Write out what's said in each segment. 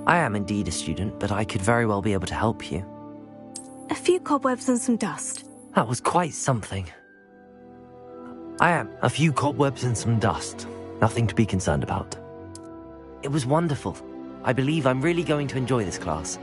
I am indeed a student, but I could very well be able to help you. A few cobwebs and some dust. That was quite something. I am. A few cobwebs and some dust. Nothing to be concerned about. It was wonderful. I believe I'm really going to enjoy this class.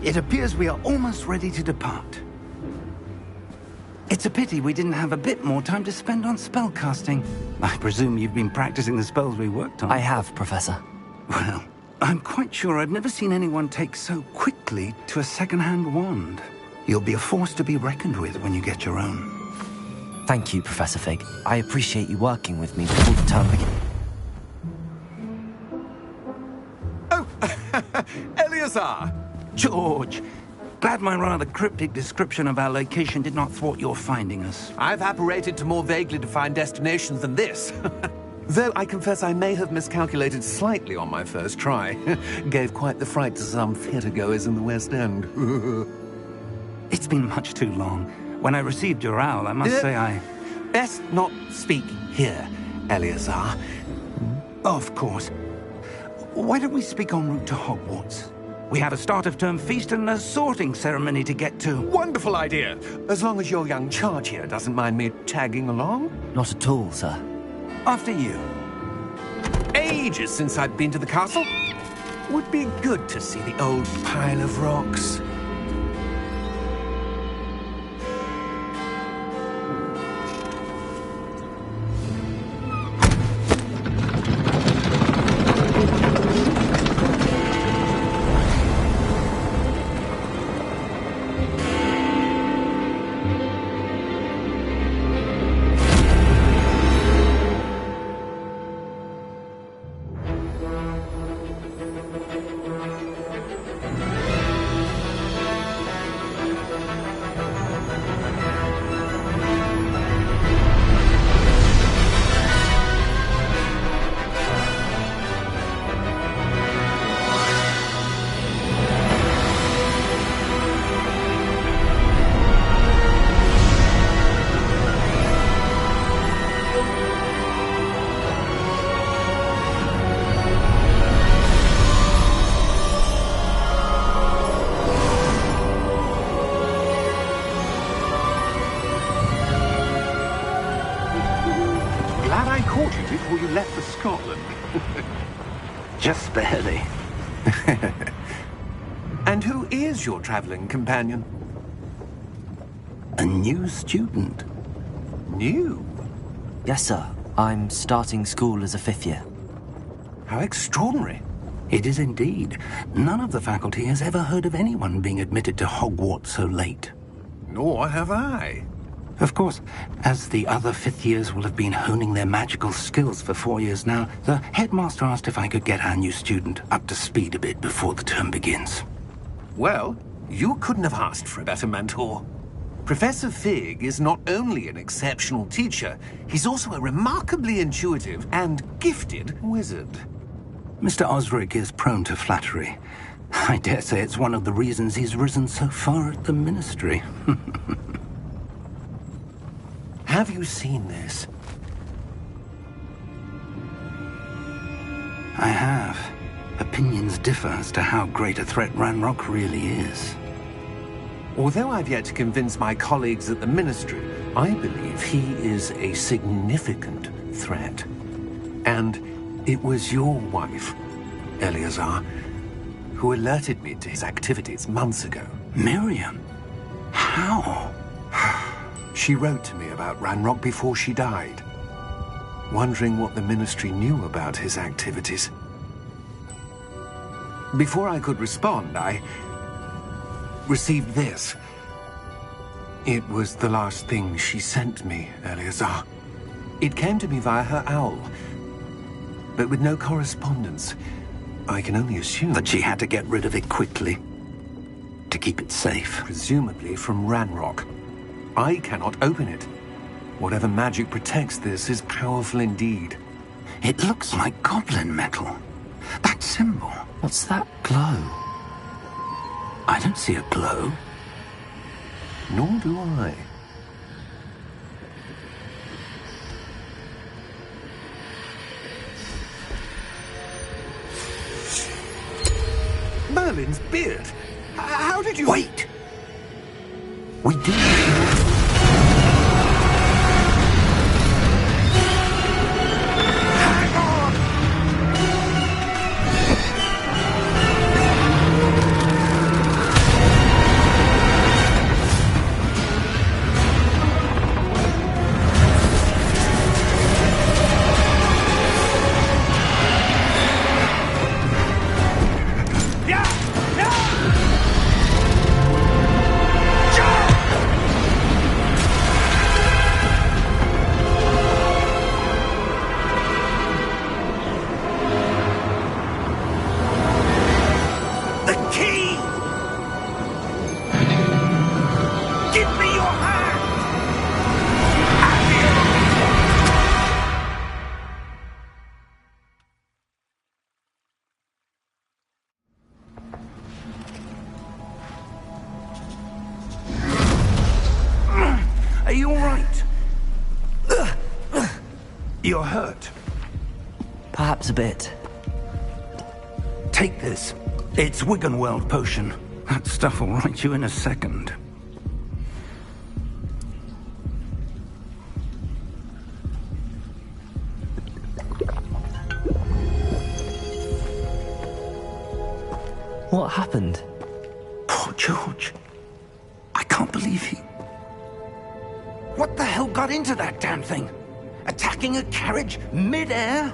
It appears we are almost ready to depart. It's a pity we didn't have a bit more time to spend on spellcasting. I presume you've been practicing the spells we worked on. I have, Professor. Well, I'm quite sure I've never seen anyone take so quickly to a second-hand wand. You'll be a force to be reckoned with when you get your own. Thank you, Professor Fig. I appreciate you working with me before the term begins. Oh, Eleazar! George! Glad my rather cryptic description of our location did not thwart your finding us. I've apparated to more vaguely defined destinations than this. Though I confess I may have miscalculated slightly on my first try. Gave quite the fright to some theatre-goers in the West End. It's been much too long. When I received your owl, I must say I... Best not speak here, Eleazar. Of course. Why don't we speak en route to Hogwarts? We have a start-of-term feast and a sorting ceremony to get to. Wonderful idea! As long as your young charge here doesn't mind me tagging along. Not at all, sir. After you. Ages since I'd been to the castle. Would be good to see the old pile of rocks. Before you left for Scotland. Just barely. And who is your traveling companion? A new student. New? Yes, sir. I'm starting school as a 5th year. How extraordinary. It is indeed. None of the faculty has ever heard of anyone being admitted to Hogwarts so late. Nor have I. Of course, as the other 5th years will have been honing their magical skills for 4 years now, the headmaster asked if I could get our new student up to speed a bit before the term begins. Well, you couldn't have asked for a better mentor. Professor Fig is not only an exceptional teacher, he's also a remarkably intuitive and gifted wizard. Mr. Osric is prone to flattery. I dare say it's one of the reasons he's risen so far at the ministry. Have you seen this? I have. Opinions differ as to how great a threat Ranrock really is. Although I've yet to convince my colleagues at the Ministry, I believe he is a significant threat. And it was your wife, Eleazar, who alerted me to his activities months ago. Miriam? How? She wrote to me about Ranrock before she died, wondering what the Ministry knew about his activities. Before I could respond, I received this. It was the last thing she sent me, Eleazar. It came to me via her owl, but with no correspondence. I can only assume That she had to get rid of it quickly to keep it safe. presumably from Ranrock. I cannot open it. Whatever magic protects this is powerful indeed. It looks like goblin metal. That symbol. What's that glow? I don't see a glow. Nor do I. Merlin's beard? How did you... Wait! We do. Hang on! The key! Give me your hand! Are you all right? You're hurt. Perhaps a bit. Take this. It's Wiggenweld potion. That stuff will right you in a second. What happened? Poor George. I can't believe he... What the hell got into that damn thing? Attacking a carriage mid-air?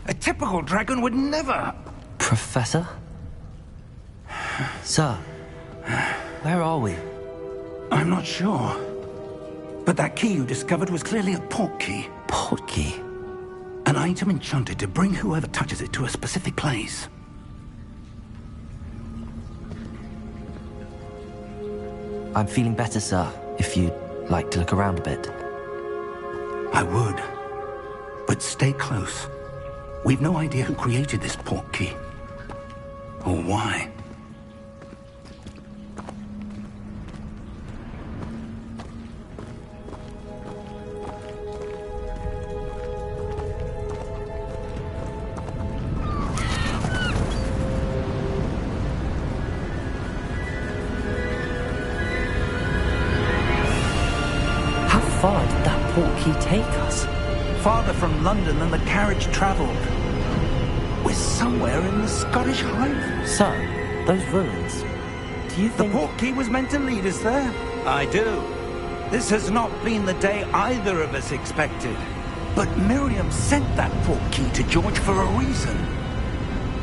A typical dragon would never... Professor? Sir, where are we? I'm not sure. But that key you discovered was clearly a port key. Port key? An item enchanted to bring whoever touches it to a specific place. I'm feeling better, sir, if you'd like to look around a bit. I would. But stay close. We've no idea who created this port key. Or why. How far did that port key take us? Farther from London than the carriage travelled. We're somewhere in the Scottish Highlands. Sir, those ruins. Do you The think... port key was meant to lead us there? I do. This has not been the day either of us expected. But Miriam sent that port key to George for a reason.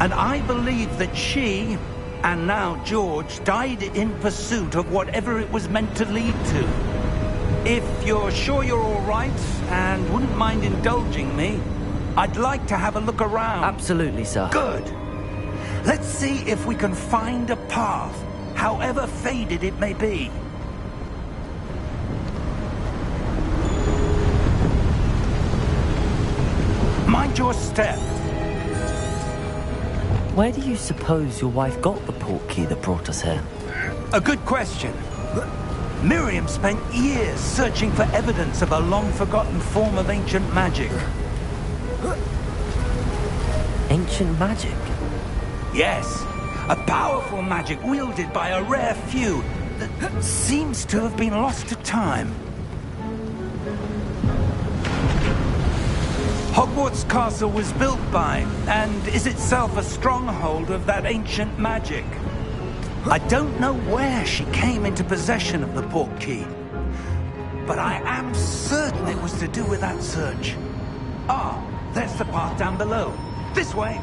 And I believe that she, and now George, died in pursuit of whatever it was meant to lead to. If you're sure you're all right, and wouldn't mind indulging me, I'd like to have a look around. Absolutely, sir. Good. Let's see if we can find a path, however faded it may be. Mind your step. Where do you suppose your wife got the port key that brought us here? A good question. Miriam spent years searching for evidence of a long-forgotten form of ancient magic. Ancient magic? Yes, a powerful magic wielded by a rare few, that seems to have been lost to time. Hogwarts Castle was built by, and is itself a stronghold of that ancient magic. I don't know where she came into possession of the portkey, but I am certain it was to do with that search. Ah, there's the path down below. This way.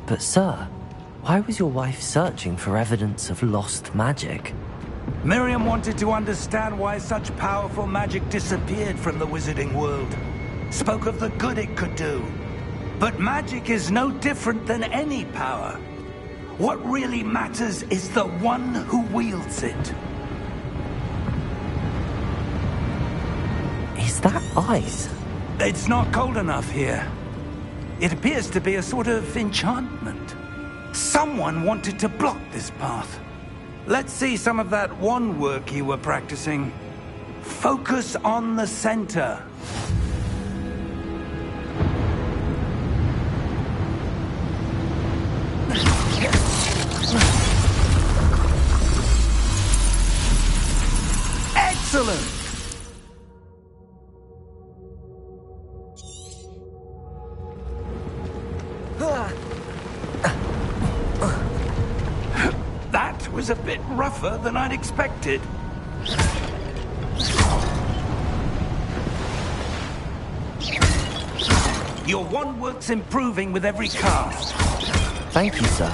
But sir, why was your wife searching for evidence of lost magic? Miriam wanted to understand why such powerful magic disappeared from the wizarding world. Spoke of the good it could do. But magic is no different than any power. What really matters is the one who wields it. Is that ice? It's not cold enough here. It appears to be a sort of enchantment. Someone wanted to block this path. Let's see some of that wand work you were practicing. Focus on the center. Excellent! That was a bit rougher than I'd expected. Your wand work's improving with every cast. Thank you, sir.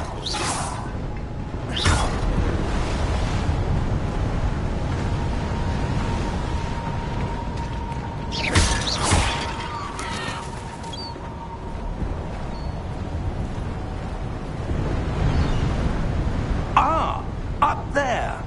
Ah, up there.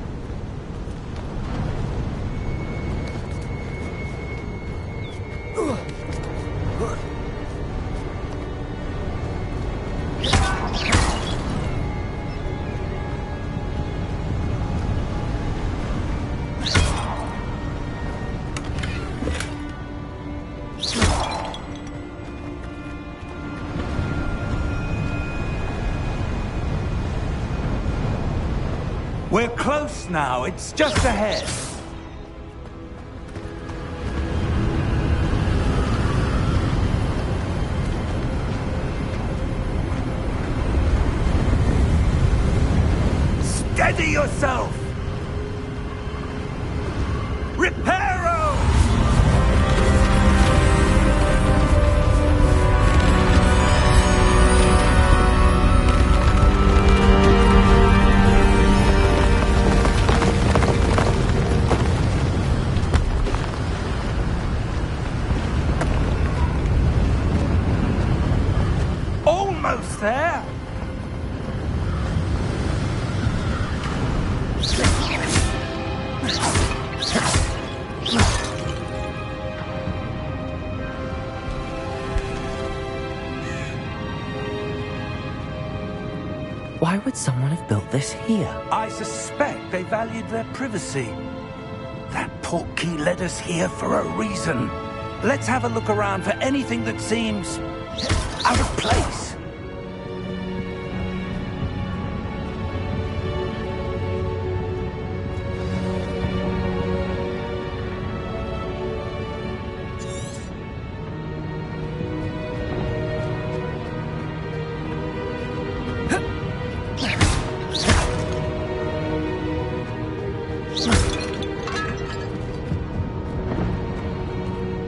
We're close now. It's just ahead. Steady yourself! Reparo! Almost there! Why would someone have built this here? I suspect they valued their privacy. That portkey led us here for a reason. Let's have a look around for anything that seems out of place.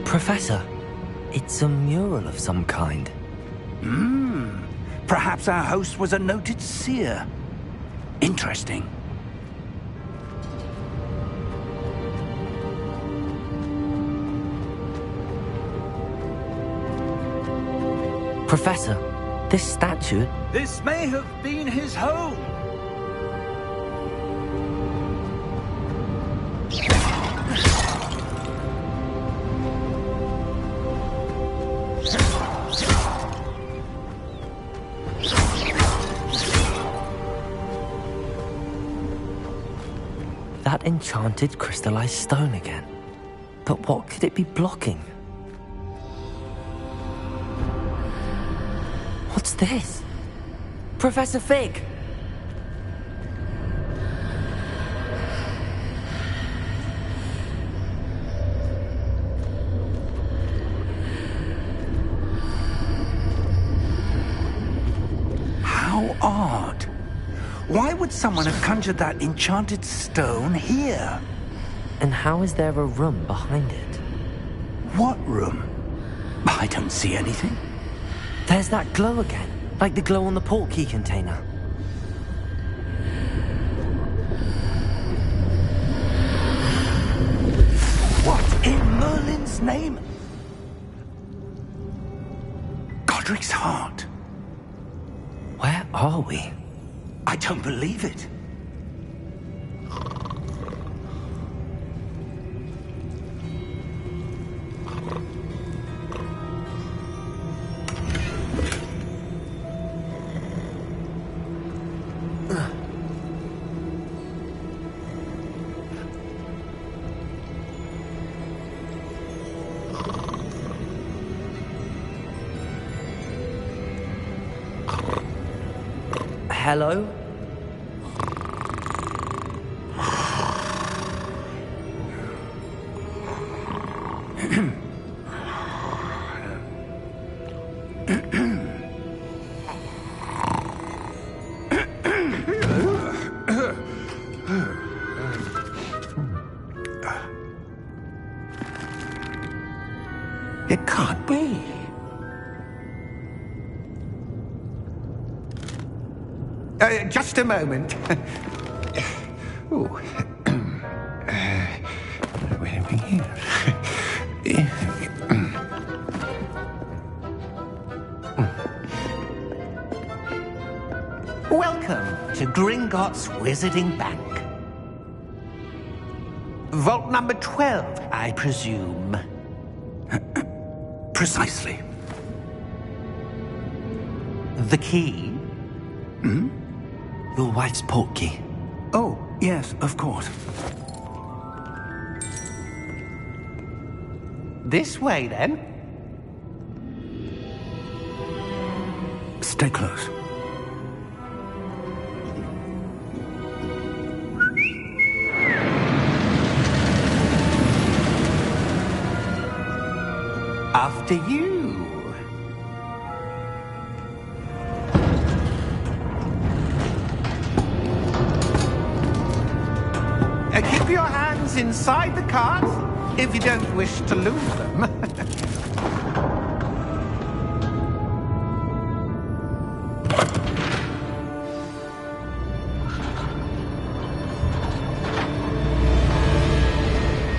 Professor, it's a mural of some kind. Perhaps our host was a noted seer. Interesting. Professor, this statue... This may have been his home. That enchanted crystallized stone again. But what could it be blocking? What's this? Professor Fig! odd. Why would someone have conjured that enchanted stone here? And how is there a room behind it? What room? I don't see anything. There's that glow again, like the glow on the portkey container. What in Merlin's name? Godric's heart. Where are we? I don't believe it. Hello? It can't be. Just a moment. Ooh. Where are we here? Welcome to Gringotts Wizarding Bank. Vault number 12, I presume. Precisely. The key? Your wife's portkey. Oh, yes, of course. This way, then. Stay close. After you. Keep your hands inside the cart if you don't wish to lose them.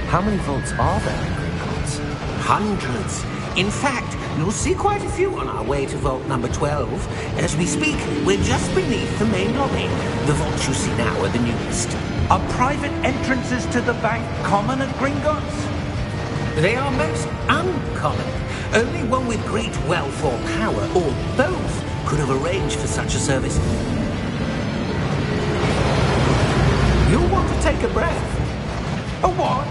How many vaults are there in Gringotts? Hundreds. In fact, you'll see quite a few on our way to vault number 12. As we speak, we're just beneath the main lobby. The vaults you see now are the newest. Are private entrances to the bank common at Gringotts? They are most uncommon. Only one with great wealth or power, or both, could have arranged for such a service. You'll want to take a breath. A what?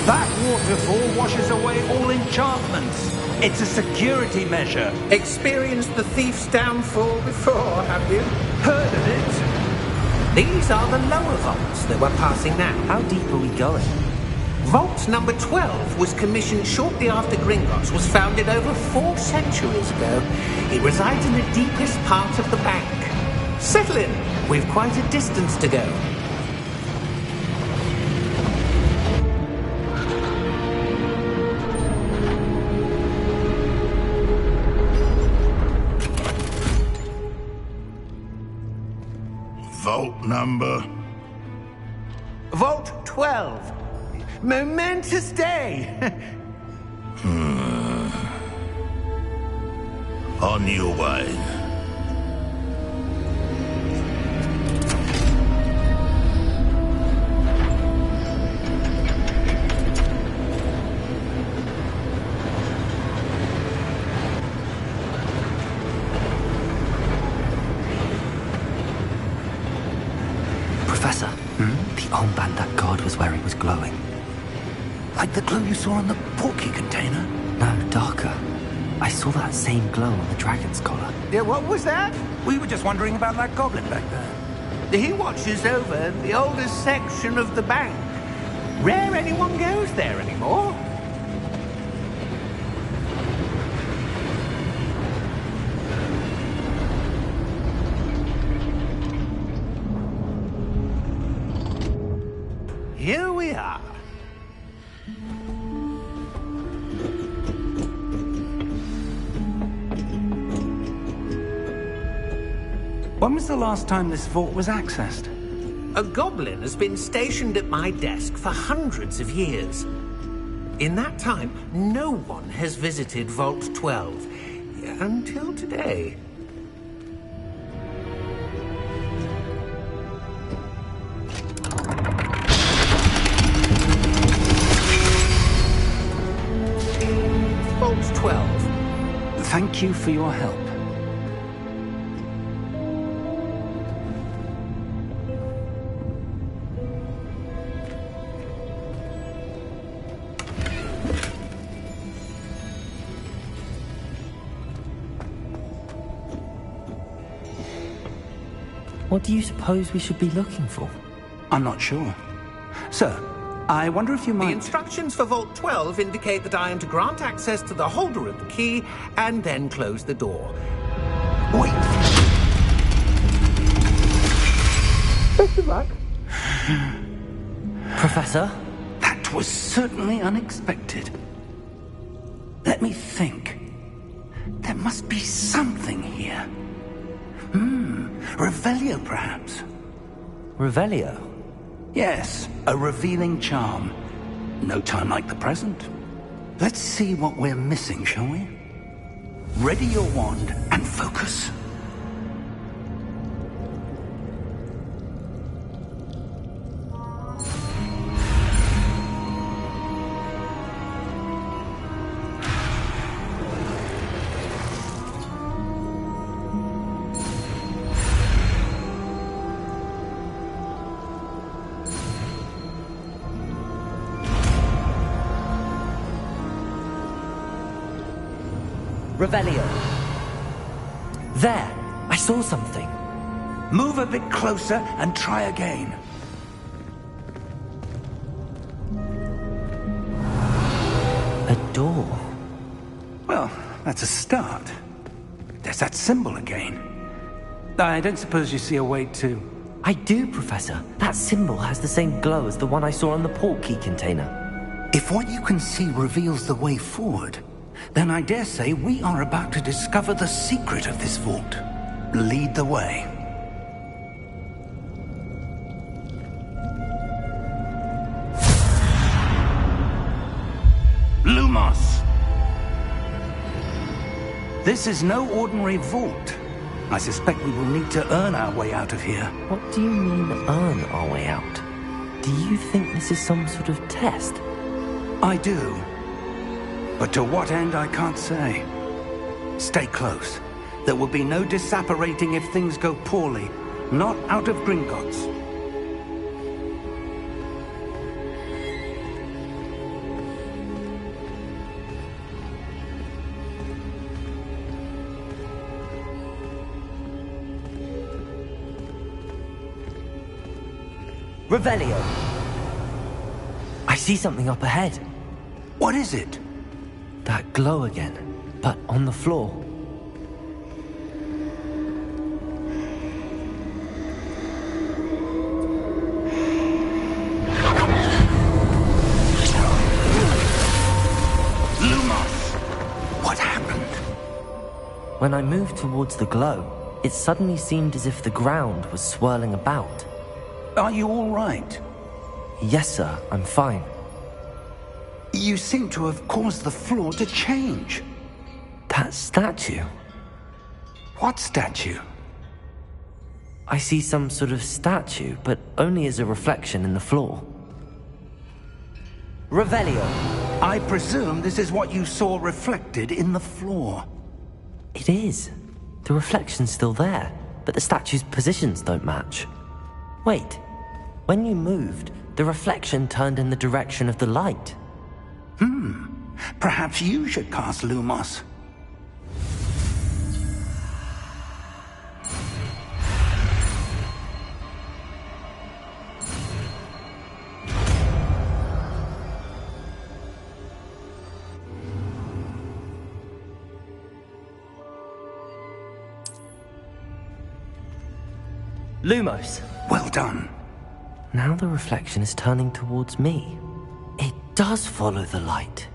That waterfall washes away all enchantments. It's a security measure. Experienced the thief's downfall before, have you? Heard of it? These are the lower vaults that we're passing now. How deep are we going? Vault number 12 was commissioned shortly after Gringotts was founded over 4 centuries ago. It resides in the deepest part of the bank. Settle in. We've quite a distance to go. Vault number? Vault 12. Momentous day. On your way. Professor, the armband that guard was wearing was glowing. Like the glow you saw on the portkey container? No, darker. I saw that same glow on the dragon's collar. Yeah, what was that? We were just wondering about that goblin back there. He watches over the oldest section of the bank. Rare anyone goes there anymore. When was the last time this vault was accessed? A goblin has been stationed at my desk for hundreds of years. In that time, no one has visited Vault 12. Until today. Vault 12. Thank you for your help. What do you suppose we should be looking for? I'm not sure. Sir, I wonder if you The might... instructions for Vault 12 indicate that I am to grant access to the holder of the key and then close the door. Wait! Best of luck. Professor? That was certainly unexpected. Let me think. There must be something here. Revelio, perhaps? Revelio? Yes, a revealing charm. No time like the present. Let's see what we're missing, shall we? Ready your wand and focus. Revelio. There! I saw something. Move a bit closer and try again. A door. Well, that's a start. There's that symbol again. I don't suppose you see a way to... I do, Professor. That symbol has the same glow as the one I saw on the port key container. If what you can see reveals the way forward, then I dare say we are about to discover the secret of this vault. Lead the way. Lumos! This is no ordinary vault. I suspect we will need to earn our way out of here. What do you mean, earn our way out? Do you think this is some sort of test? I do. But to what end, I can't say. Stay close. There will be no disapparating if things go poorly. Not out of Gringotts. Revelio! I see something up ahead. What is it? That glow again, but on the floor. Lumos! What happened? When I moved towards the glow, it suddenly seemed as if the ground was swirling about. Are you all right? Yes, sir, I'm fine. You seem to have caused the floor to change. That statue? What statue? I see some sort of statue, but only as a reflection in the floor. Revelio! I presume this is what you saw reflected in the floor. It is. The reflection's still there, but the statue's positions don't match. Wait, when you moved, the reflection turned in the direction of the light. Perhaps you should cast Lumos. Lumos! Well done. Now the reflection is turning towards me. It does follow the light.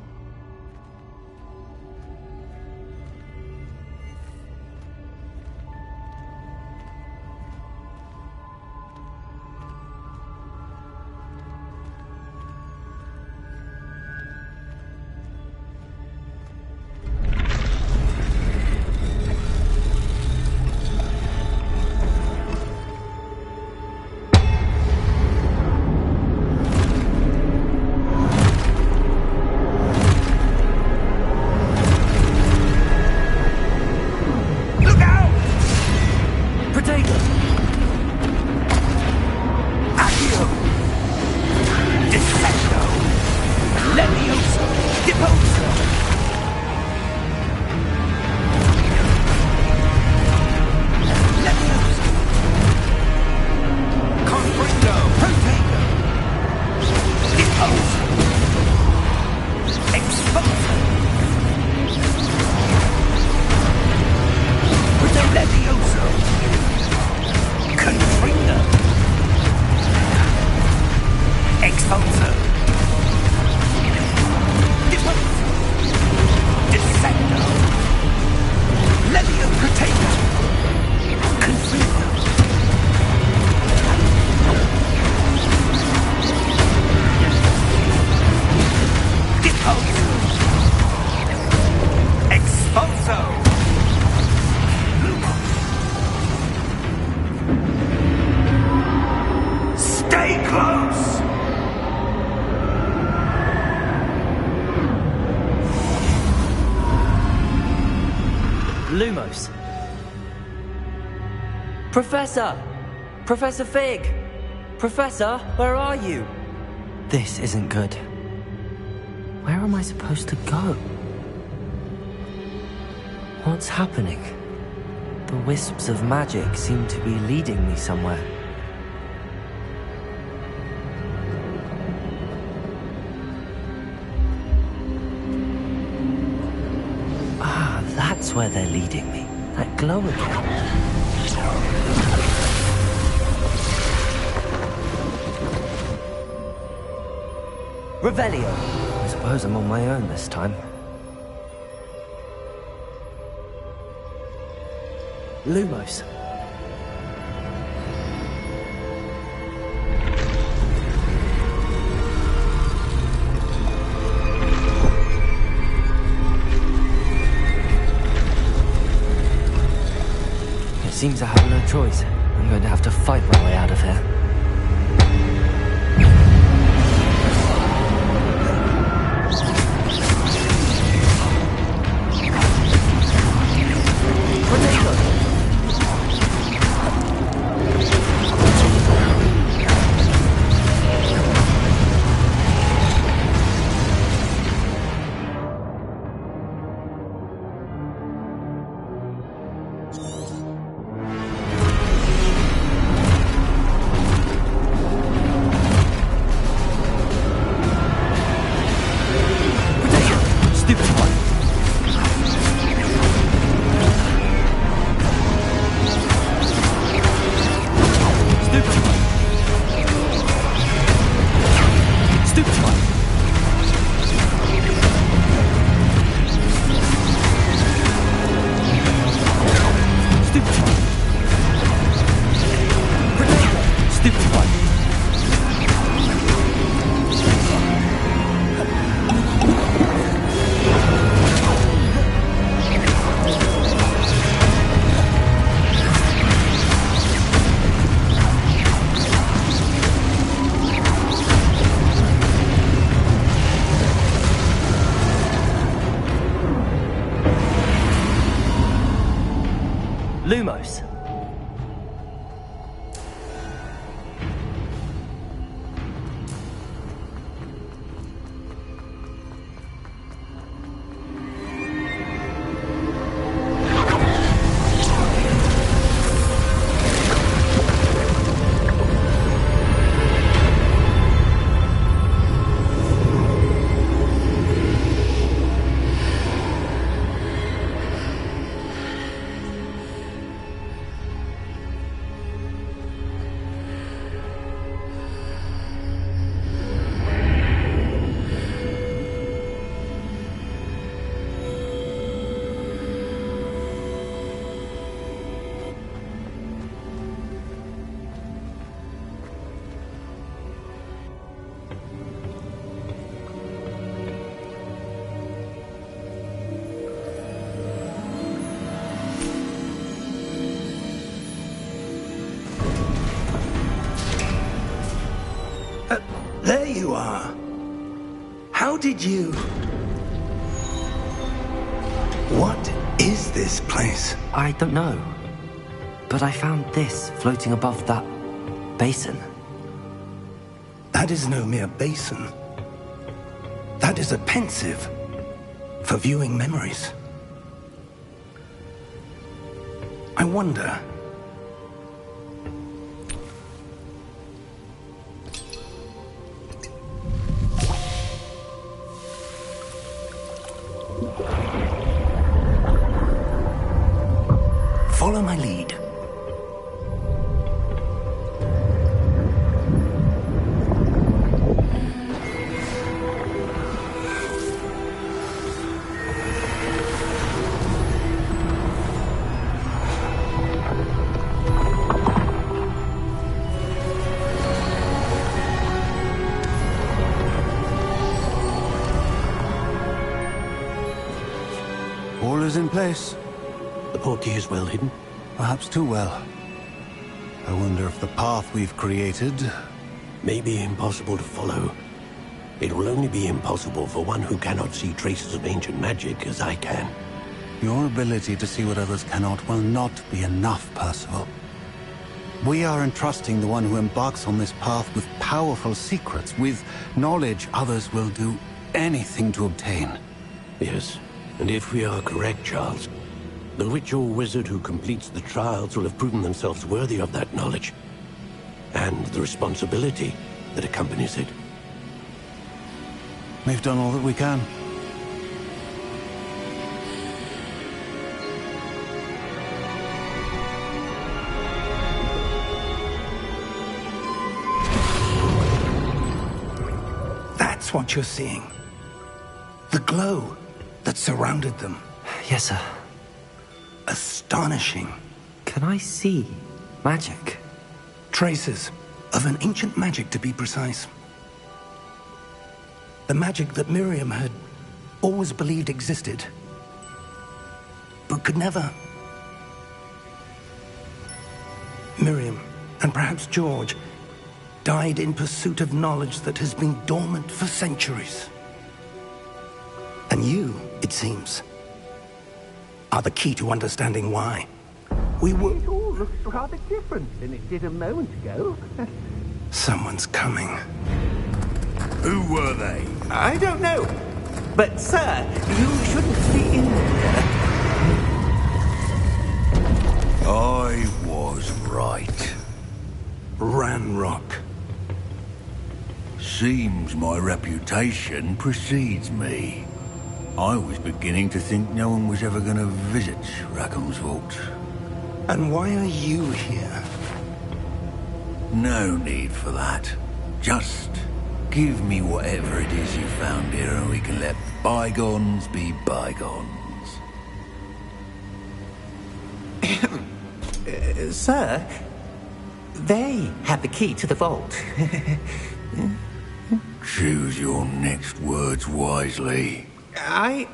Professor! Professor Fig! Professor, where are you? This isn't good. Where am I supposed to go? What's happening? The wisps of magic seem to be leading me somewhere. Ah, that's where they're leading me. That glow again. Revelio. I suppose I'm on my own this time. Lumos. It seems I have no choice. I'm going to have to fight my way out of here. Lumos. There you are. How did you... What is this place? I don't know. But I found this floating above that basin. That is no mere basin. That is a pensive for viewing memories. I wonder... Follow my lead. All is in place. The portkey is well hidden. Perhaps too well. I wonder if the path we've created... May be impossible to follow. It will only be impossible for one who cannot see traces of ancient magic as I can. Your ability to see what others cannot will not be enough, Percival. We are entrusting the one who embarks on this path with powerful secrets, with knowledge others will do anything to obtain. Yes, and if we are correct, Charles, the witch or wizard who completes the trials will have proven themselves worthy of that knowledge, and the responsibility that accompanies it. We've done all that we can. That's what you're seeing. The glow that surrounded them. Yes, sir. Astonishing. Can I see magic? Traces of an ancient magic, to be precise. The magic that Miriam had always believed existed, but could never. Miriam, and perhaps George, died in pursuit of knowledge that has been dormant for centuries. And you, it seems, are the key to understanding why. We were... It all looks rather different than it did a moment ago. Someone's coming. Who were they? I don't know. But, sir, you shouldn't be in here. I was right. Ranrock. Seems my reputation precedes me. I was beginning to think no one was ever going to visit Rackham's vault. And why are you here? No need for that. Just give me whatever it is you found here and we can let bygones be bygones. Sir, they have the key to the vault. Choose your next words wisely. I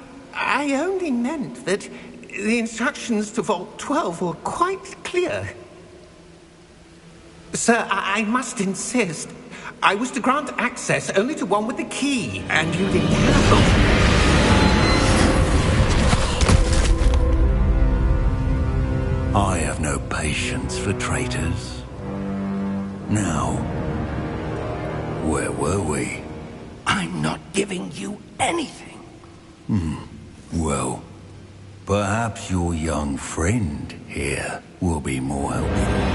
only meant that the instructions to Vault 12 were quite clear. Sir, I must insist. I was to grant access only to one with the key, and you didn't have them. I have no patience for traitors. Now, where were we? I'm not giving you anything. Well, perhaps your young friend here will be more helpful.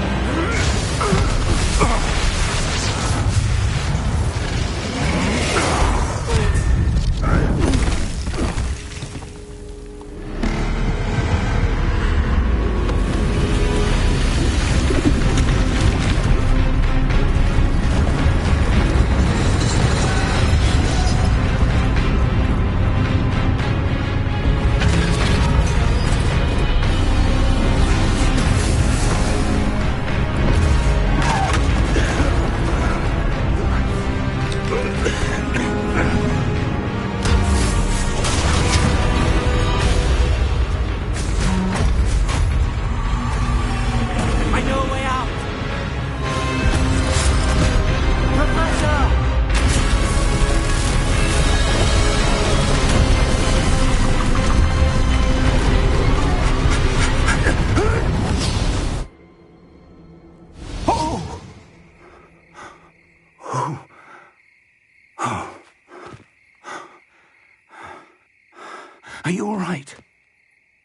Are you all right?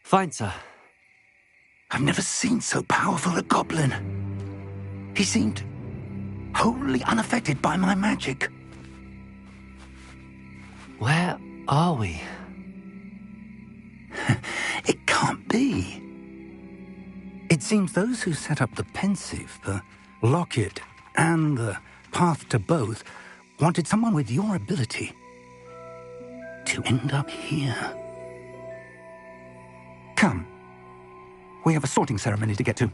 Fine, sir. I've never seen so powerful a goblin. He seemed wholly unaffected by my magic. Where are we? It can't be. It seems those who set up the pensive, the locket, and the path to both wanted someone with your ability to end up here. Come. We have a sorting ceremony to get to.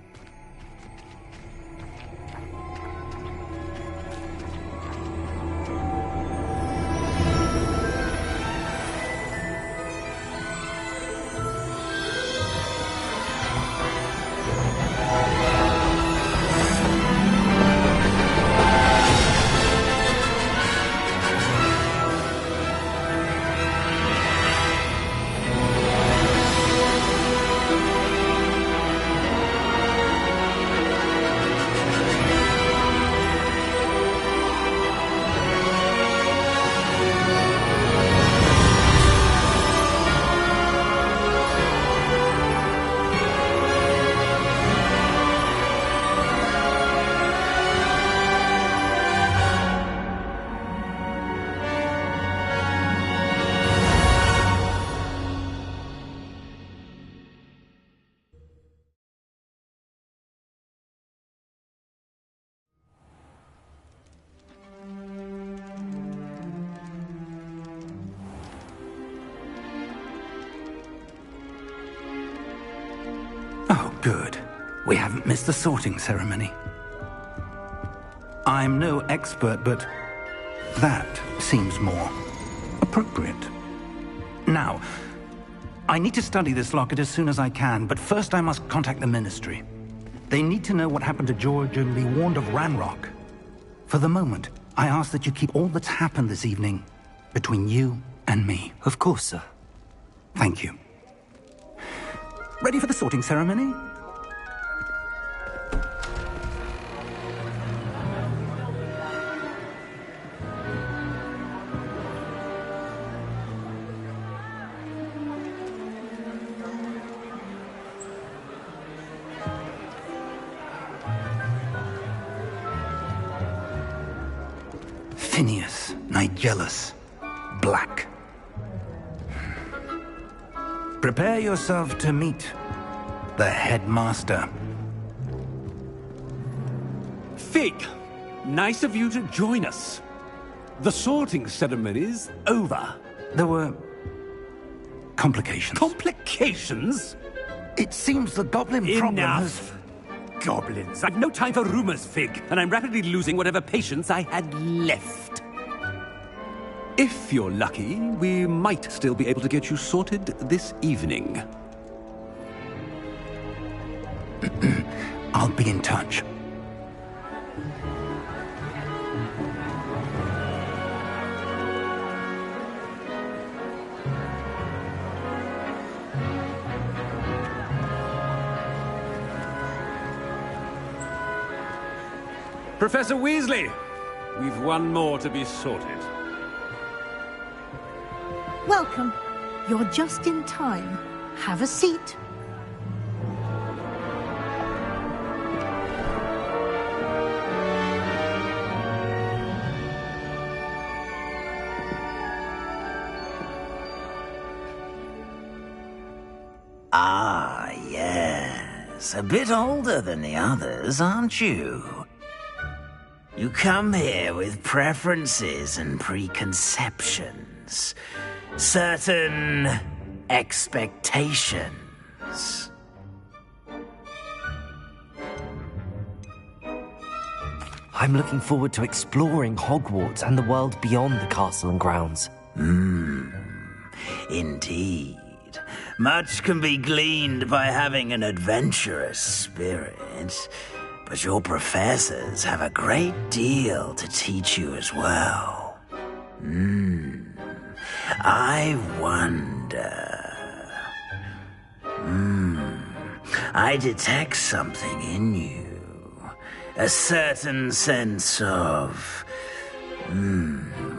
Good. We haven't missed the sorting ceremony. I'm no expert, but that seems more appropriate. Now, I need to study this locket as soon as I can, but first I must contact the Ministry. They need to know what happened to George and be warned of Ranrock. For the moment, I ask that you keep all that's happened this evening between you and me. Of course, sir. Thank you. Ready for the sorting ceremony? Phineas, Nigellus, Black. Prepare yourself to meet the headmaster. Fig, nice of you to join us. The sorting ceremony's over. There were complications. Complications? It seems the goblin problem has... Enough! Goblins. I've no time for rumors, Fig, and I'm rapidly losing whatever patience I had left. If you're lucky, we might still be able to get you sorted this evening. I'll be in touch. Professor Weasley, we've one more to be sorted. Welcome. You're just in time. Have a seat. Ah, yes. A bit older than the others, aren't you? You come here with preferences and preconceptions. Certain expectations. I'm looking forward to exploring Hogwarts and the world beyond the castle and grounds. Indeed. Much can be gleaned by having an adventurous spirit, but your professors have a great deal to teach you as well. I wonder... I detect something in you. A certain sense of...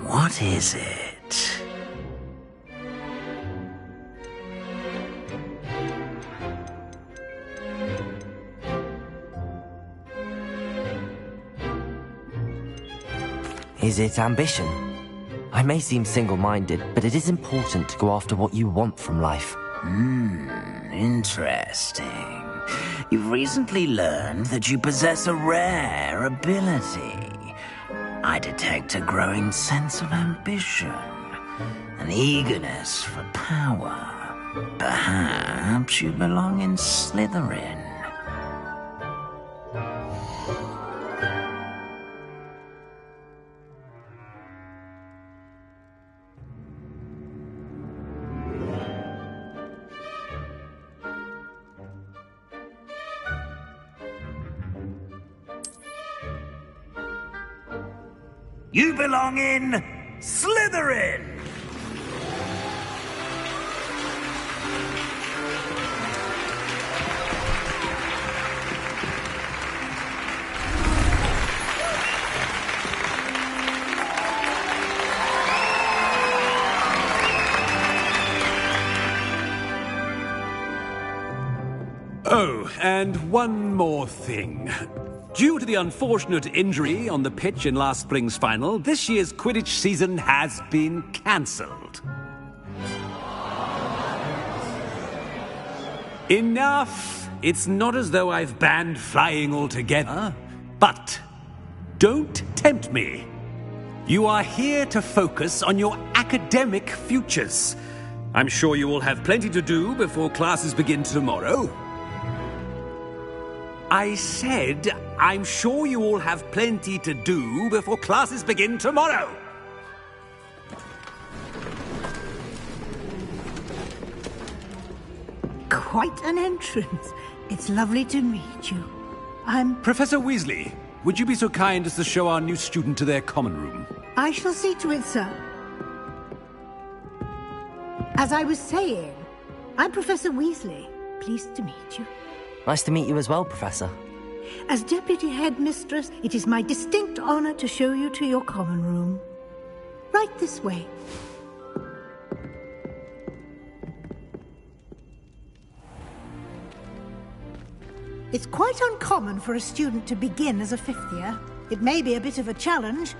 what is it? Is it ambition? I may seem single-minded, but it is important to go after what you want from life. Interesting. You've recently learned that you possess a rare ability. I detect a growing sense of ambition, an eagerness for power. Perhaps you belong in Slytherin. You belong in Slytherin! Oh, and one more thing. Due to the unfortunate injury on the pitch in last spring's final, this year's Quidditch season has been cancelled. Enough! It's not as though I've banned flying altogether. But don't tempt me. You are here to focus on your academic futures. I'm sure you will have plenty to do before classes begin tomorrow. I said, I'm sure you all have plenty to do before classes begin tomorrow. Quite an entrance. It's lovely to meet you. I'm... Professor Weasley, would you be so kind as to show our new student to their common room? I shall see to it, sir. As I was saying, I'm Professor Weasley. Pleased to meet you. Nice to meet you as well, Professor. As Deputy Headmistress, it is my distinct honor to show you to your common room. Right this way. It's quite uncommon for a student to begin as a fifth year. It may be a bit of a challenge,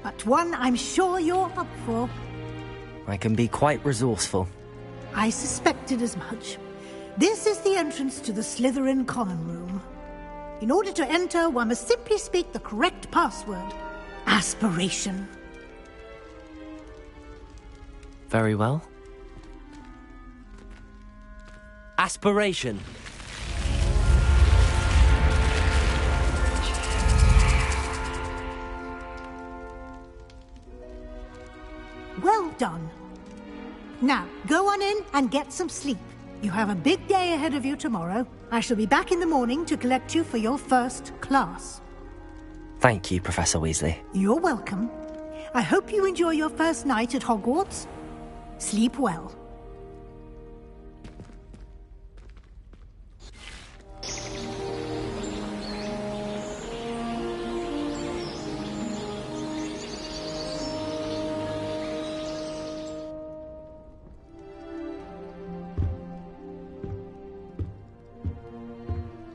but one I'm sure you're up for. I can be quite resourceful. I suspected as much. This is the entrance to the Slytherin common room. In order to enter, one must simply speak the correct password. Aspiration. Very well. Aspiration. Well done. Now, go on in and get some sleep. You have a big day ahead of you tomorrow. I shall be back in the morning to collect you for your first class. Thank you, Professor Weasley. You're welcome. I hope you enjoy your first night at Hogwarts. Sleep well.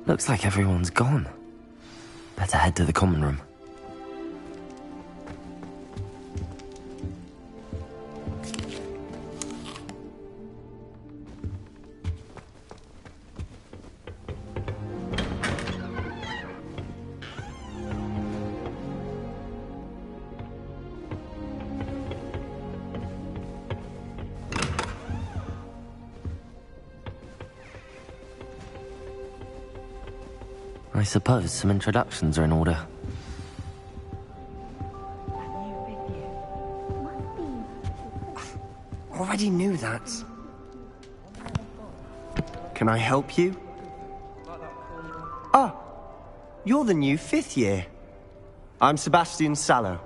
Looks like everyone's gone. Better head to the common room. I suppose some introductions are in order. Already knew that. Can I help you? Ah, you're the new fifth year. I'm Sebastian Sallow.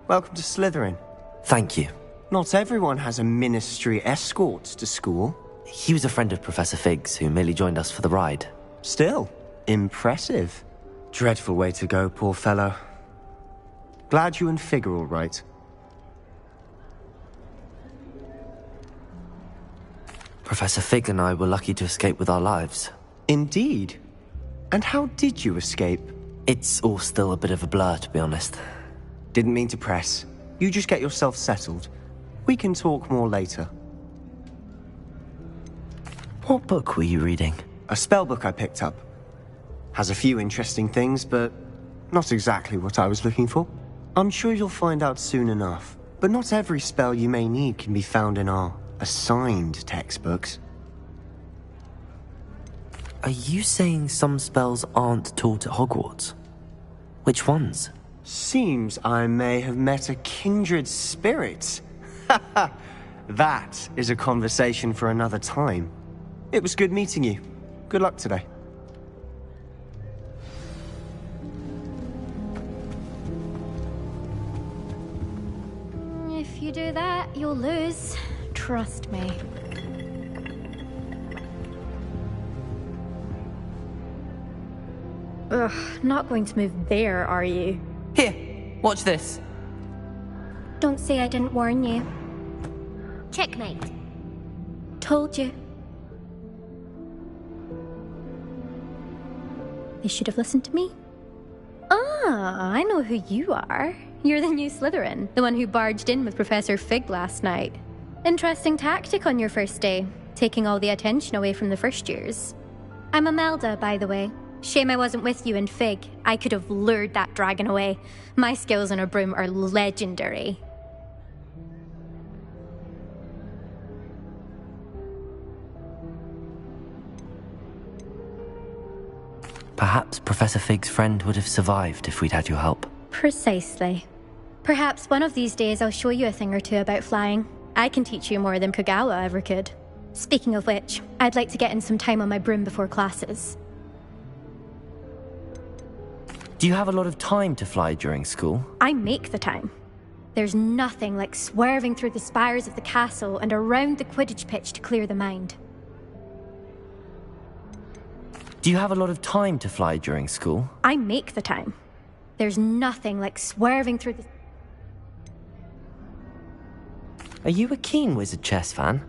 Welcome to Slytherin. Thank you. Not everyone has a ministry escort to school. He was a friend of Professor Fig's who merely joined us for the ride. Still, impressive. Dreadful way to go, poor fellow. Glad you and Fig are all right. Professor Fig and I were lucky to escape with our lives. Indeed. And how did you escape? It's all still a bit of a blur, to be honest. Didn't mean to press. You just get yourself settled. We can talk more later. What book were you reading? A spell book I picked up. Has a few interesting things, but not exactly what I was looking for. I'm sure you'll find out soon enough. But not every spell you may need can be found in our assigned textbooks. Are you saying some spells aren't taught at Hogwarts? Which ones? Seems I may have met a kindred spirit. That is a conversation for another time. It was good meeting you. Good luck today. If you do that, you'll lose. Trust me. Ugh, not going to move there, are you? Here, watch this. Don't say I didn't warn you. Checkmate. Told you. They should have listened to me. Ah, I know who you are. You're the new Slytherin, the one who barged in with Professor Fig last night. Interesting tactic on your first day, taking all the attention away from the first years. I'm Imelda, by the way. Shame I wasn't with you in Fig. I could have lured that dragon away. My skills on a broom are legendary. Perhaps Professor Fig's friend would have survived if we'd had your help. Precisely. Perhaps one of these days I'll show you a thing or two about flying. I can teach you more than Kogawa ever could. Speaking of which, I'd like to get in some time on my broom before classes. Do you have a lot of time to fly during school? I make the time. There's nothing like swerving through the spires of the castle and around the Quidditch pitch to clear the mind. Do you have a lot of time to fly during school? I make the time. There's nothing like swerving through the... Are you a keen Wizard chess fan?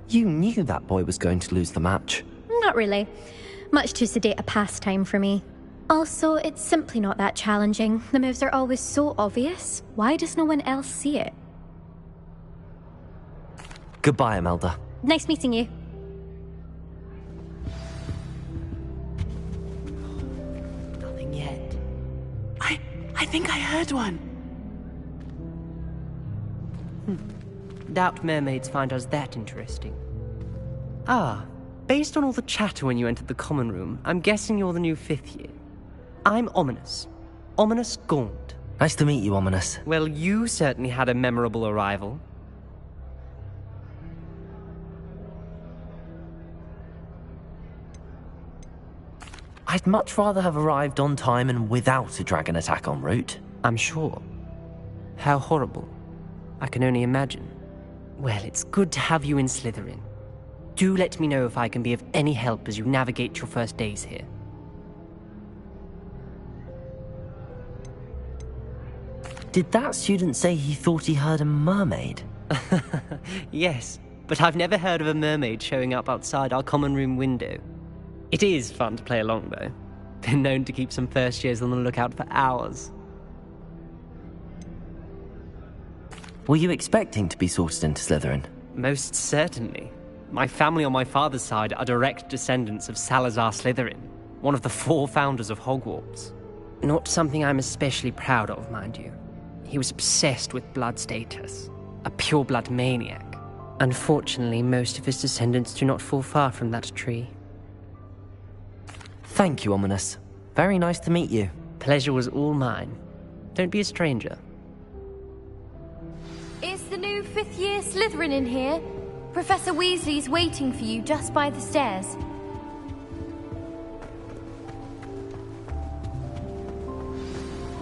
You knew that boy was going to lose the match. Not really. Much too sedate a pastime for me. Also, it's simply not that challenging. The moves are always so obvious. Why does no one else see it? Goodbye, Imelda. Nice meeting you. Nothing yet. I think I heard one. Doubt mermaids find us that interesting. Ah, based on all the chatter when you entered the common room, I'm guessing you're the new 5th year. I'm Ominous. Ominous Gaunt. Nice to meet you, Ominous. Well, you certainly had a memorable arrival. I'd much rather have arrived on time and without a dragon attack en route. I'm sure. How horrible. I can only imagine. Well, it's good to have you in Slytherin. Do let me know if I can be of any help as you navigate your first days here. Did that student say he thought he heard a mermaid? Yes, but I've never heard of a mermaid showing up outside our common room window. It is fun to play along, though. Been known to keep some first years on the lookout for hours. Were you expecting to be sorted into Slytherin? Most certainly. My family on my father's side are direct descendants of Salazar Slytherin, one of the 4 founders of Hogwarts. Not something I'm especially proud of, mind you. He was obsessed with blood status, a pure-blood maniac. Unfortunately, most of his descendants do not fall far from that tree. Thank you, Ominous. Very nice to meet you. Pleasure was all mine. Don't be a stranger. Is the new 5th year Slytherin in here? Professor Weasley's waiting for you just by the stairs.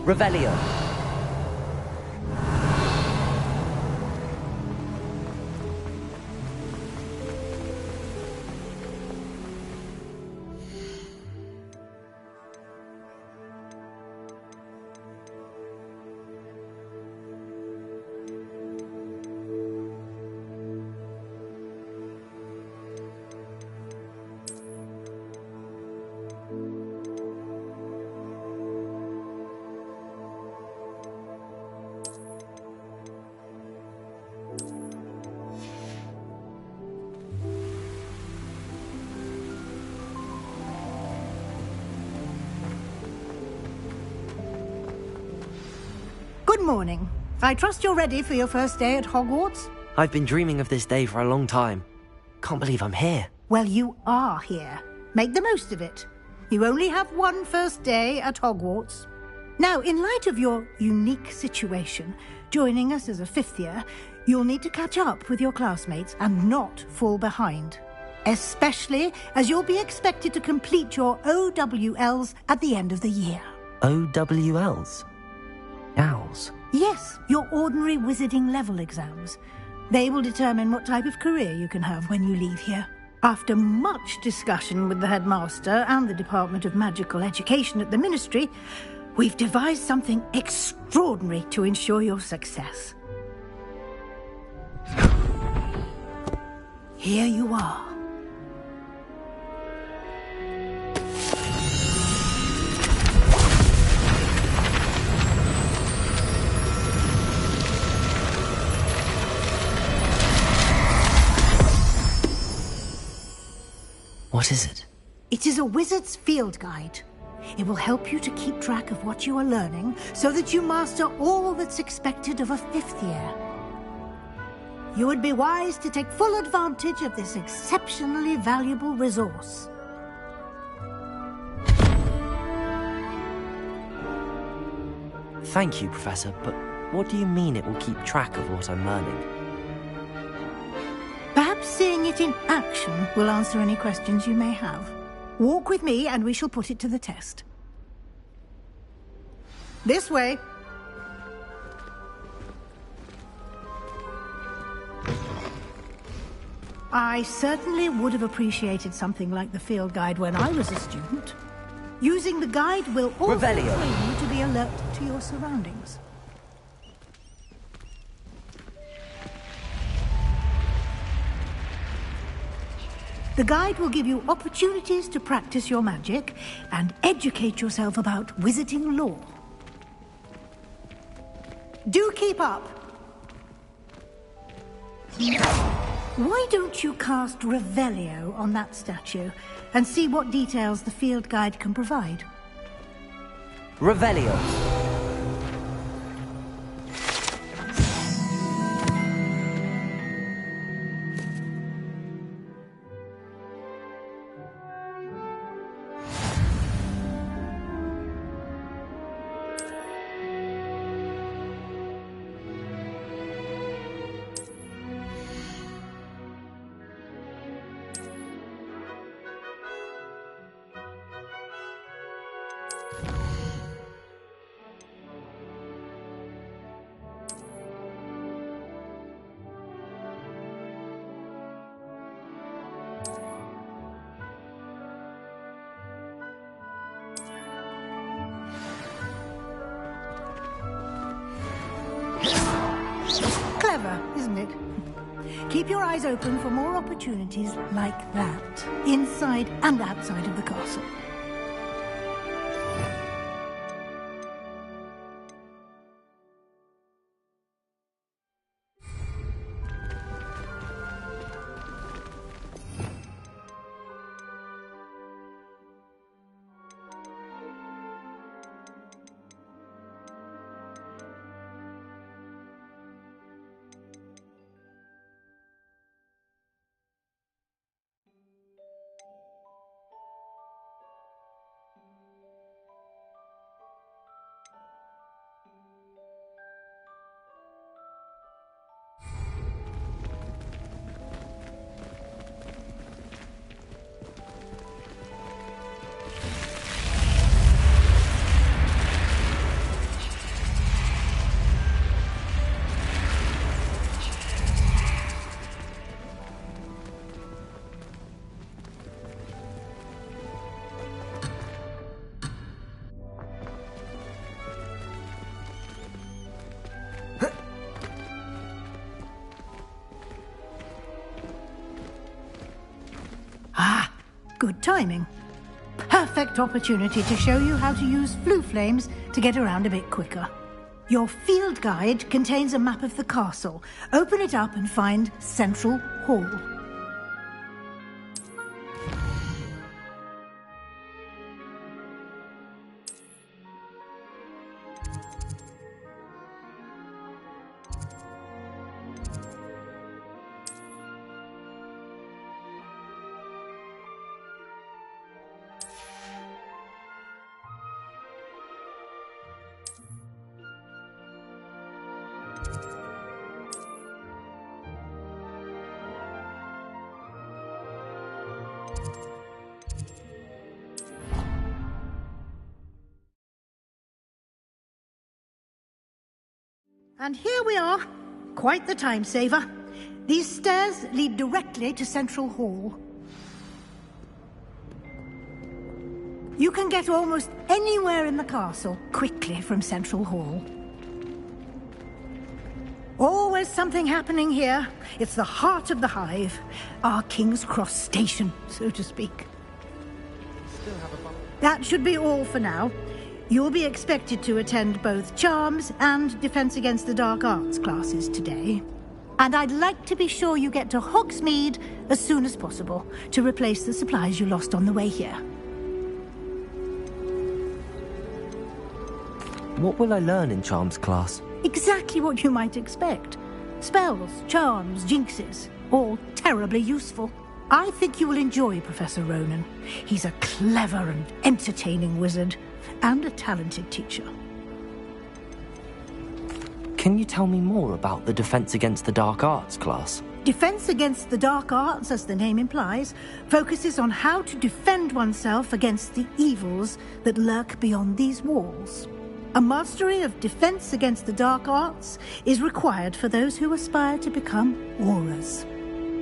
Revelio. Good morning. I trust you're ready for your first day at Hogwarts? I've been dreaming of this day for a long time. Can't believe I'm here. Well, you are here. Make the most of it. You only have one first day at Hogwarts. Now, in light of your unique situation, joining us as a 5th year, you'll need to catch up with your classmates and not fall behind. Especially as you'll be expected to complete your OWLs at the end of the year. OWLs? Owls? Yes, your ordinary wizarding level exams. They will determine what type of career you can have when you leave here. After much discussion with the headmaster and the Department of Magical Education at the Ministry, we've devised something extraordinary to ensure your success. Here you are. What is it? It is a wizard's field guide. It will help you to keep track of what you are learning so that you master all that's expected of a 5th year. You would be wise to take full advantage of this exceptionally valuable resource. Thank you, Professor, but what do you mean it will keep track of what I'm learning? Perhaps seeing it in action will answer any questions you may have. Walk with me and we shall put it to the test. This way. I certainly would have appreciated something like the field guide when I was a student. Using the guide will also train you to be alert to your surroundings. The guide will give you opportunities to practice your magic and educate yourself about wizarding lore. Do keep up! Why don't you cast Revelio on that statue and see what details the field guide can provide? Revelio. Clever, isn't it? Keep your eyes open for more opportunities like that, inside and outside of the castle. Good timing. Perfect opportunity to show you how to use flue flames to get around a bit quicker. Your field guide contains a map of the castle. Open it up and find Central Hall. And here we are. Quite the time saver. These stairs lead directly to Central Hall. You can get almost anywhere in the castle quickly from Central Hall. Always something happening here. It's the heart of the hive. Our King's Cross station, so to speak. That should be all for now. You'll be expected to attend both Charms and Defense Against the Dark Arts classes today. And I'd like to be sure you get to Hogsmeade as soon as possible to replace the supplies you lost on the way here. What will I learn in Charms class? Exactly what you might expect. Spells, charms, jinxes, all terribly useful. I think you will enjoy Professor Ronan. He's a clever and entertaining wizard, and a talented teacher. Can you tell me more about the Defense Against the Dark Arts class? Defense Against the Dark Arts, as the name implies, focuses on how to defend oneself against the evils that lurk beyond these walls. A mastery of Defense Against the Dark Arts is required for those who aspire to become Aurors.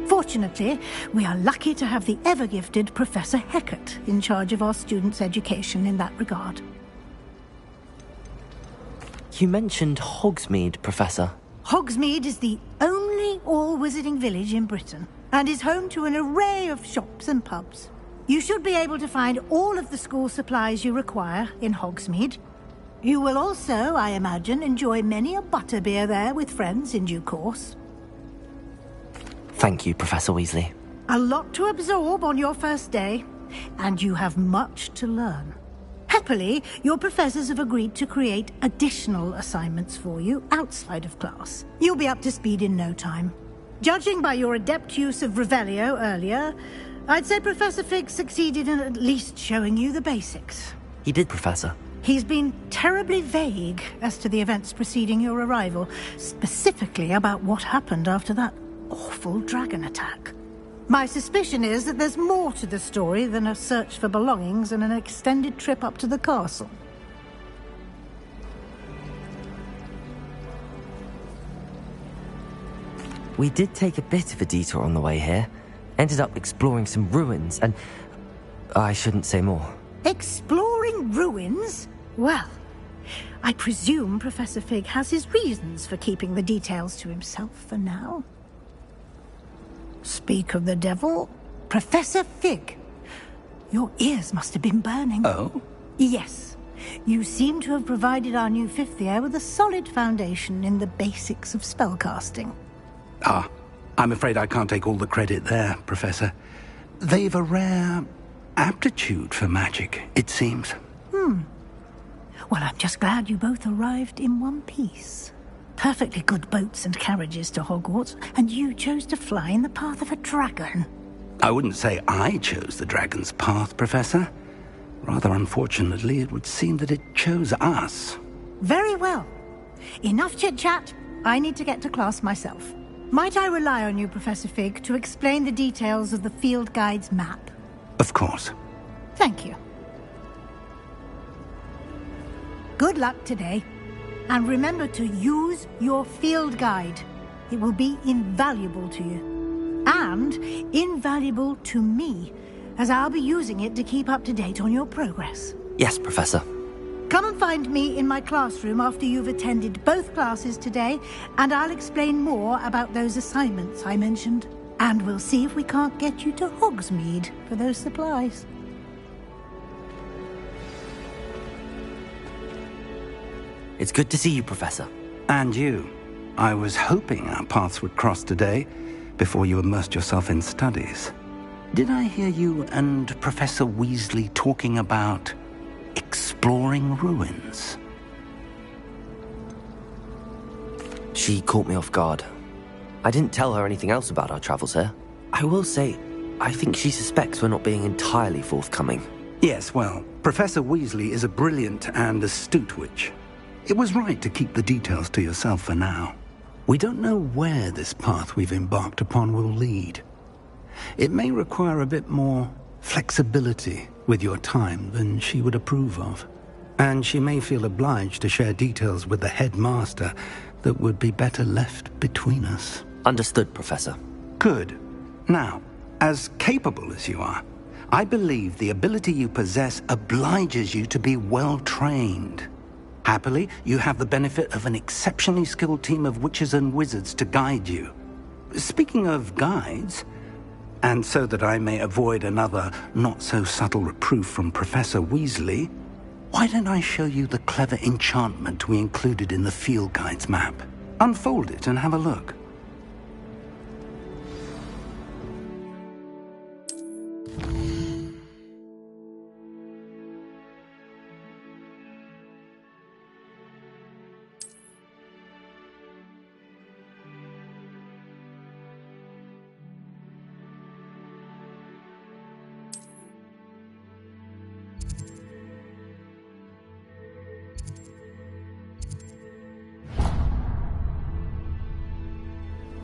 Fortunately, we are lucky to have the ever-gifted Professor Hecat in charge of our students' education in that regard. You mentioned Hogsmeade, Professor. Hogsmeade is the only all-wizarding village in Britain and is home to an array of shops and pubs. You should be able to find all of the school supplies you require in Hogsmeade. You will also, I imagine, enjoy many a butterbeer there with friends in due course. Thank you, Professor Weasley. A lot to absorb on your first day, and you have much to learn. Happily, your professors have agreed to create additional assignments for you outside of class. You'll be up to speed in no time. Judging by your adept use of Revelio earlier, I'd say Professor Fig succeeded in at least showing you the basics. He did, Professor. He's been terribly vague as to the events preceding your arrival, specifically about what happened after that awful dragon attack. My suspicion is that there's more to the story than a search for belongings and an extended trip up to the castle. We did take a bit of a detour on the way here. Ended up exploring some ruins and... I shouldn't say more. Exploring ruins? Well, I presume Professor Fig has his reasons for keeping the details to himself for now. Speak of the devil, Professor Fig. Your ears must have been burning. Oh? Yes. You seem to have provided our new fifth year with a solid foundation in the basics of spellcasting. Ah, I'm afraid I can't take all the credit there, Professor. They've a rare aptitude for magic, it seems. Well, I'm just glad you both arrived in one piece. Perfectly good boats and carriages to Hogwarts, and you chose to fly in the path of a dragon. I wouldn't say I chose the dragon's path, Professor. Rather unfortunately, it would seem that it chose us. Very well. Enough chit-chat. I need to get to class myself. Might I rely on you, Professor Fig, to explain the details of the field guide's map? Of course. Thank you. Good luck today. And remember to use your field guide. It will be invaluable to you. And invaluable to me, as I'll be using it to keep up to date on your progress. Yes, Professor. Come and find me in my classroom after you've attended both classes today, and I'll explain more about those assignments I mentioned. And we'll see if we can't get you to Hogsmeade for those supplies. It's good to see you, Professor. And you. I was hoping our paths would cross today, before you immersed yourself in studies. Did I hear you and Professor Weasley talking about exploring ruins? She caught me off guard. I didn't tell her anything else about our travels here. I will say, I think she suspects we're not being entirely forthcoming. Yes, well, Professor Weasley is a brilliant and astute witch. It was right to keep the details to yourself for now. We don't know where this path we've embarked upon will lead. It may require a bit more flexibility with your time than she would approve of. And she may feel obliged to share details with the headmaster that would be better left between us. Understood, Professor. Good. Now, as capable as you are, I believe the ability you possess obliges you to be well-trained. Happily, you have the benefit of an exceptionally skilled team of witches and wizards to guide you. Speaking of guides, and so that I may avoid another not-so-subtle reproof from Professor Weasley, why don't I show you the clever enchantment we included in the field guide's map? Unfold it and have a look.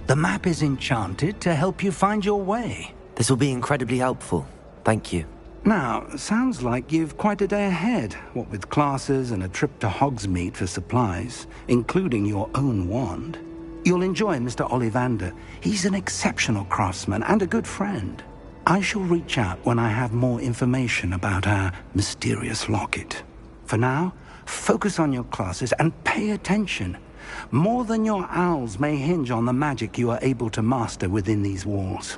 The map is enchanted to help you find your way. This will be incredibly helpful. Thank you. Now, sounds like you've quite a day ahead, what with classes and a trip to Hogsmeade for supplies, including your own wand. You'll enjoy Mr. Ollivander. He's an exceptional craftsman and a good friend. I shall reach out when I have more information about our mysterious locket. For now, focus on your classes and pay attention. More than your owls may hinge on the magic you are able to master within these walls.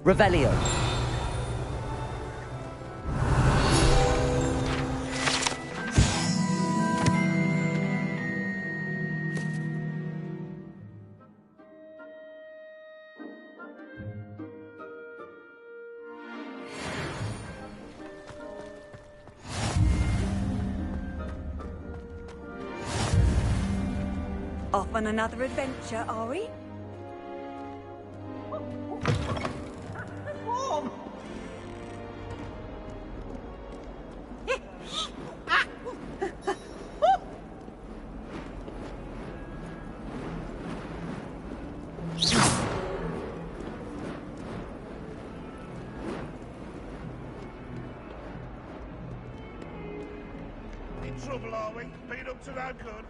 Revelio. Off on another adventure, are we? In trouble, are we? Been up to no good.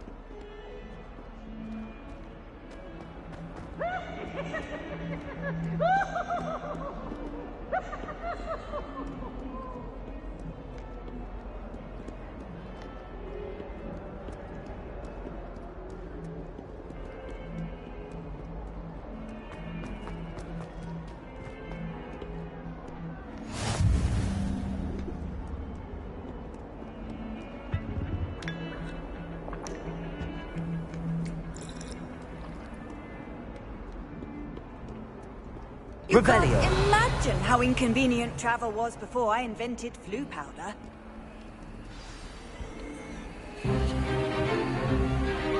You can't imagine how inconvenient travel was before I invented flu powder.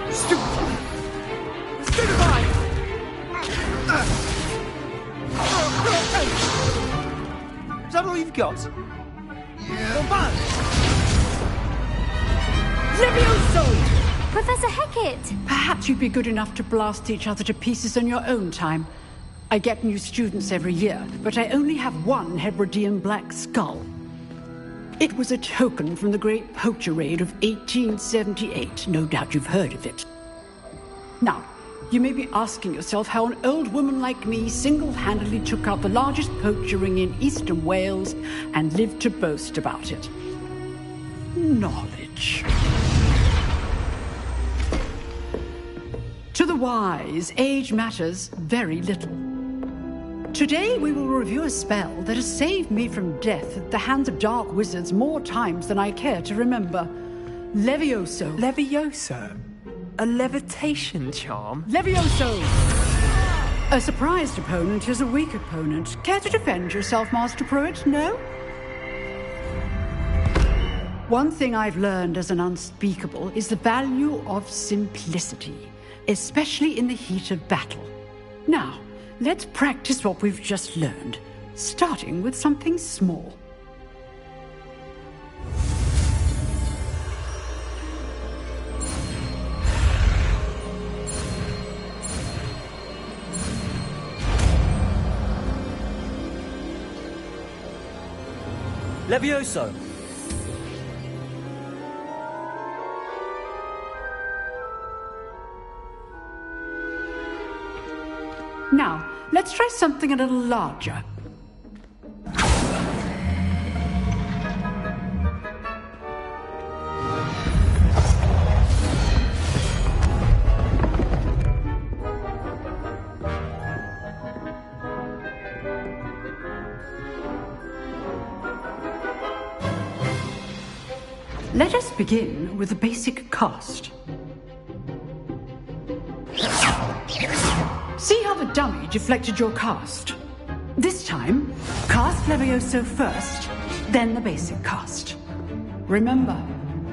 Is that all you've got? Yeah. Levioso! Professor Hecat! Perhaps you'd be good enough to blast each other to pieces in your own time. I get new students every year, but I only have one Hebridean black skull. It was a token from the Great Poacher Raid of 1878. No doubt you've heard of it. Now, you may be asking yourself how an old woman like me single-handedly took out the largest poacher ring in eastern Wales and lived to boast about it. Knowledge. To the wise, age matters very little. Today we will review a spell that has saved me from death at the hands of dark wizards more times than I care to remember. Levioso. Levioso? A levitation charm? Levioso! A surprised opponent is a weak opponent. Care to defend yourself, Master Pruitt? No? One thing I've learned as an unspeakable is the value of simplicity, especially in the heat of battle. Now, let's practice what we've just learned, starting with something small. Levioso! Now, let's try something a little larger. Let us begin with the basic cast. See how the dummy deflected your cast? This time, cast Levioso first, then the basic cast. Remember,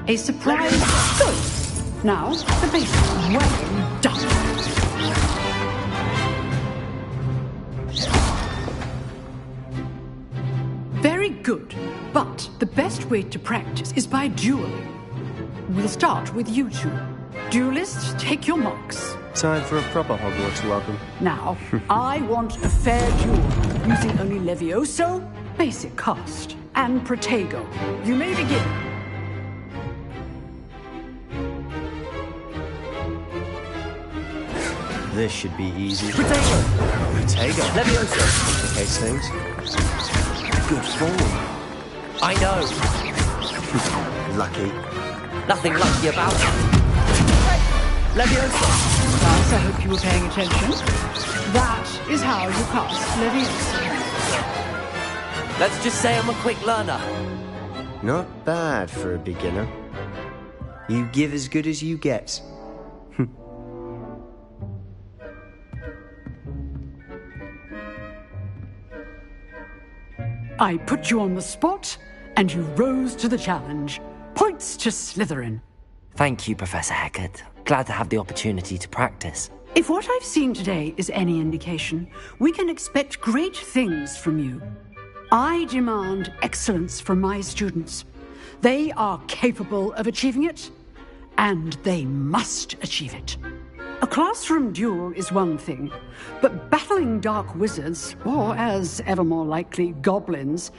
a surprise. Good. Now, the basic. Well done. Very good. But the best way to practice is by dueling. We'll start with you two. Duelists, take your marks. Time for a proper Hogwarts welcome. Now, I want a fair duel, using only Levioso, basic cast, and Protego. You may begin. This should be easy. Protego! Protego. Levioso! Case things. Good form. I know. Lucky. Nothing lucky about it. Leviosa! Class, I hope you were paying attention. That is how you cast Leviosa. Let's just say I'm a quick learner. Not bad for a beginner. You give as good as you get. I put you on the spot, and you rose to the challenge. Points to Slytherin. Thank you, Professor Hecat. Glad to have the opportunity to practice. If what I've seen today is any indication, we can expect great things from you. I demand excellence from my students. They are capable of achieving it, and they must achieve it. A classroom duel is one thing, but battling dark wizards, or as ever more likely, goblins,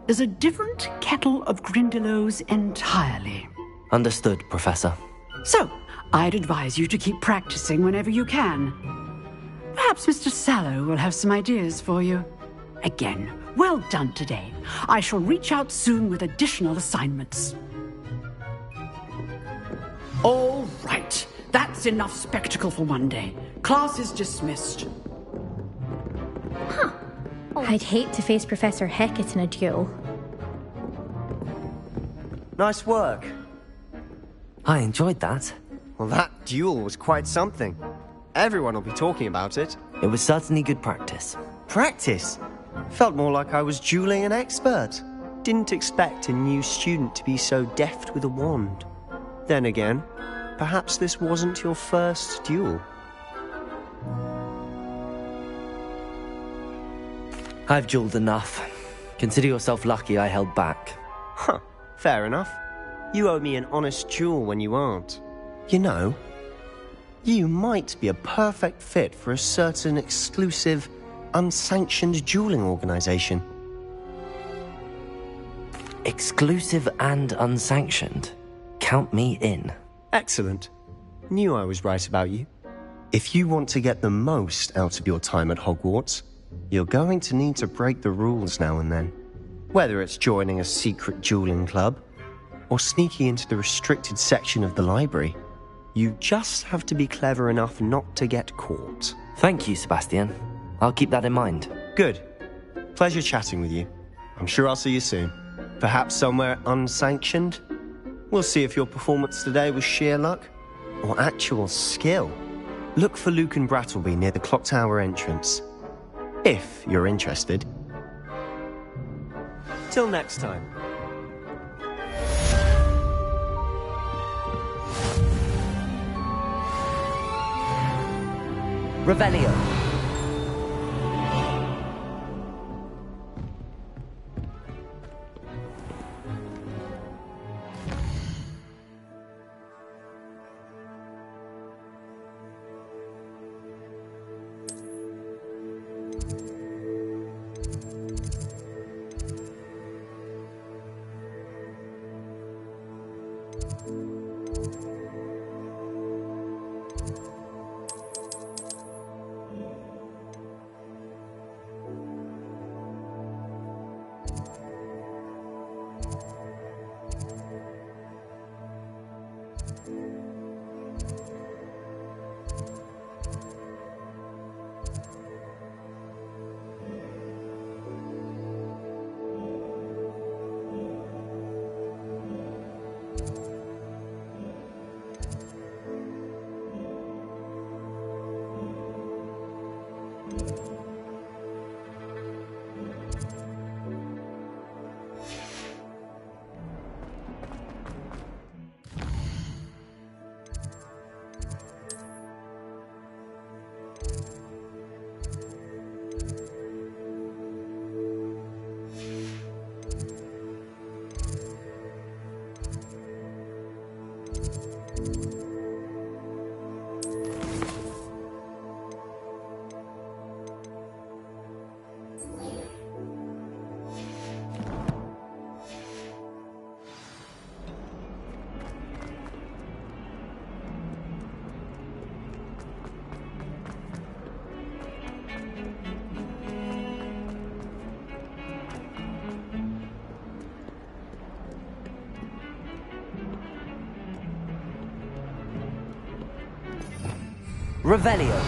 is a different kettle of Grindylows entirely. Understood, Professor. So, I'd advise you to keep practicing whenever you can. Perhaps Mr. Sallow will have some ideas for you. Again, well done today. I shall reach out soon with additional assignments. All right. That's enough spectacle for one day. Class is dismissed. Huh. I'd hate to face Professor Hecat in a duel. Nice work. I enjoyed that. Well, that duel was quite something. Everyone will be talking about it. It was certainly good practice. Practice? Felt more like I was dueling an expert. Didn't expect a new student to be so deft with a wand. Then again, perhaps this wasn't your first duel. I've dueled enough. Consider yourself lucky I held back. Huh, fair enough. You owe me an honest duel when you aren't. You know, you might be a perfect fit for a certain exclusive, unsanctioned dueling organization. Exclusive and unsanctioned? Count me in. Excellent. Knew I was right about you. If you want to get the most out of your time at Hogwarts, you're going to need to break the rules now and then. Whether it's joining a secret dueling club, or sneaking into the restricted section of the library, you just have to be clever enough not to get caught. Thank you, Sebastian. I'll keep that in mind. Good. Pleasure chatting with you. I'm sure I'll see you soon. Perhaps somewhere unsanctioned? We'll see if your performance today was sheer luck or actual skill. Look for Luke and Brattleby near the clock tower entrance. If you're interested. Till next time. Revelio. Revelio.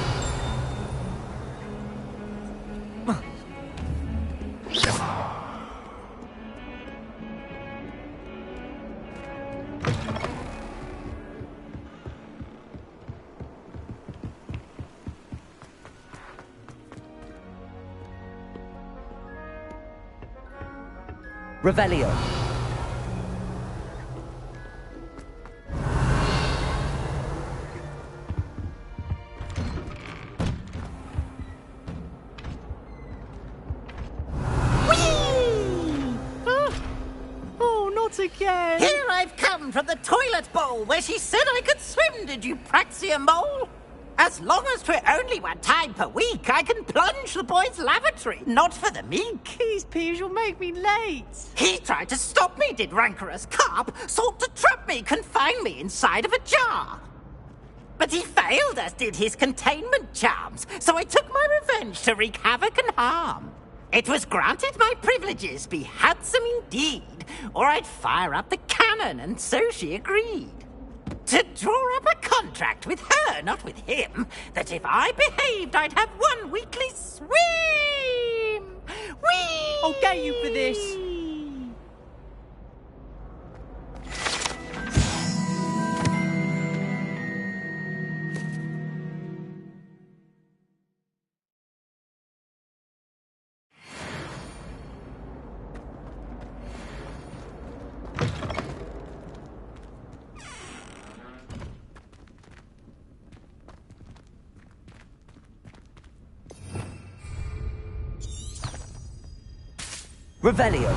Revelio. Again. Here I've come from the toilet bowl where she said I could swim, did you praxia mole? As long as 'twere only one time per week, I can plunge the boy's lavatory, not for the meek. These peas will make me late. He tried to stop me, did rancorous carp, sought to trap me, confine me inside of a jar. But he failed, as did his containment charms, so I took my revenge to wreak havoc and harm. It was granted my privileges be handsome indeed, or I'd fire up the cannon, and so she agreed. To draw up a contract with her, not with him, that if I behaved, I'd have one weekly swim! Whee! I'll get you for this. Revelio.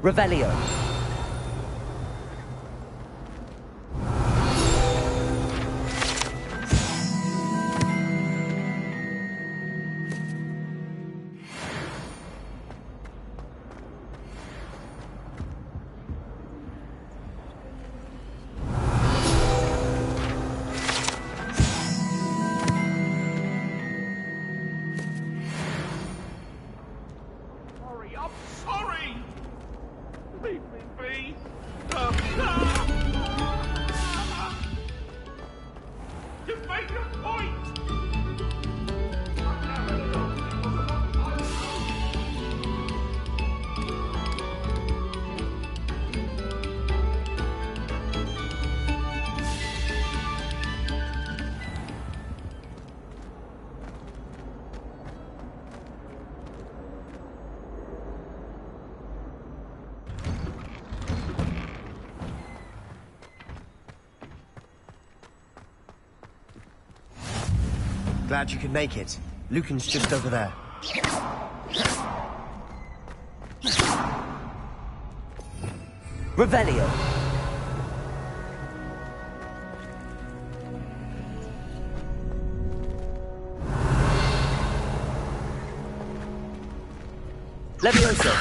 Revelio. Sorry, I'm sorry! Leave me Glad you could make it. Lucan's just over there. Revelio. Levioso.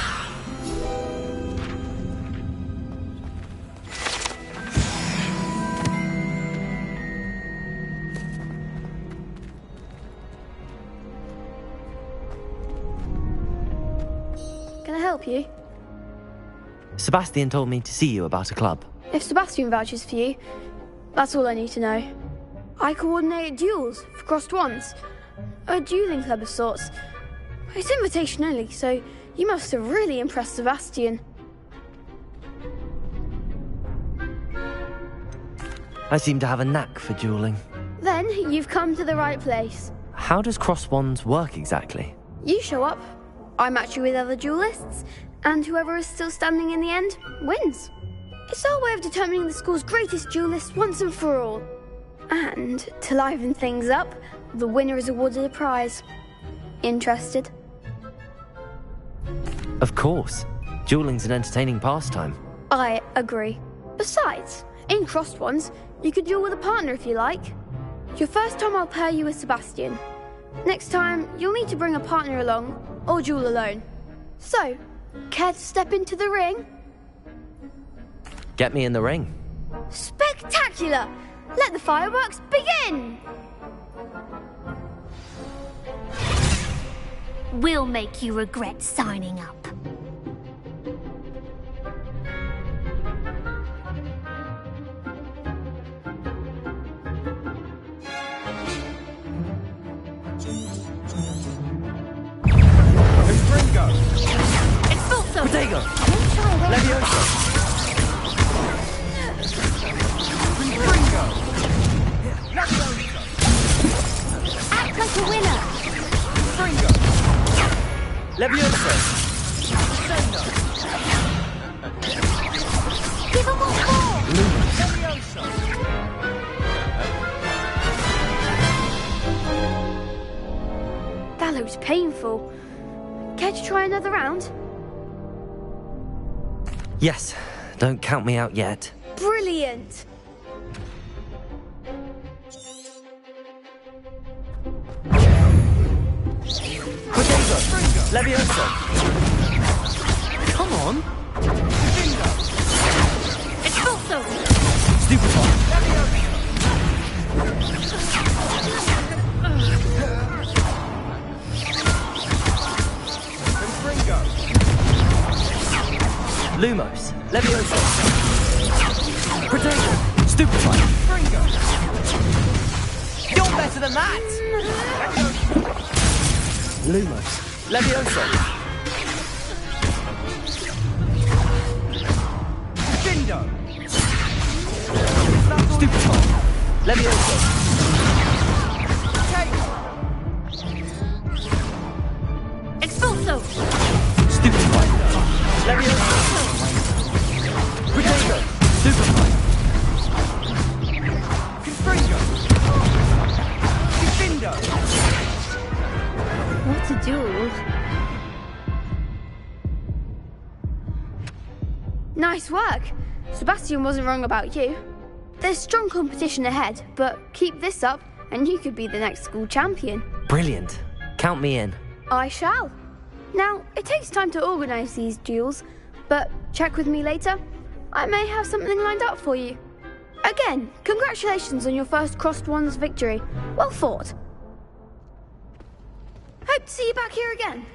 Can I help you? Sebastian told me to see you about a club. If Sebastian vouches for you, that's all I need to know. I coordinate duels for crossed wands. A dueling club of sorts. It's invitation only, so you must have really impressed Sebastian. I seem to have a knack for dueling. Then you've come to the right place. How does cross wands work exactly? You show up, I match you with other duelists, and whoever is still standing in the end wins. It's our way of determining the school's greatest duelist once and for all. And to liven things up, the winner is awarded a prize. Interested? Of course. Dueling's an entertaining pastime. I agree. Besides, in crossed ones, you could duel with a partner if you like. Your first time I'll pair you with Sebastian. Next time, you'll need to bring a partner along, or duel alone. So, care to step into the ring? Get me in the ring. Spectacular! Let the fireworks begin! We'll make you regret signing up. Expulso! Protego! Levioso! Act like a winner! Levioso! Give him what for! That looks painful. Care to try another round? Yes. Don't count me out yet. Brilliant! Levioso! Come on! Expulso! Stupefy! Lumos! Levioso! Protego! Stupefy! You're better than that! Lumos! Levioso! Dindo! Stupefy! Levioso! Expulso! Stupefy! Levioso! Protego! Stupefy! Confringo! Dindo! What a duel. Nice work. Sebastian wasn't wrong about you. There's strong competition ahead, but keep this up and you could be the next school champion. Brilliant. Count me in. I shall. Now, it takes time to organise these duels, but check with me later. I may have something lined up for you. Again, congratulations on your first crossed wands victory. Well fought. Hope to see you back here again.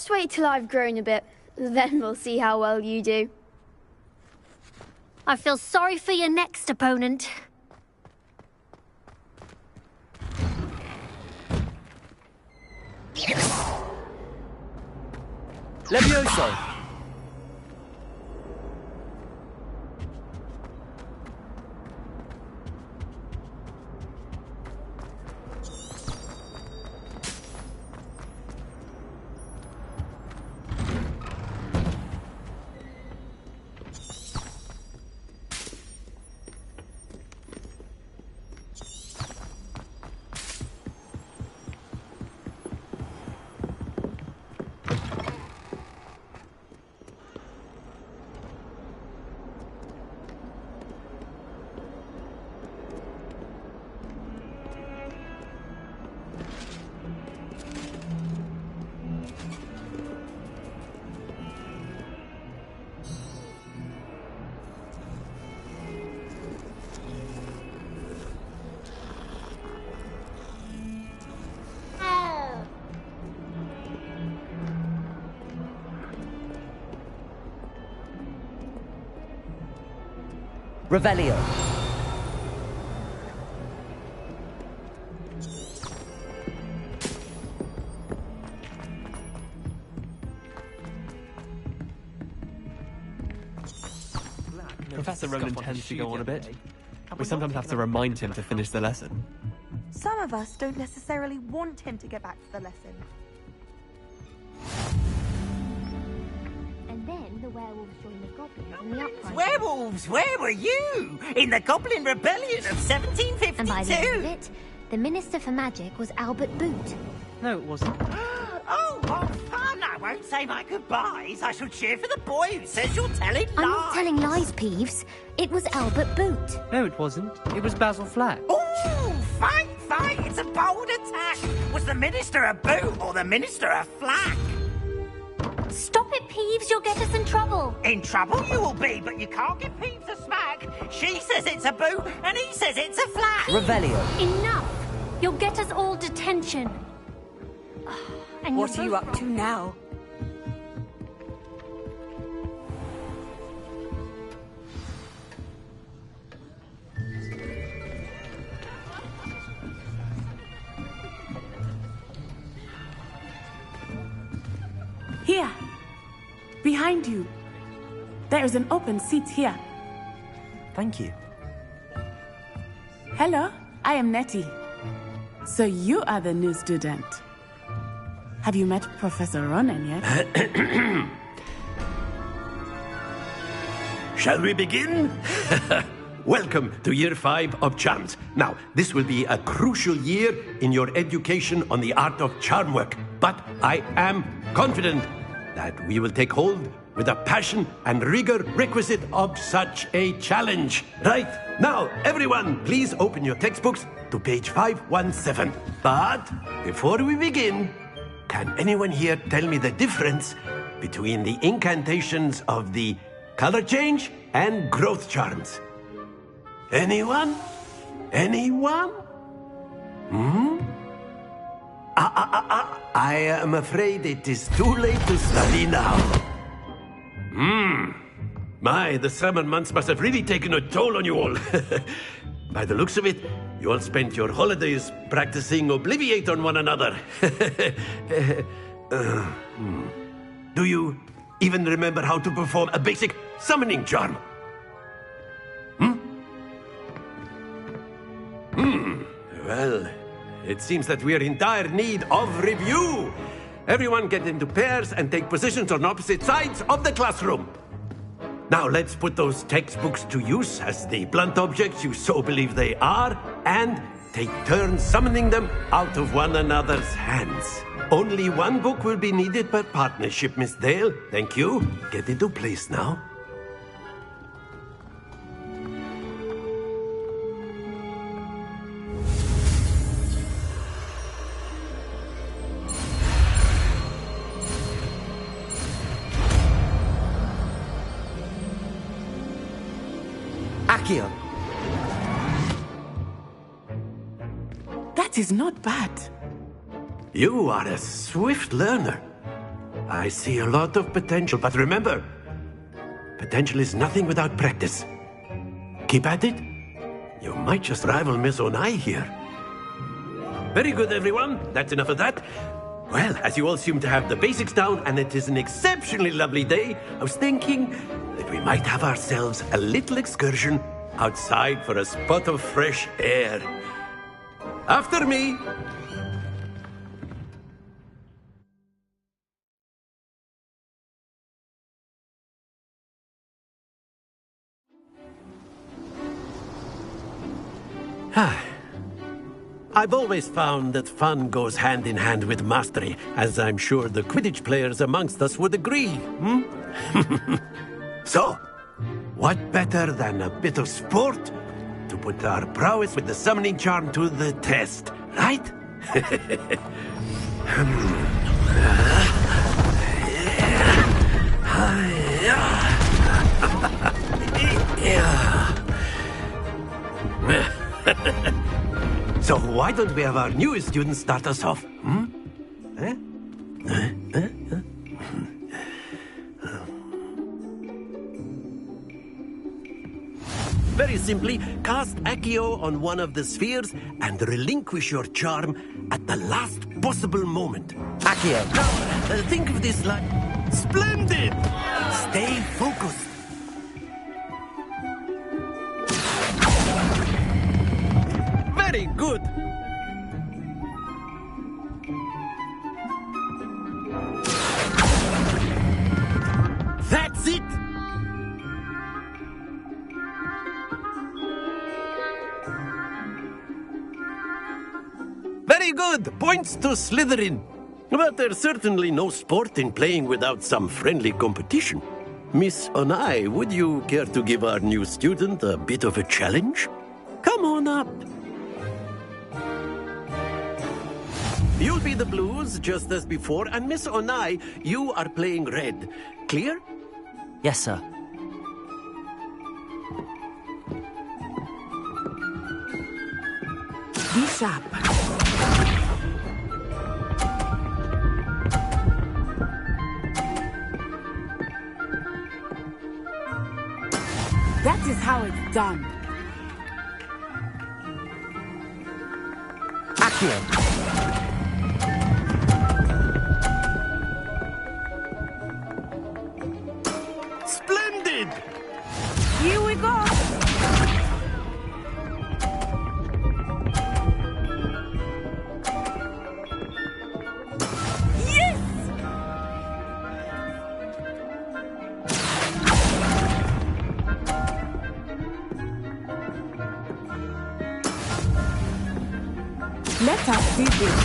Just wait till I've grown a bit. Then we'll see how well you do. I feel sorry for your next opponent. Levioso! Revelio. Professor Ronan tends to go on a bit. We sometimes have to remind him to finish the lesson. Some of us don't necessarily want him to get back to the lesson. And then the werewolves joined the goblins in the uprising. Werewolves, where were you? In the Goblin Rebellion of 1752? And by the end of it, the Minister for Magic was Albert Boot. No, it wasn't. Oh, what fun! I won't say my goodbyes. I shall cheer for the boy who says you're telling lies. I'm not telling lies, Peeves. It was Albert Boot. No, it wasn't. It was Basil Flack. Ooh, fight! It's a bold attack. Was the Minister a boot or the Minister a flack? Stop it, Peeves. You'll get us in trouble. In trouble you will be, but you can't give Peeves a smack. She says it's a boot and he says it's a flack. Revelio. Enough. You'll get us all detention. And what are you up to now? Here, behind you. There is an open seat here. Thank you. Hello, I am Nettie. So you are the new student. Have you met Professor Ronan yet? Shall we begin? Welcome to Year 5 of Charms. Now, this will be a crucial year in your education on the art of charm work, but I am confident that we will take hold with the passion and rigor requisite of such a challenge. Right, now, everyone, please open your textbooks to page 517. But before we begin, can anyone here tell me the difference between the incantations of the color change and growth charms? Anyone? Anyone? I am afraid it is too late to study now. My, the summer months must have really taken a toll on you all. By the looks of it, you all spent your holidays practicing Obliviate on one another. Do you even remember how to perform a basic summoning charm? Well, it seems that we are in dire need of review. Everyone get into pairs and take positions on opposite sides of the classroom. Now let's put those textbooks to use as the blunt objects you so believe they are, and take turns summoning them out of one another's hands. Only one book will be needed per partnership, Miss Dale. Thank you. Get into place now. Accio. That is not bad. You are a swift learner. I see a lot of potential, but remember, potential is nothing without practice. Keep at it. You might just rival Miss Onai here. Very good, everyone. That's enough of that. Well, as you all seem to have the basics down, and it is an exceptionally lovely day, I was thinking that we might have ourselves a little excursion outside for a spot of fresh air. After me. I've always found that fun goes hand in hand with mastery, as I'm sure the Quidditch players amongst us would agree, So, what better than a bit of sport to put our prowess with the summoning charm to the test, right? So why don't we have our newest student start us off? Very simply, cast Accio on one of the spheres and relinquish your charm at the last possible moment. Accio. Now, think of this like... Splendid! Stay focused. Very good. That's it. Very good. Points to Slytherin. But there's certainly no sport in playing without some friendly competition. Miss Onai, would you care to give our new student a bit of a challenge? Come on up. You'll be the blues, just as before, and Miss Onai, you are playing red. Clear? Yes, sir. Be sharp. That is how it's done. Accio. Splendid! Here we go. Yes! Let us see this.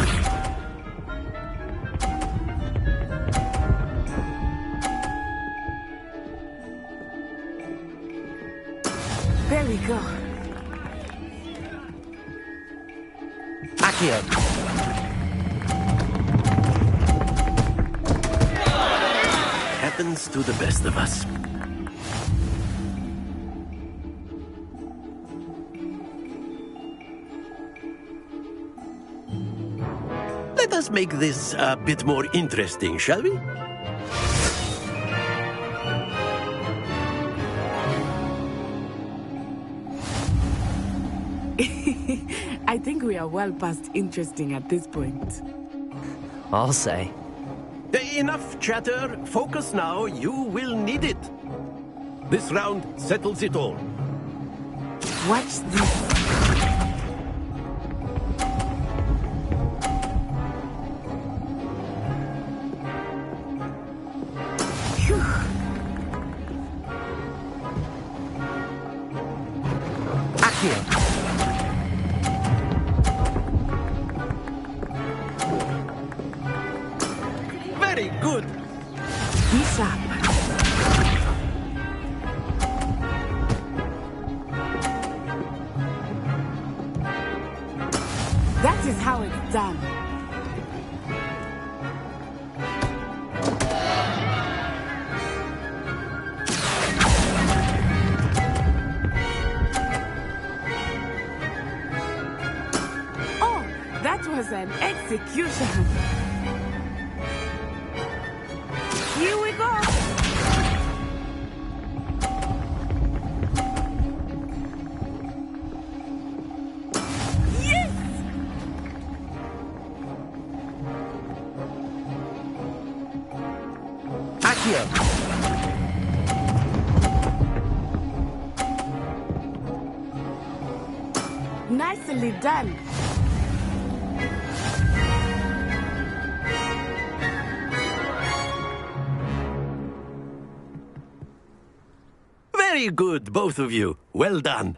There we go. Accio. Happens to the best of us. Let us make this a bit more interesting, shall we? I think we are well past interesting at this point. I'll say. Enough chatter. Focus now. You will need it. This round settles it all. Watch this. Accio. Very good. Be sharp. That is how it's done. That was an execution. Here we go! Yes! Accio! Nicely done. Very good, both of you. Well done.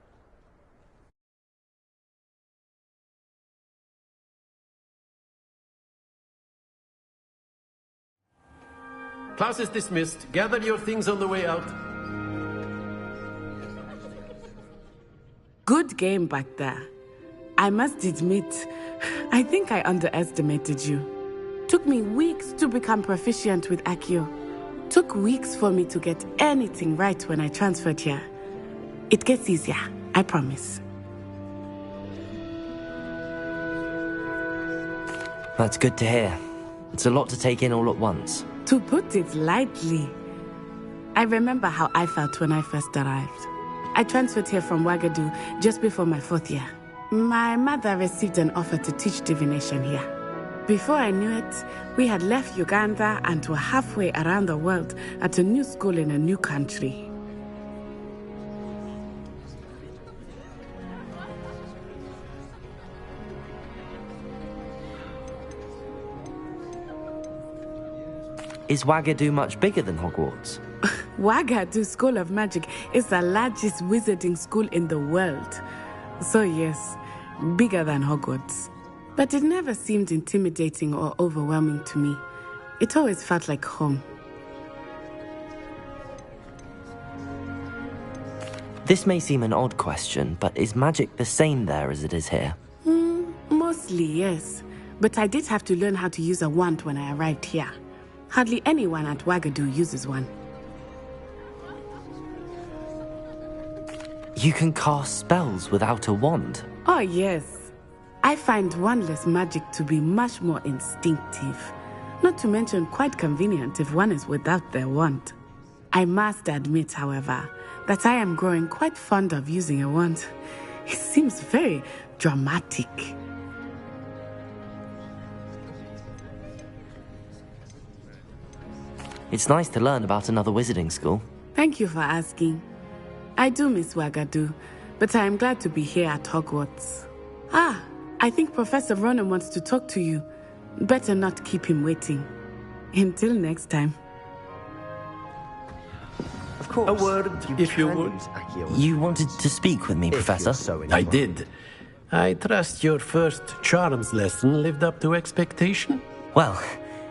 Class is dismissed. Gather your things on the way out. Good game back there. I must admit, I think I underestimated you. Took me weeks to become proficient with Accio. Took weeks for me to get anything right when I transferred here. It gets easier, I promise. That's good to hear. It's a lot to take in all at once. To put it lightly, I remember how I felt when I first arrived. I transferred here from Ouagadougou just before my 4th year. My mother received an offer to teach divination here. Before I knew it, we had left Uganda and were halfway around the world at a new school in a new country. Is Ouagadougou much bigger than Hogwarts? Ouagadougou School of Magic is the largest wizarding school in the world. So yes, bigger than Hogwarts. But it never seemed intimidating or overwhelming to me. It always felt like home. This may seem an odd question, but is magic the same there as it is here? Mostly, yes. But I did have to learn how to use a wand when I arrived here. Hardly anyone at Ouagadougou uses one. You can cast spells without a wand? Oh, yes. I find wandless magic to be much more instinctive. Not to mention quite convenient if one is without their wand. I must admit, however, that I am growing quite fond of using a wand. It seems very dramatic. It's nice to learn about another wizarding school. Thank you for asking. I do miss Ouagadougou, but I am glad to be here at Hogwarts. Ah, I think Professor Ronan wants to talk to you. Better not keep him waiting. Until next time. Of course. A word, if you would. You wanted to speak with me, Professor? I did. I trust your first charms lesson lived up to expectation? Well,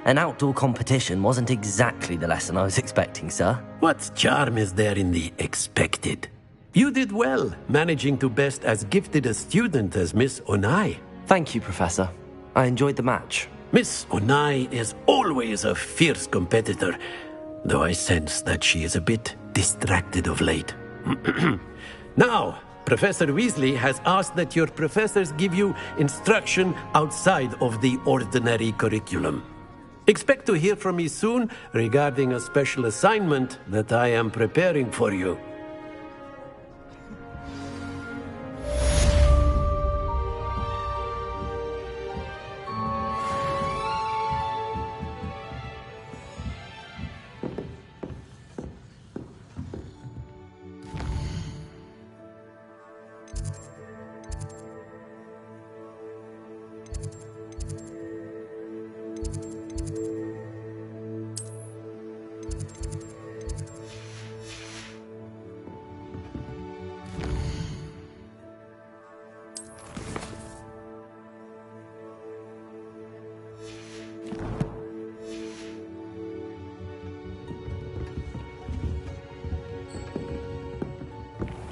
an outdoor competition wasn't exactly the lesson I was expecting, sir. What charm is there in the expected? You did well, managing to best as gifted a student as Miss Onai. Thank you, Professor. I enjoyed the match. Miss Onai is always a fierce competitor, though I sense that she is a bit distracted of late. Now, Professor Weasley has asked that your professors give you instruction outside of the ordinary curriculum. Expect to hear from me soon regarding a special assignment that I am preparing for you.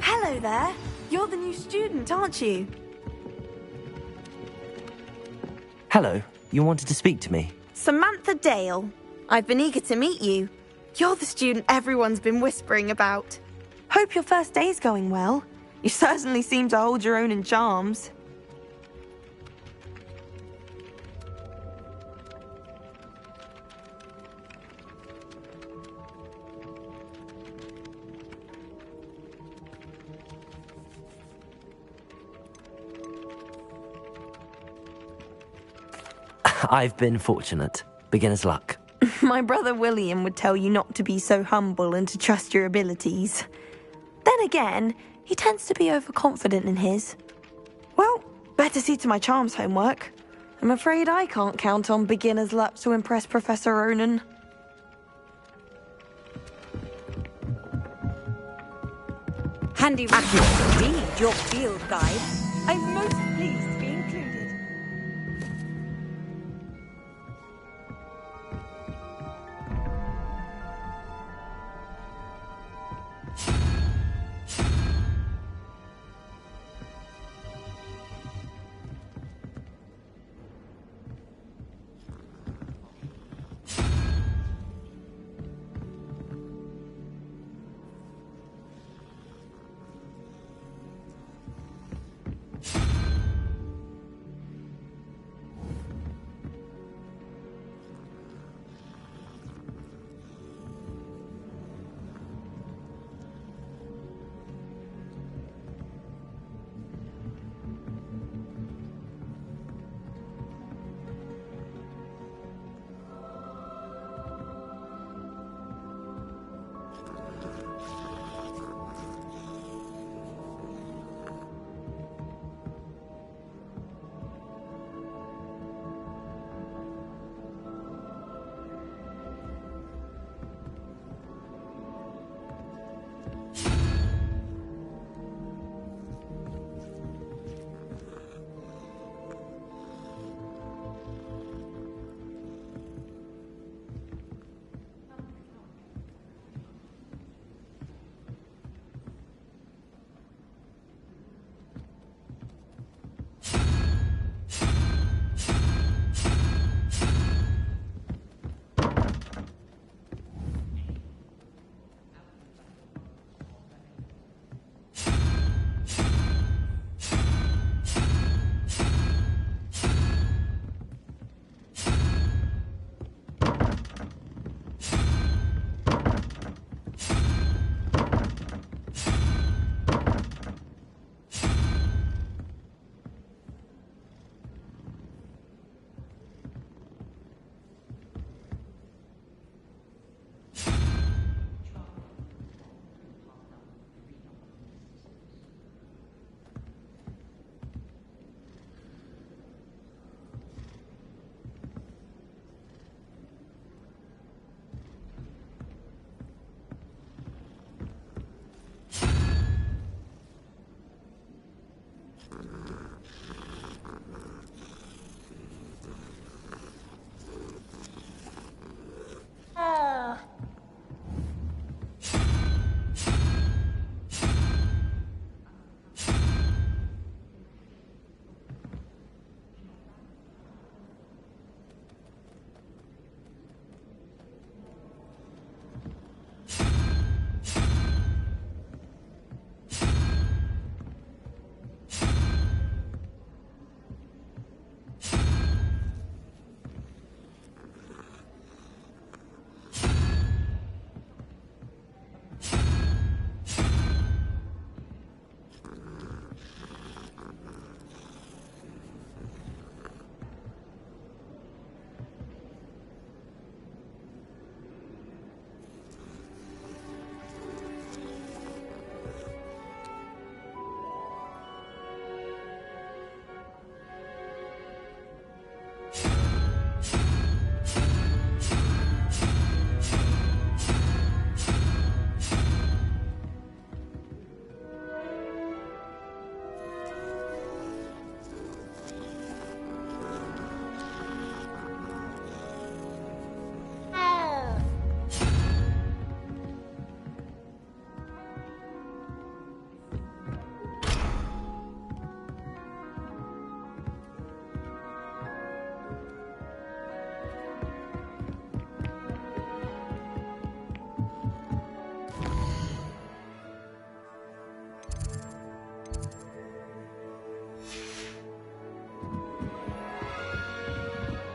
Hello there. You're the new student, aren't you? Hello. You wanted to speak to me? Samantha Dale. I've been eager to meet you. You're the student everyone's been whispering about. Hope your first day's going well. You certainly seem to hold your own in charms. I've been fortunate. Beginner's luck. My brother William would tell you not to be so humble and to trust your abilities. Then again, he tends to be overconfident in his. Well, better see to my charms homework. I'm afraid I can't count on beginner's luck to impress Professor Ronan. Handy accurate indeed, your field guide. I'm most pleased to be included.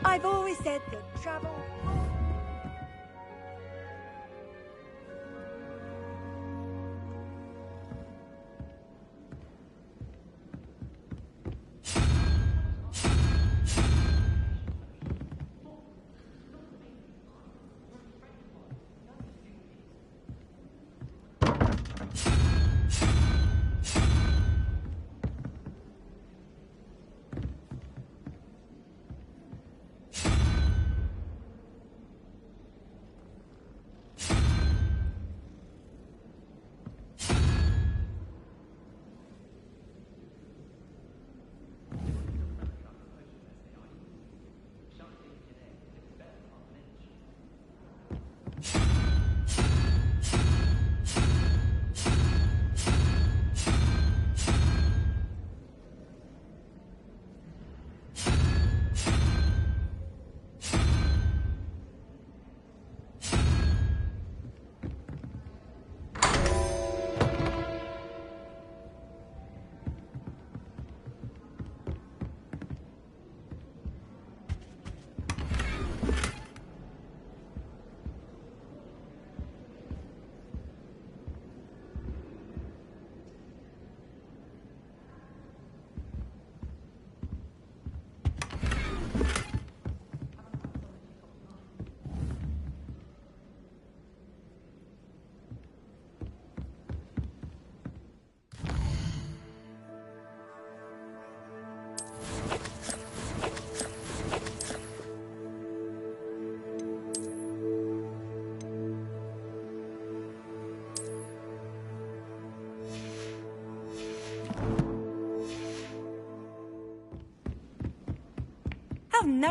I've always said that travel...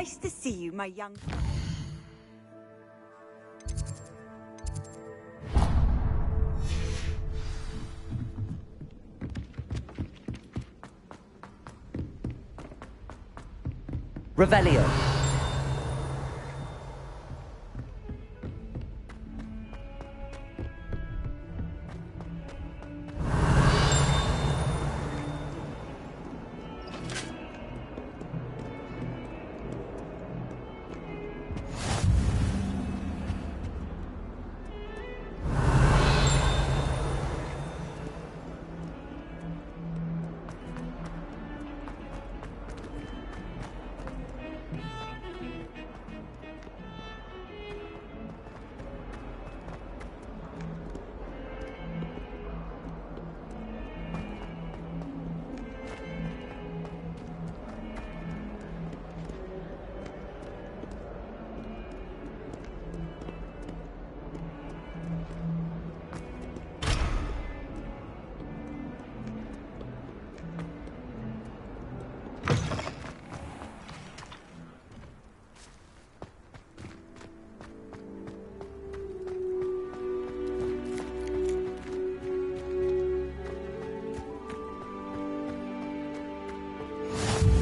Nice to see you, my young... Revelio.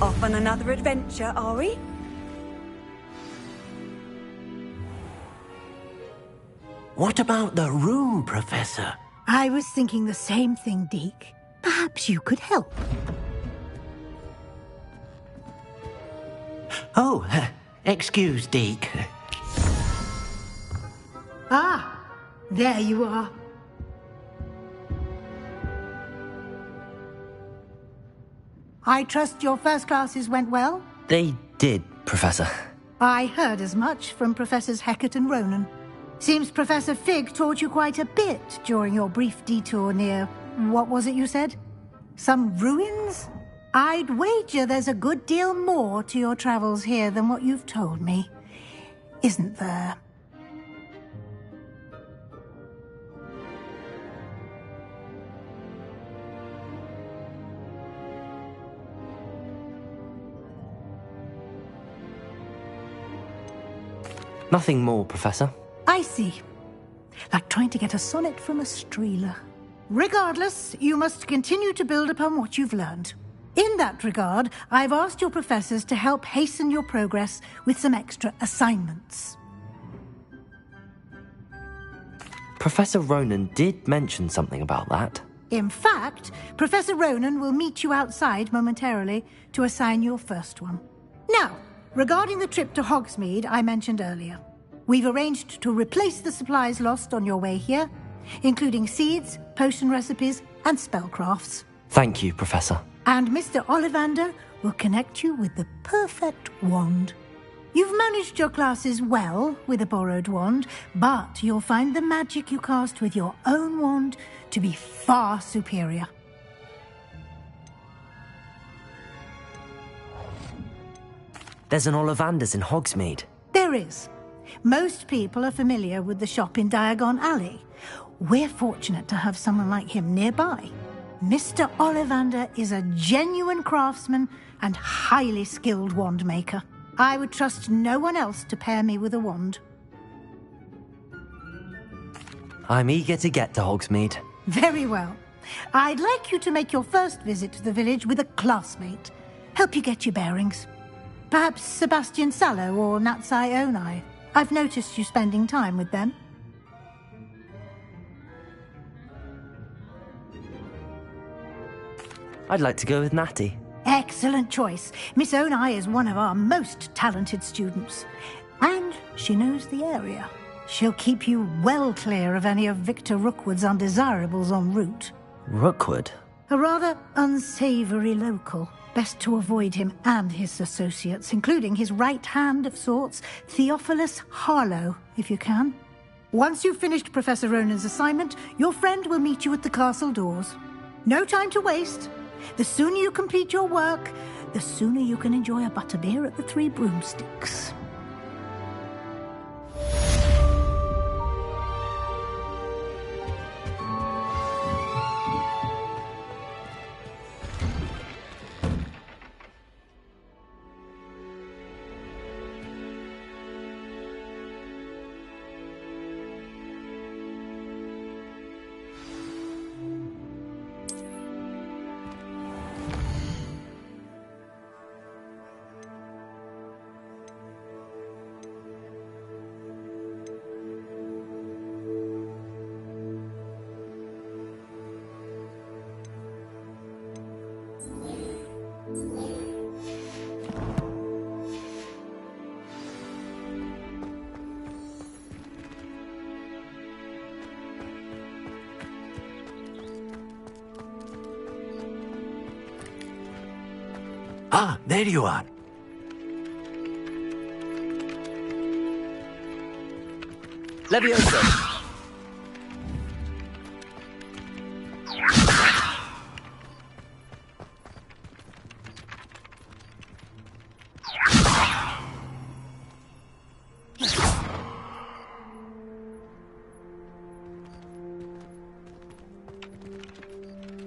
Off on another adventure, are we? What about the room, Professor? I was thinking the same thing, Deke. Perhaps you could help. Oh, excuse, Deke. Ah, there you are. I trust your first classes went well? They did, Professor. I heard as much from Professors Hecat and Ronan. Seems Professor Fig taught you quite a bit during your brief detour near... what was it you said? Some ruins? I'd wager there's a good deal more to your travels here than what you've told me. Isn't there? Nothing more, Professor. I see. Like trying to get a sonnet from a streeler. Regardless, you must continue to build upon what you've learned. In that regard, I've asked your professors to help hasten your progress with some extra assignments. Professor Ronan did mention something about that. In fact, Professor Ronan will meet you outside momentarily to assign your first one. Now, regarding the trip to Hogsmeade I mentioned earlier, we've arranged to replace the supplies lost on your way here, including seeds, potion recipes, and spellcrafts. Thank you, Professor. And Mr. Ollivander will connect you with the perfect wand. You've managed your classes well with a borrowed wand, but you'll find the magic you cast with your own wand to be far superior. There's an Ollivander's in Hogsmeade. There is. Most people are familiar with the shop in Diagon Alley. We're fortunate to have someone like him nearby. Mr. Ollivander is a genuine craftsman and highly skilled wand maker. I would trust no one else to pair me with a wand. I'm eager to get to Hogsmeade. Very well. I'd like you to make your first visit to the village with a classmate. Help you get your bearings. Perhaps Sebastian Sallow or Natsai Onai. I've noticed you spending time with them. I'd like to go with Natty. Excellent choice. Miss Onai is one of our most talented students. And she knows the area. She'll keep you well clear of any of Victor Rookwood's undesirables en route. Rookwood? A rather unsavory local. Best to avoid him and his associates, including his right hand of sorts, Theophilus Harlow, if you can. Once you've finished Professor Ronan's assignment, your friend will meet you at the castle doors. No time to waste. The sooner you complete your work, the sooner you can enjoy a butterbeer at the Three Broomsticks. Ah, there you are. Levioso!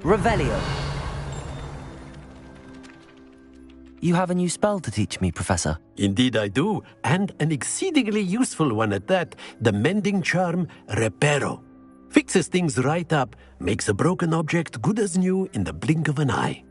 Revelio. You have a new spell to teach me, Professor. Indeed I do, and an exceedingly useful one at that. The mending charm, Reparo. Fixes things right up, makes a broken object good as new in the blink of an eye.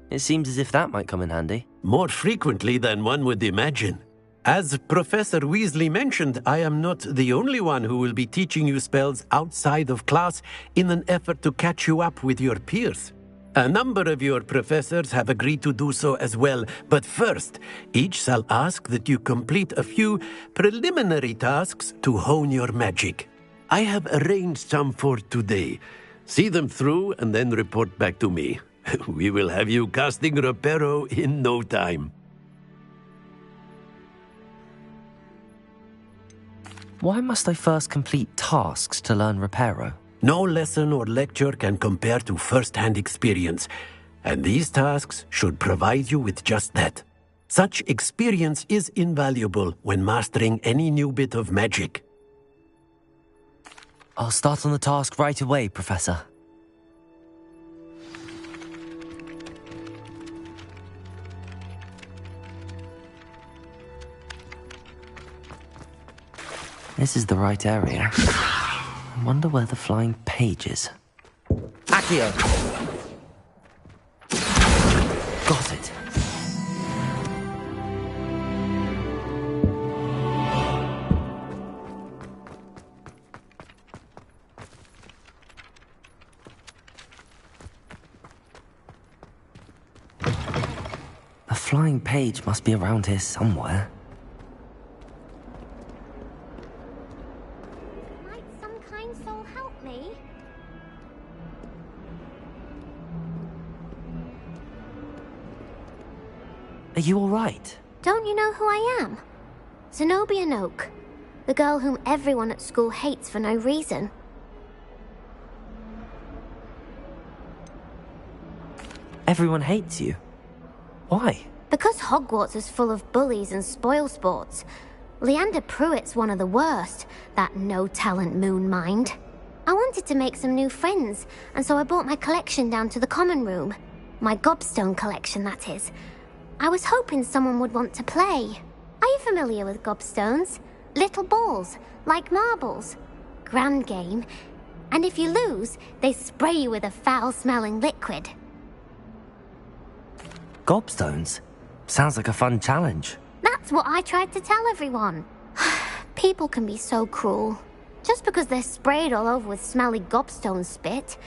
It seems as if that might come in handy. More frequently than one would imagine. As Professor Weasley mentioned, I am not the only one who will be teaching you spells outside of class in an effort to catch you up with your peers. A number of your professors have agreed to do so as well, but first, each shall ask that you complete a few preliminary tasks to hone your magic. I have arranged some for today. See them through and then report back to me. We will have you casting Reparo in no time. Why must I first complete tasks to learn Reparo? No lesson or lecture can compare to first-hand experience, and these tasks should provide you with just that. Such experience is invaluable when mastering any new bit of magic. I'll start on the task right away, Professor. This is the right area. I wonder where the flying page is. Accio! Got it. The flying page must be around here somewhere. Are you all right? Don't you know who I am? Zenobia Noak, the girl whom everyone at school hates for no reason. Everyone hates you. Why? Because Hogwarts is full of bullies and spoilsports. Leander Pruitt's one of the worst, that no-talent moon mind. I wanted to make some new friends, and so I brought my collection down to the common room. My gobstone collection, that is. I was hoping someone would want to play. Are you familiar with gobstones? Little balls, like marbles. Grand game. And if you lose, they spray you with a foul-smelling liquid. Gobstones? Sounds like a fun challenge. That's what I tried to tell everyone. People can be so cruel. Just because they're sprayed all over with smelly gobstone spit,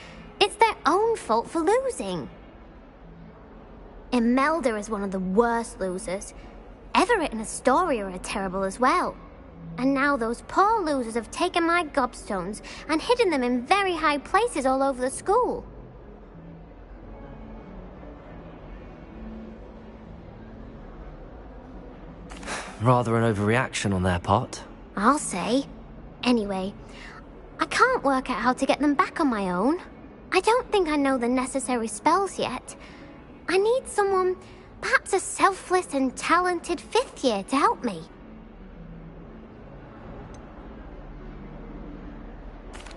it's their own fault for losing. Imelda is one of the worst losers. Everett and Astoria are terrible as well. And now those poor losers have taken my gobstones and hidden them in very high places all over the school. Rather an overreaction on their part. I'll say. Anyway, I can't work out how to get them back on my own. I don't think I know the necessary spells yet. I need someone, perhaps a selfless and talented fifth year to help me.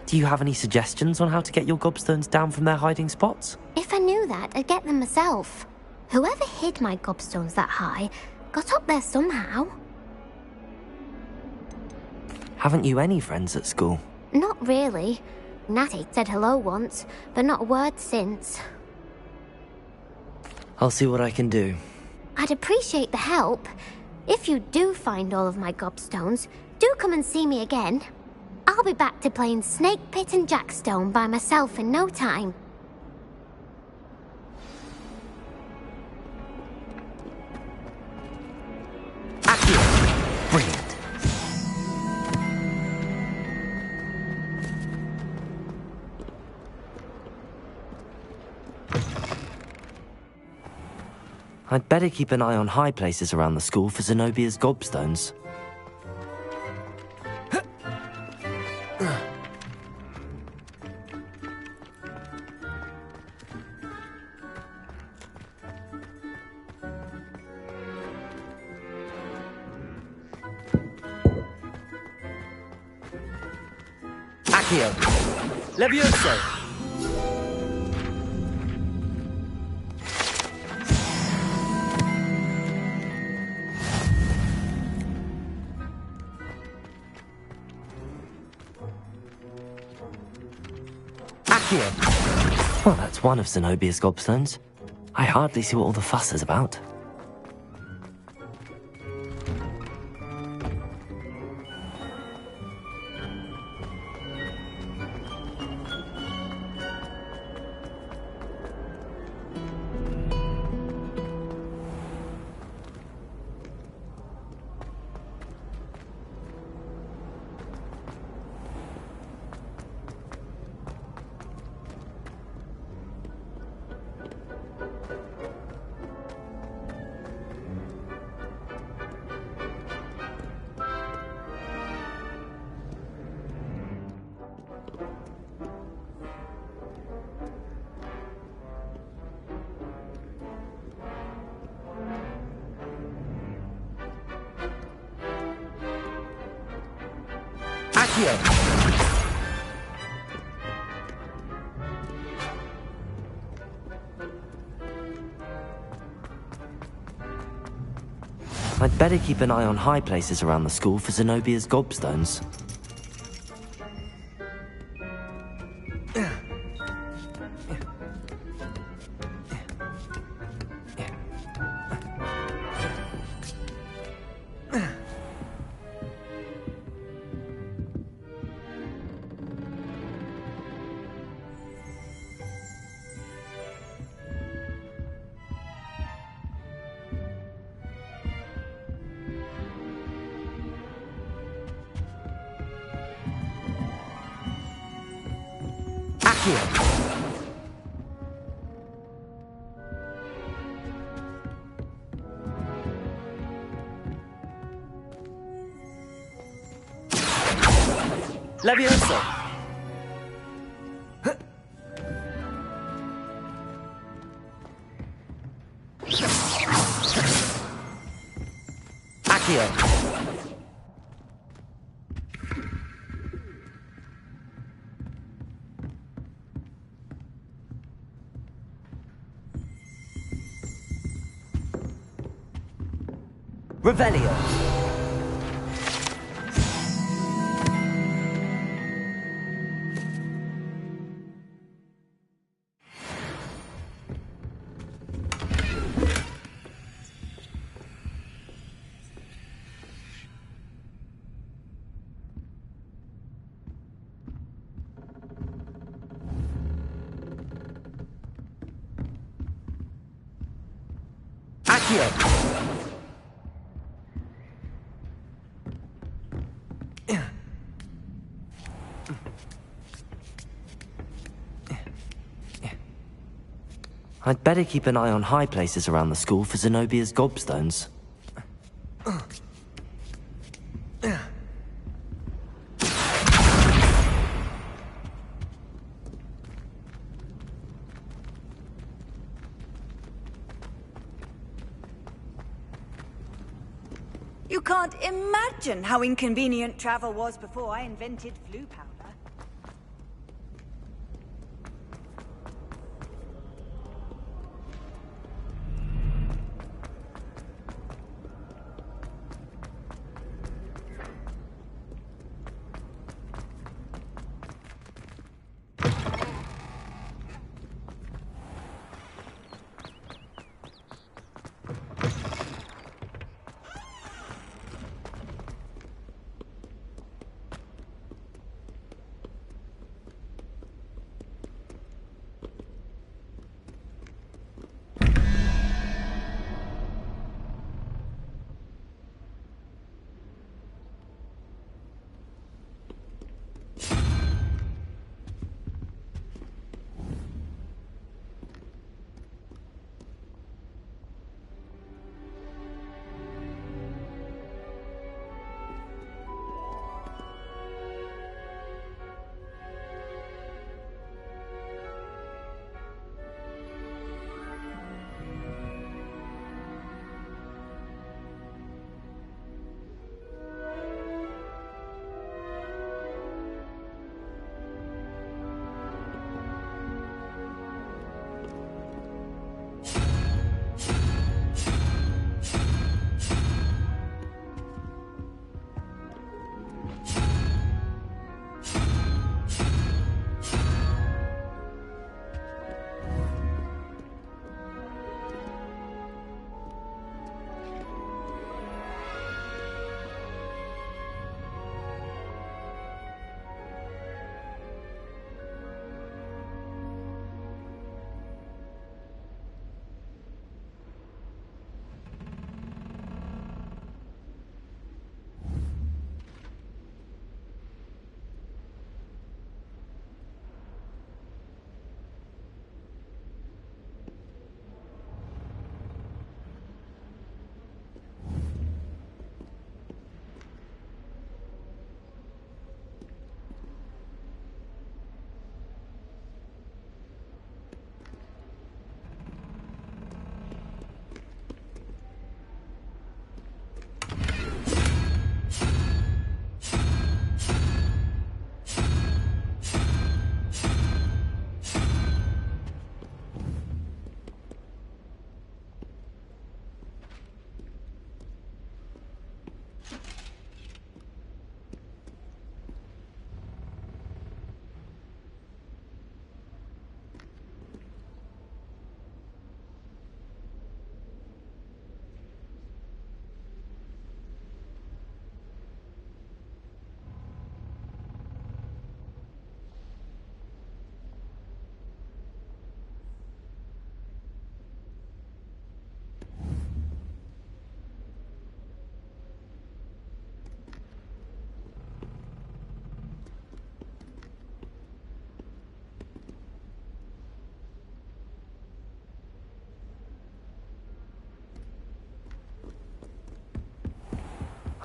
Do you have any suggestions on how to get your gobstones down from their hiding spots? If I knew that, I'd get them myself. Whoever hid my gobstones that high got up there somehow. Haven't you any friends at school? Not really. Natty said hello once, but not a word since. I'll see what I can do. I'd appreciate the help. If you do find all of my gobstones, do come and see me again. I'll be back to playing Snake Pit and Jackstone by myself in no time. Accio! Brilliant. I'd better keep an eye on high places around the school for Zenobia's gobstones. Accio! Levioso! Accio! Well, that's one of Zenobia's gobstones. I hardly see what all the fuss is about. I'd better keep an eye on high places around the school for Zenobia's gobstones. Levioso! Accio! Revelio! Accio! I'd better keep an eye on high places around the school for Zenobia's gobstones. You can't imagine how inconvenient travel was before I invented flu powder.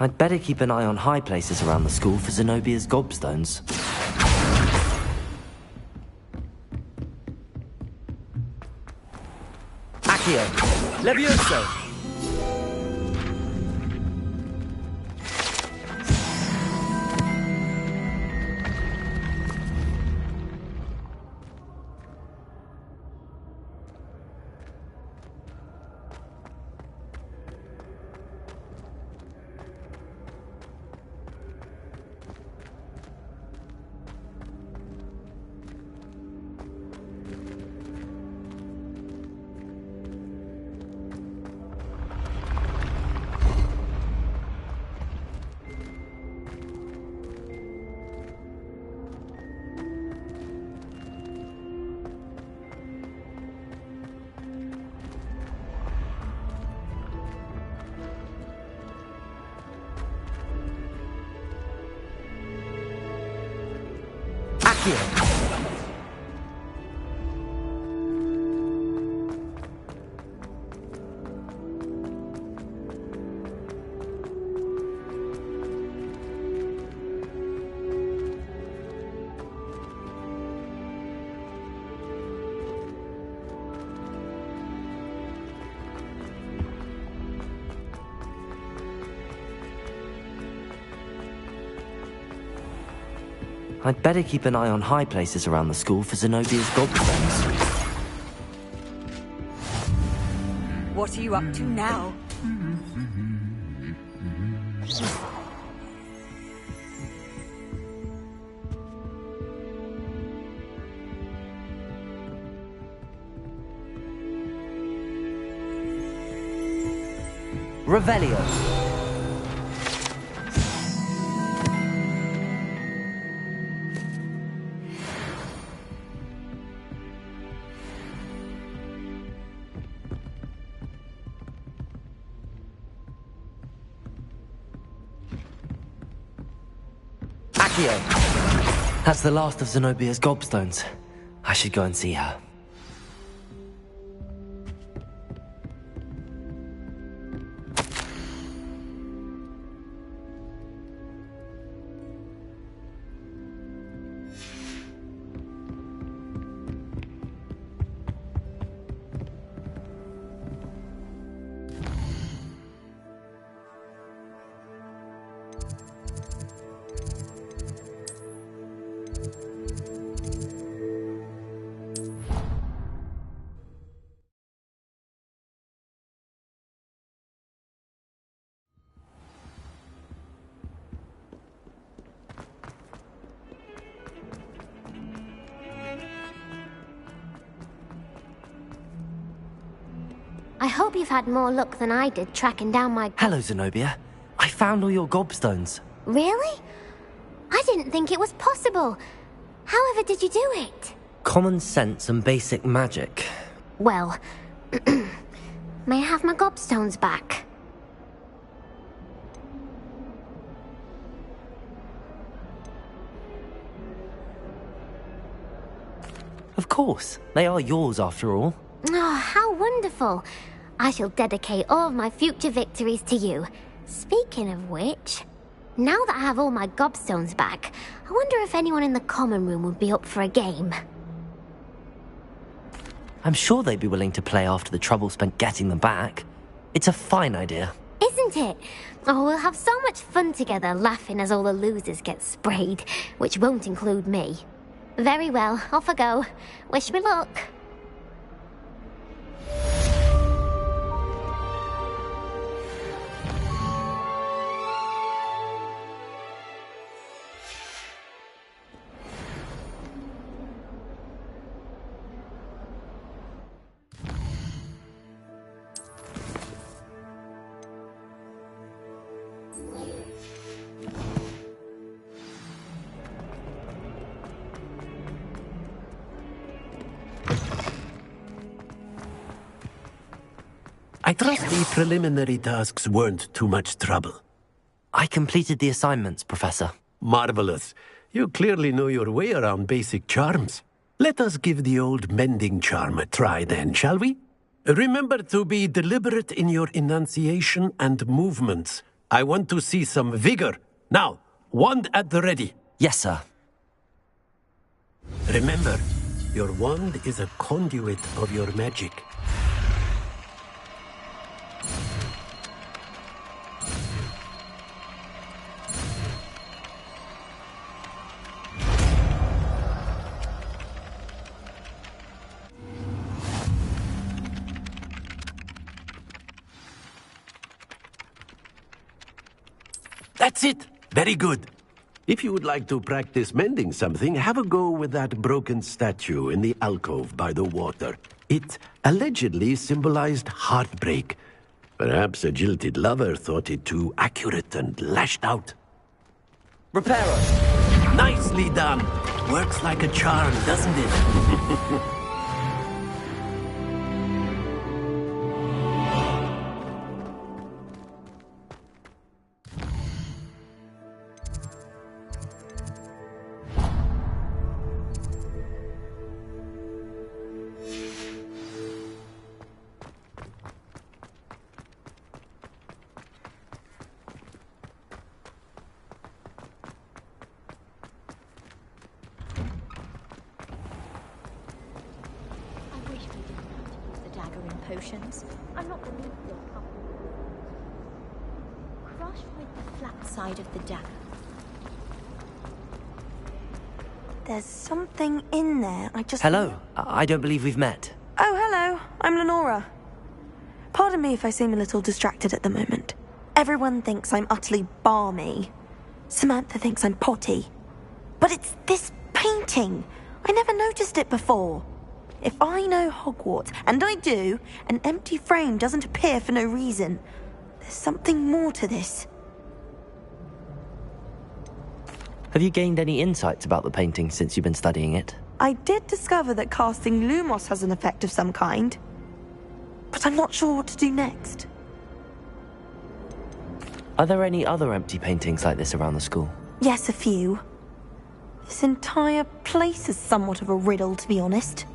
I'd better keep an eye on high places around the school for Zenobia's gobstones. Accio! Levioso! I'd better keep an eye on high places around the school for Zenobia's gobstones. What are you up to now? Revelio. That's the last of Zenobia's gobstones. I should go and see her. I hope you've had more luck than I did tracking down my... Hello, Zenobia. I found all your gobstones. Really? I didn't think it was possible. However did you do it? Common sense and basic magic. Well, may I have my gobstones back? Of course. They are yours after all. Oh, how wonderful. I shall dedicate all of my future victories to you. Speaking of which, now that I have all my gobstones back, I wonder if anyone in the common room would be up for a game. I'm sure they'd be willing to play after the trouble spent getting them back. It's a fine idea. Isn't it? Oh, we'll have so much fun together, laughing as all the losers get sprayed, which won't include me. Very well, off I go. Wish me luck. I trust the preliminary tasks weren't too much trouble. I completed the assignments, Professor. Marvelous. You clearly know your way around basic charms. Let us give the old mending charm a try then, shall we? Remember to be deliberate in your enunciation and movements. I want to see some vigor. Now, wand at the ready. Yes, sir. Remember, your wand is a conduit of your magic. That's it! Very good. If you would like to practice mending something, have a go with that broken statue in the alcove by the water. It allegedly symbolized heartbreak. Perhaps a jilted lover thought it too accurate and lashed out. Reparo! Nicely done! Works like a charm, doesn't it? Potions. I'm not going to leave your crush with the flat side of the dagger. There's something in there. Hello. I don't believe we've met. Oh, hello. I'm Lenora. Pardon me if I seem a little distracted at the moment. Everyone thinks I'm utterly balmy. Samantha thinks I'm potty. But it's this painting. I never noticed it before. If I know Hogwarts, and I do, an empty frame doesn't appear for no reason. There's something more to this. Have you gained any insights about the painting since you've been studying it? I did discover that casting Lumos has an effect of some kind. But I'm not sure what to do next. Are there any other empty paintings like this around the school? Yes, a few. This entire place is somewhat of a riddle, to be honest.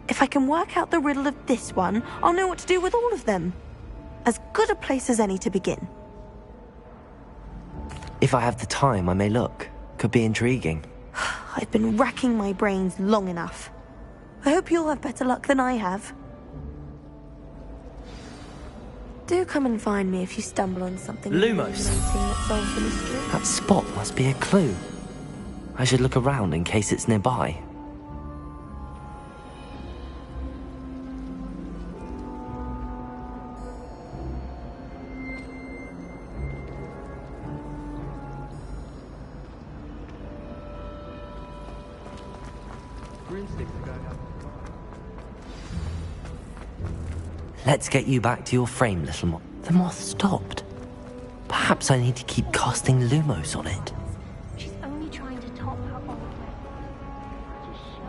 If I can work out the riddle of this one, I'll know what to do with all of them. As good a place as any to begin. If I have the time, I may look. Could be intriguing. I've been racking my brains long enough. I hope you'll have better luck than I have. Do come and find me if you stumble on something Lumos. That solves the mystery. That spot must be a clue. I should look around in case it's nearby. Let's get you back to your frame, little moth. The moth stopped. Perhaps I need to keep casting Lumos on it. She's only trying to top her old way. Just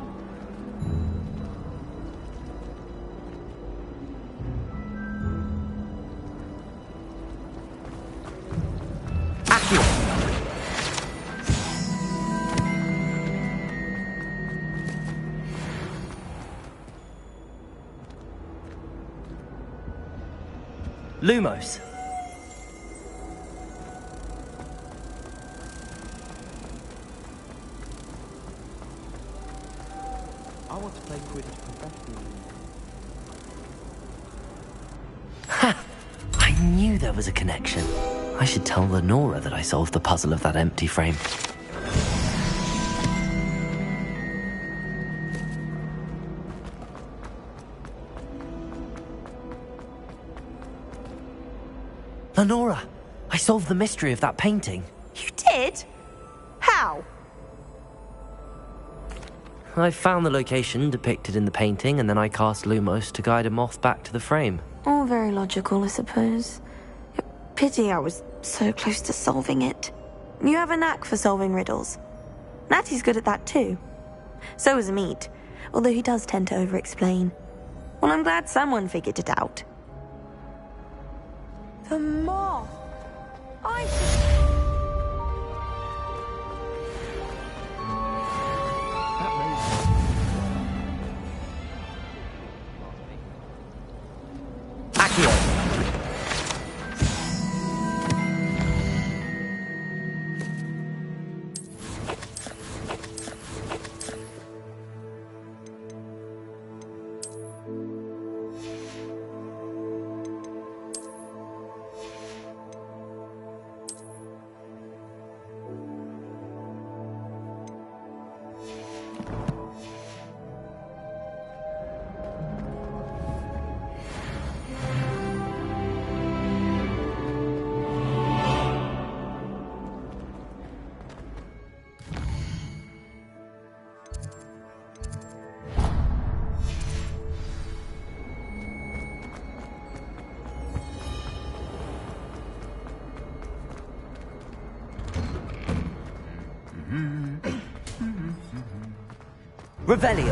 Lumos. I want to play Quidditch professionally. Ha! I knew there was a connection. I should tell Lenora that I solved the puzzle of that empty frame. Lenora, I solved the mystery of that painting. You did? How? I found the location depicted in the painting, and then I cast Lumos to guide a moth back to the frame. All very logical, I suppose. Pity I was so close to solving it. You have a knack for solving riddles. Natty's good at that too. So is Meat, although he does tend to over-explain. Well, I'm glad someone figured it out. The moth! Revelio.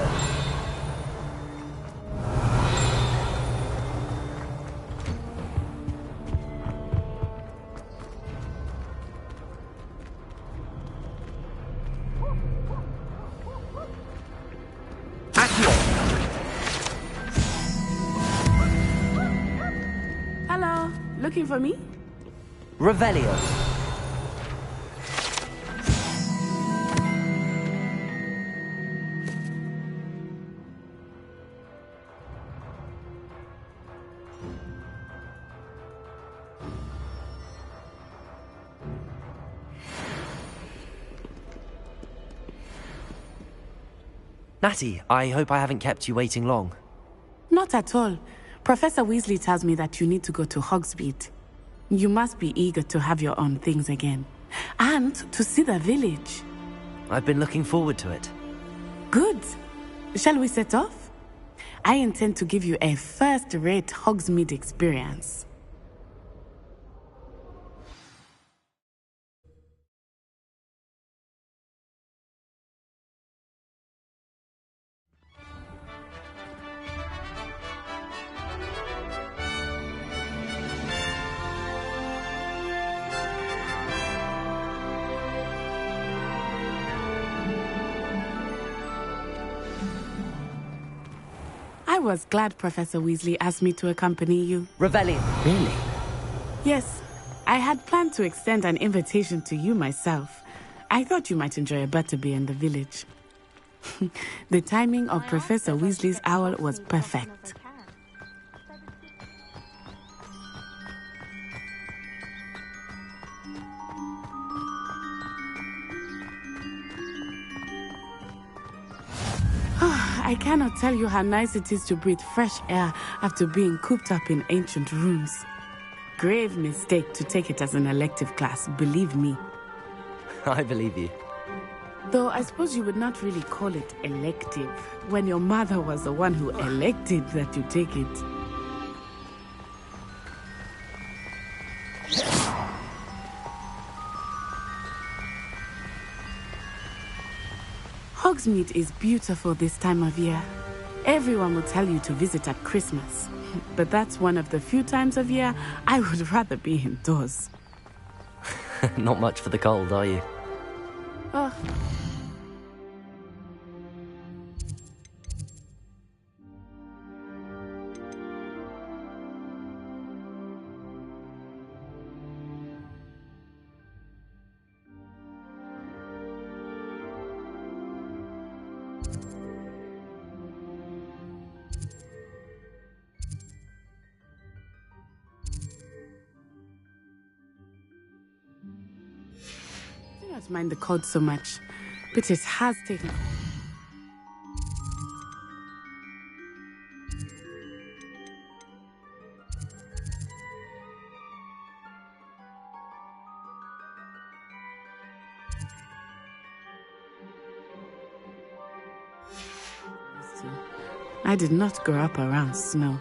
Hello, looking for me? Revelio. Natty, I hope I haven't kept you waiting long. Not at all. Professor Weasley tells me that you need to go to Hogsmeade. You must be eager to have your own things again. And to see the village. I've been looking forward to it. Good. Shall we set off? I intend to give you a first-rate Hogsmeade experience. I was glad Professor Weasley asked me to accompany you. Revelio. Really? Yes. I had planned to extend an invitation to you myself. I thought you might enjoy a butterbeer in the village. The timing of Professor Weasley's owl was perfect. I cannot tell you how nice it is to breathe fresh air after being cooped up in ancient rooms. Grave mistake to take it as an elective class, believe me. I believe you. Though I suppose you would not really call it elective when your mother was the one who elected that you take it. Hogsmeade is beautiful this time of year. Everyone will tell you to visit at Christmas. But that's one of the few times of year I would rather be indoors. Not much for the cold, are you? Oh. I don't mind the cold so much, but it has taken... I did not grow up around snow.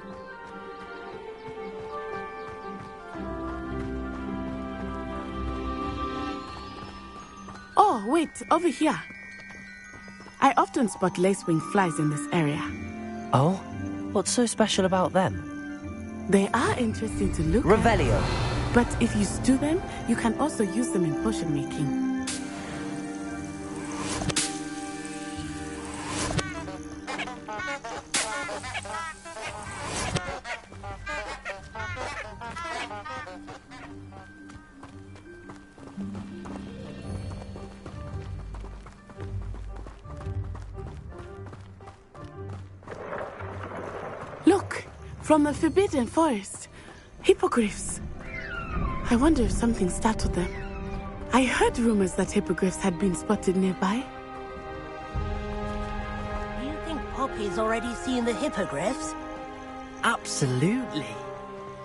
Oh, wait, over here. I often spot lacewing flies in this area. Oh? What's so special about them? They are interesting to look Revelio. at. But if you stew them, you can also use them in potion making. Look, from the Forbidden Forest. Hippogriffs. I wonder if something startled them. I heard rumors that hippogriffs had been spotted nearby. You think Poppy's already seen the hippogriffs? Absolutely.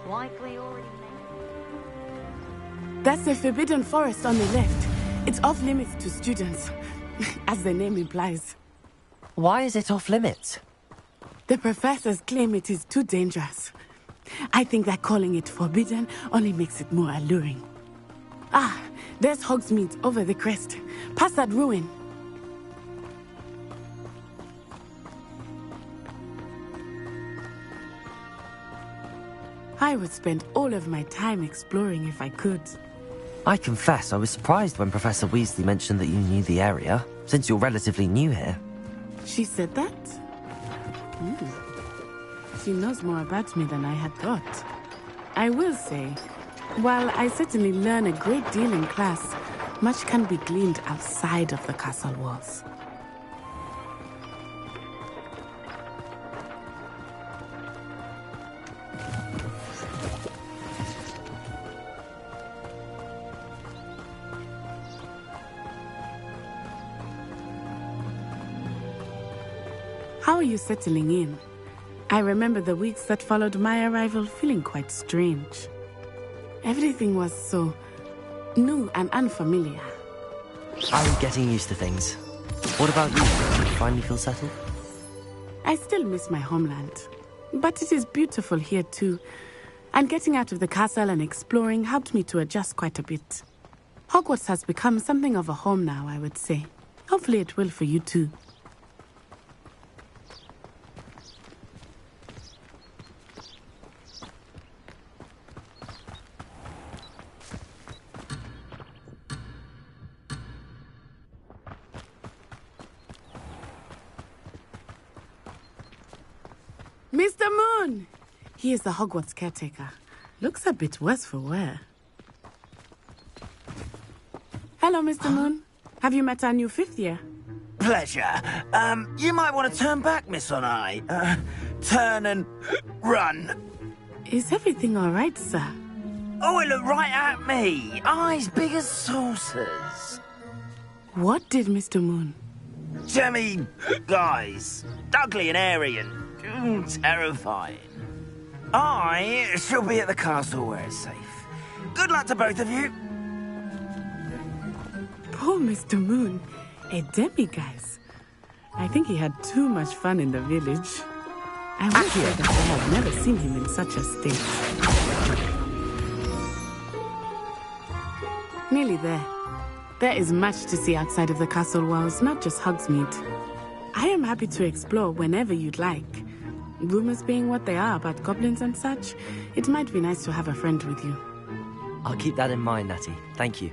Likely already. That's the Forbidden Forest on the left. It's off limits to students, as the name implies. Why is it off limits? The professors claim it is too dangerous. I think that calling it forbidden only makes it more alluring. Ah, there's Hogsmeade over the crest. Past that ruin. I would spend all of my time exploring if I could. I confess I was surprised when Professor Weasley mentioned that you knew the area, since you're relatively new here. She said that? She knows more about me than I had thought. I will say, while I certainly learn a great deal in class, much can be gleaned outside of the castle walls. How are you settling in? I remember the weeks that followed my arrival feeling quite strange. Everything was so new and unfamiliar. I'm getting used to things. What about you? Do you finally feel settled? I still miss my homeland, but it is beautiful here too. And getting out of the castle and exploring helped me to adjust quite a bit. Hogwarts has become something of a home now, I would say. Hopefully it will for you too. Mr. Moon! He is the Hogwarts caretaker. Looks a bit worse for wear. Hello, Mr. Moon. Have you met our new 5th year? Pleasure. You might want to turn back, Miss On-Eye. Turn and run. Is everything all right, sir? Oh, it looked right at me. Eyes big as saucers. What did Mr. Moon? Jemmy guys. Ugly and airy and terrifying. I shall be at the castle where it's safe. Good luck to both of you. Poor Mr. Moon. A demiguise. I think he had too much fun in the village. I wish that I had never seen him in such a state. Nearly there. There is much to see outside of the castle walls, not just Hogsmeade. I am happy to explore whenever you'd like. Rumors being what they are about goblins and such, it might be nice to have a friend with you. I'll keep that in mind, Natty. Thank you.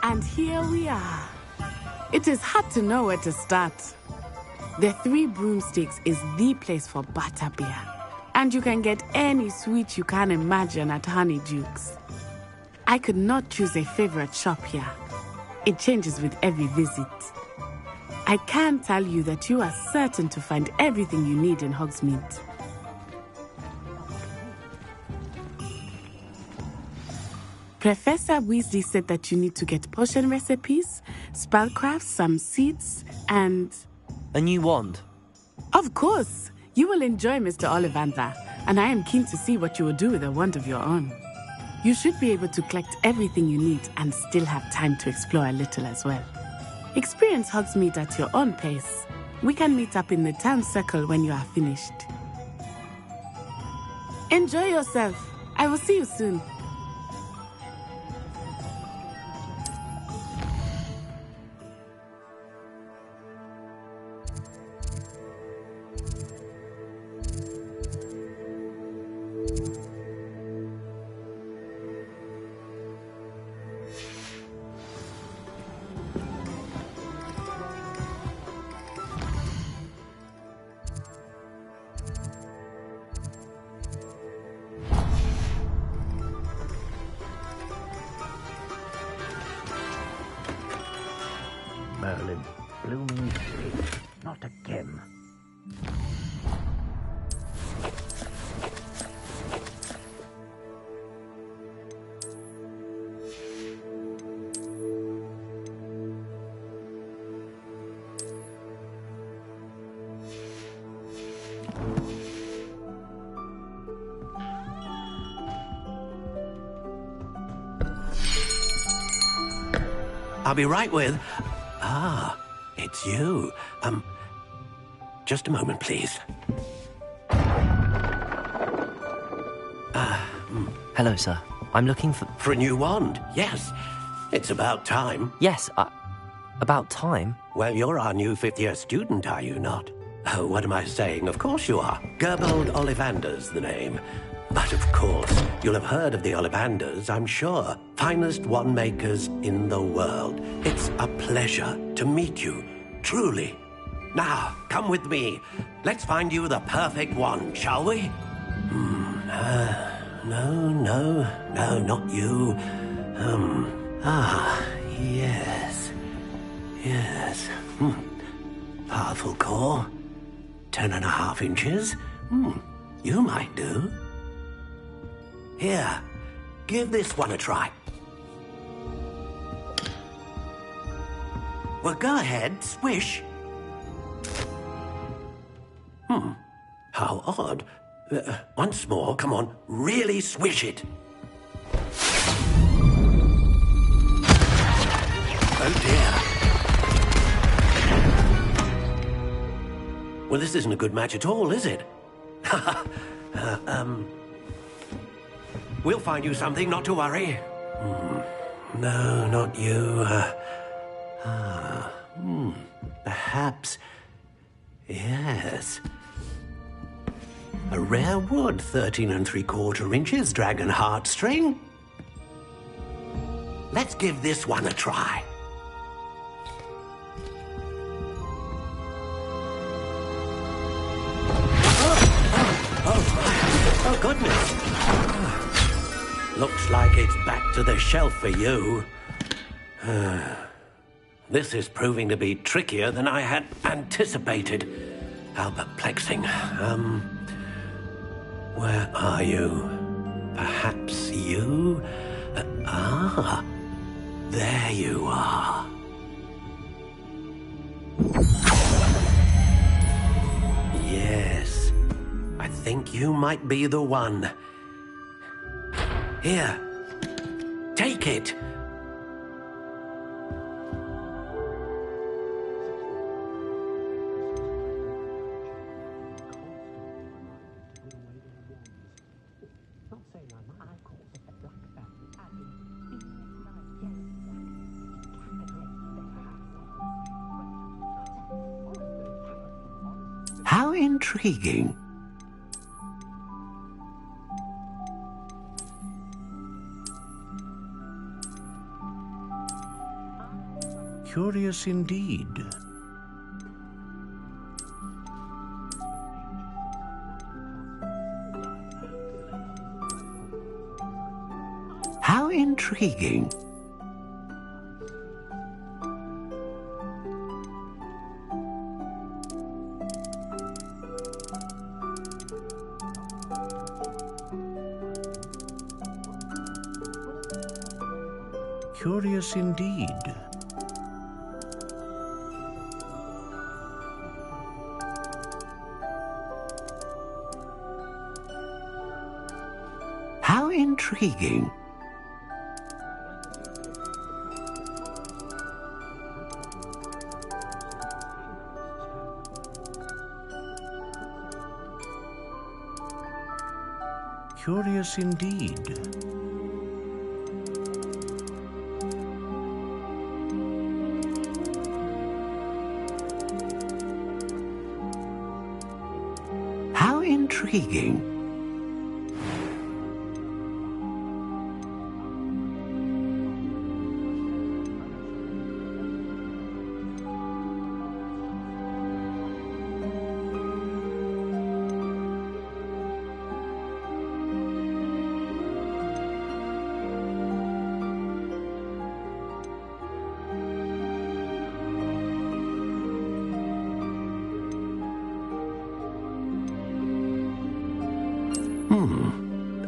And here we are. It is hard to know where to start. The Three Broomsticks is the place for butterbeer. And you can get any sweet you can imagine at Honeydukes. I could not choose a favorite shop here. It changes with every visit. I can tell you that you are certain to find everything you need in Hogsmeade. Professor Weasley said that you need to get potion recipes, spellcrafts, some seeds, and... A new wand? Of course! You will enjoy Mr. Ollivander, and I am keen to see what you will do with a wand of your own. You should be able to collect everything you need and still have time to explore a little as well. Experience Hogsmeade at your own pace. We can meet up in the town circle when you are finished. Enjoy yourself. I will see you soon. Merlin, blooming shade, not again. I'll be right with... Ah, it's you. Just a moment, please. Hello, sir. I'm looking for... For a new wand, yes. It's about time. Yes, about time? Well, you're our new fifth-year student, are you not? Oh, what am I saying? Of course you are. Gerbold Ollivander's the name. But of course, you'll have heard of the Ollivanders, I'm sure. Finest wand makers in the world. It's a pleasure to meet you, truly. Now, come with me. Let's find you the perfect wand, shall we? No, not you. Yes. Powerful core. 10.5 inches. You might do. Here, give this one a try. Well, go ahead, swish. How odd. Once more, come on, really swish it. Oh dear. Well, this isn't a good match at all, is it? We'll find you something, not to worry. No, not you. Perhaps. Yes. A rare wood, 13 3/4 inches, dragon heartstring. Let's give this one a try. Oh, goodness. Looks like it's back to the shelf for you. This is proving to be trickier than I had anticipated. How perplexing. Where are you? Perhaps you? There you are. Yes, I think you might be the one. Here, take it. How intriguing. Curious indeed. How intriguing. Curious indeed. How intriguing. Curious indeed. How intriguing.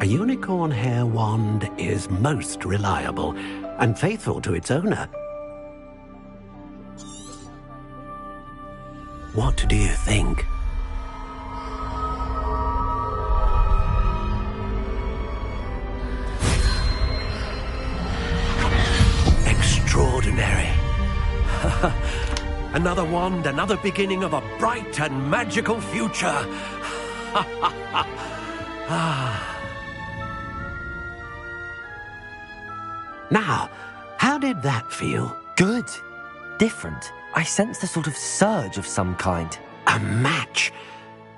A unicorn hair wand is most reliable and faithful to its owner. What do you think? Extraordinary. Another wand, another beginning of a bright and magical future. Now, how did that feel? Good. Different. I sensed a sort of surge of some kind. A match.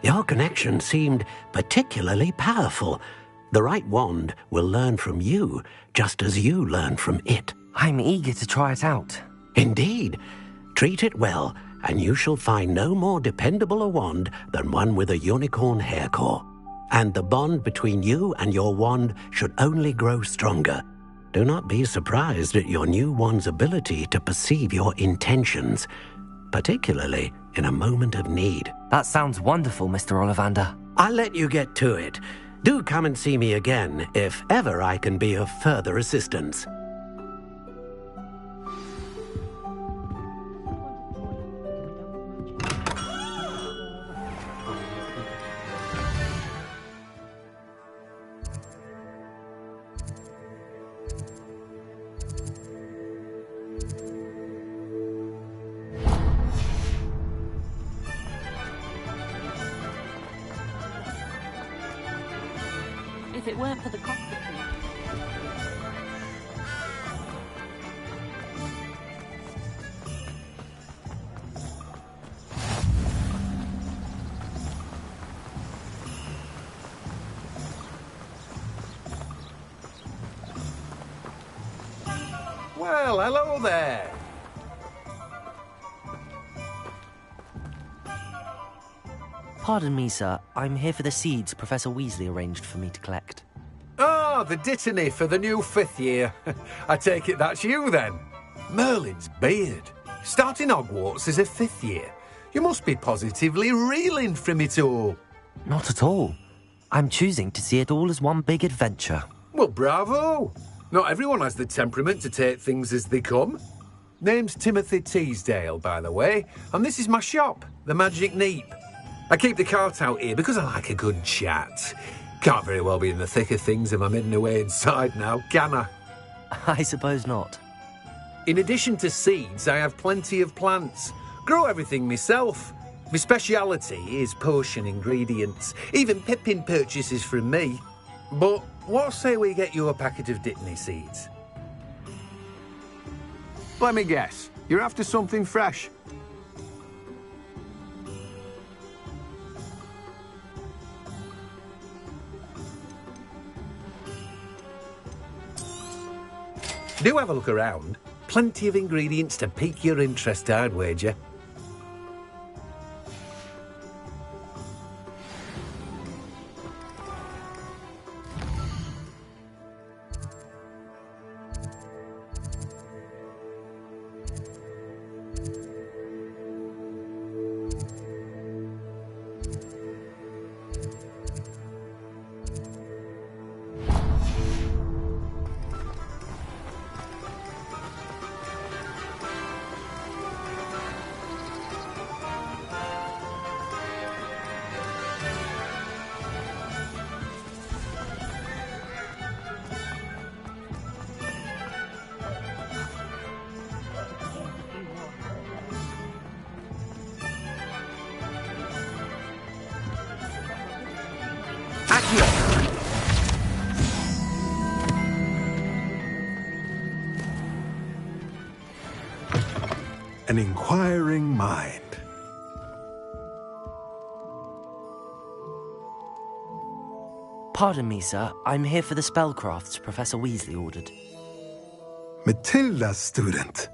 Your connection seemed particularly powerful. The right wand will learn from you, just as you learn from it. I'm eager to try it out. Indeed. Treat it well, and you shall find no more dependable a wand than one with a unicorn hair core. And the bond between you and your wand should only grow stronger. Do not be surprised at your new wand's ability to perceive your intentions, particularly in a moment of need. That sounds wonderful, Mr. Ollivander. I'll let you get to it. Do come and see me again if ever I can be of further assistance. If it weren't for the coffee. Well, hello there. Pardon me, sir. I'm here for the seeds Professor Weasley arranged for me to collect. Oh, the dittany for the new 5th year. I take it that's you, then. Merlin's beard. Starting Hogwarts as a 5th year. You must be positively reeling from it all. Not at all. I'm choosing to see it all as one big adventure. Well, bravo. Not everyone has the temperament to take things as they come. Name's Timothy Teasdale, by the way, and this is my shop, the Magic Neep. I keep the cart out here because I like a good chat. Can't very well be in the thick of things if I'm hidden away inside now, can I? I suppose not. In addition to seeds, I have plenty of plants. Grow everything myself. My speciality is potion ingredients. Even Pippin purchases from me. But what say we get you a packet of Dittany seeds? Let me guess. You're after something fresh. Do have a look around. Plenty of ingredients to pique your interest, I'd wager. An inquiring mind. Pardon me, sir. I'm here for the spellcrafts Professor Weasley ordered. Matilda's student.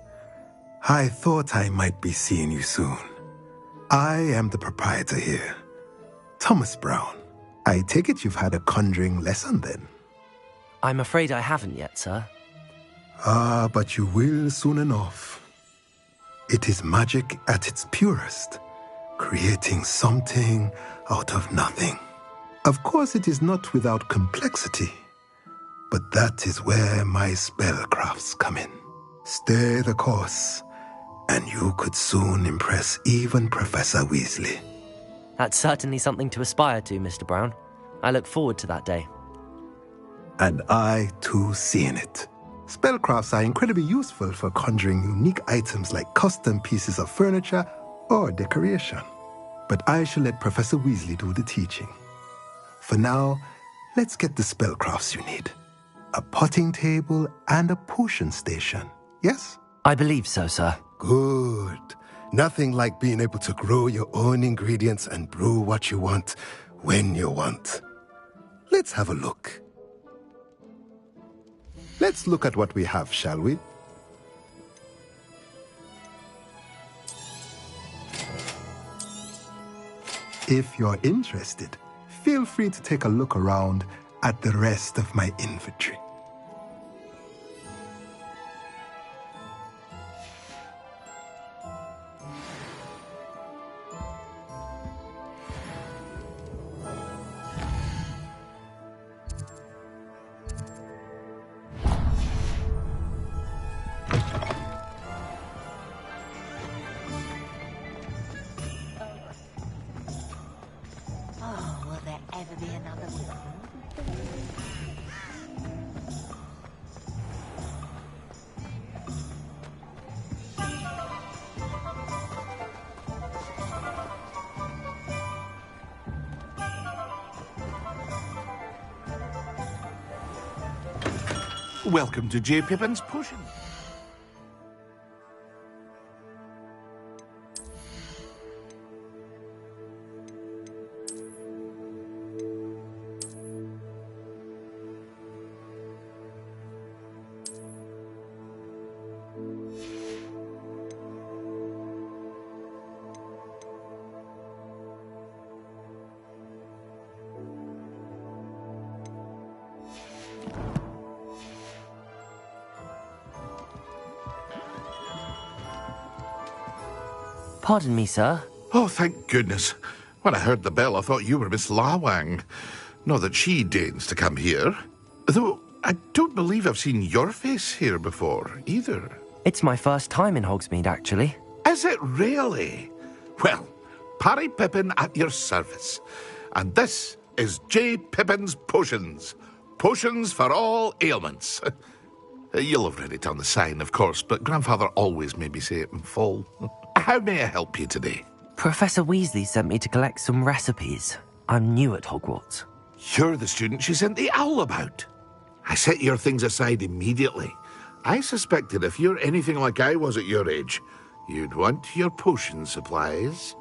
I thought I might be seeing you soon. I am the proprietor here, Thomas Brown. I take it you've had a conjuring lesson then? I'm afraid I haven't yet, sir. Ah, but you will soon enough. It is magic at its purest, creating something out of nothing. Of course, it is not without complexity, but that is where my spellcrafts come in. Stay the course, and you could soon impress even Professor Weasley. That's certainly something to aspire to, Mr. Brown. I look forward to that day. And I, too, seeing it. Spellcrafts are incredibly useful for conjuring unique items like custom pieces of furniture or decoration. But I shall let Professor Weasley do the teaching. For now, let's get the spellcrafts you need. a potting table, and a potion station. Yes? I believe so, sir. Good. Nothing like being able to grow your own ingredients and brew what you want when you want. Let's have a look. Let's look at what we have, shall we? If you're interested, feel free to take a look around at the rest of my inventory. Oh, will there ever be another one? Welcome to J. Pippin's Potion. Pardon me, sir. Oh, thank goodness. When I heard the bell, I thought you were Miss Lawang. Not that she deigns to come here. Though I don't believe I've seen your face here before, either. It's my first time in Hogsmeade, actually. Is it really? Well, Parry Pippin at your service. And this is J. Pippin's Potions. Potions for all ailments. You'll have read it on the sign, of course, but Grandfather always made me say it in full. How may I help you today? Professor Weasley sent me to collect some recipes. I'm new at Hogwarts. You're the student she sent the owl about. I set your things aside immediately. I suspected if you're anything like I was at your age, you'd want your potion supplies.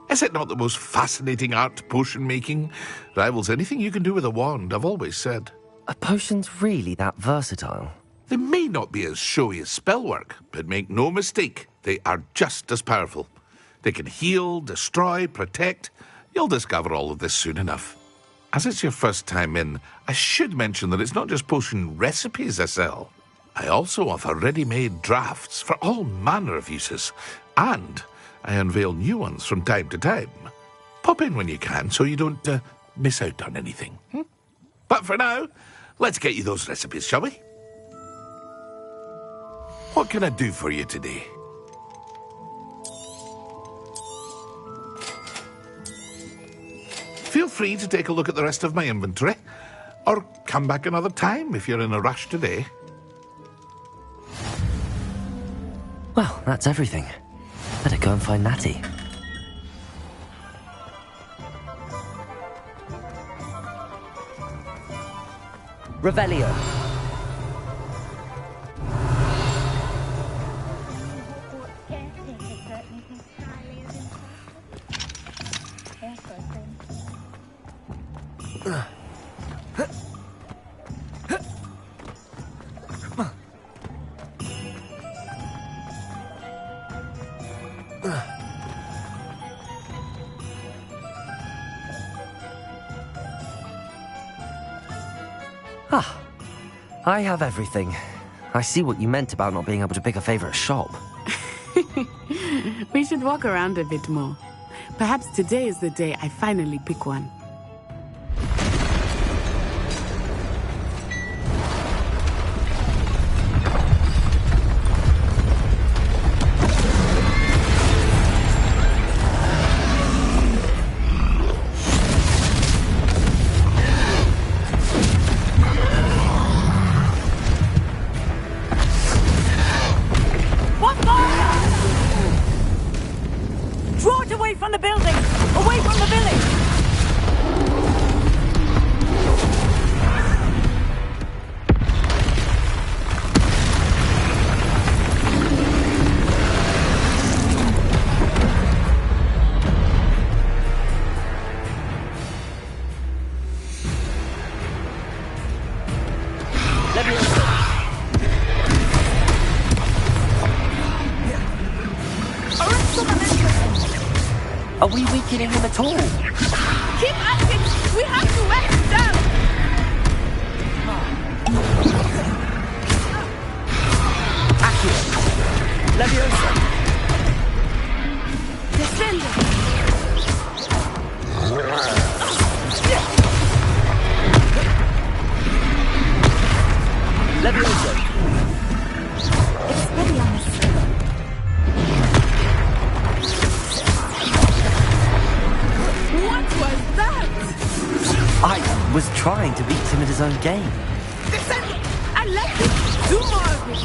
Is it not the most fascinating art, potion making? Rivals anything you can do with a wand, I've always said. Are potions really that versatile? They may not be as showy as spellwork, but make no mistake, they are just as powerful. They can heal, destroy, protect. You'll discover all of this soon enough. As it's your first time in, I should mention that it's not just potion recipes I sell. I also offer ready-made drafts for all manner of uses, and I unveil new ones from time to time. Pop in when you can so you don't miss out on anything. But for now, let's get you those recipes, shall we? What can I do for you today? Feel free to take a look at the rest of my inventory, or come back another time if you're in a rush today. Well, that's everything. Better go and find Natty. Revelio. Ah, I have everything. I see what you meant about not being able to pick a favorite shop. We should walk around a bit more. Perhaps today is the day I finally pick one. Are we weakening him at all? Keep at it! We have to wear him down! Accio! Leviosa! Descending! Leviosa! What was that? I was trying to beat him at his own game. Descending! I like it! Do more of it!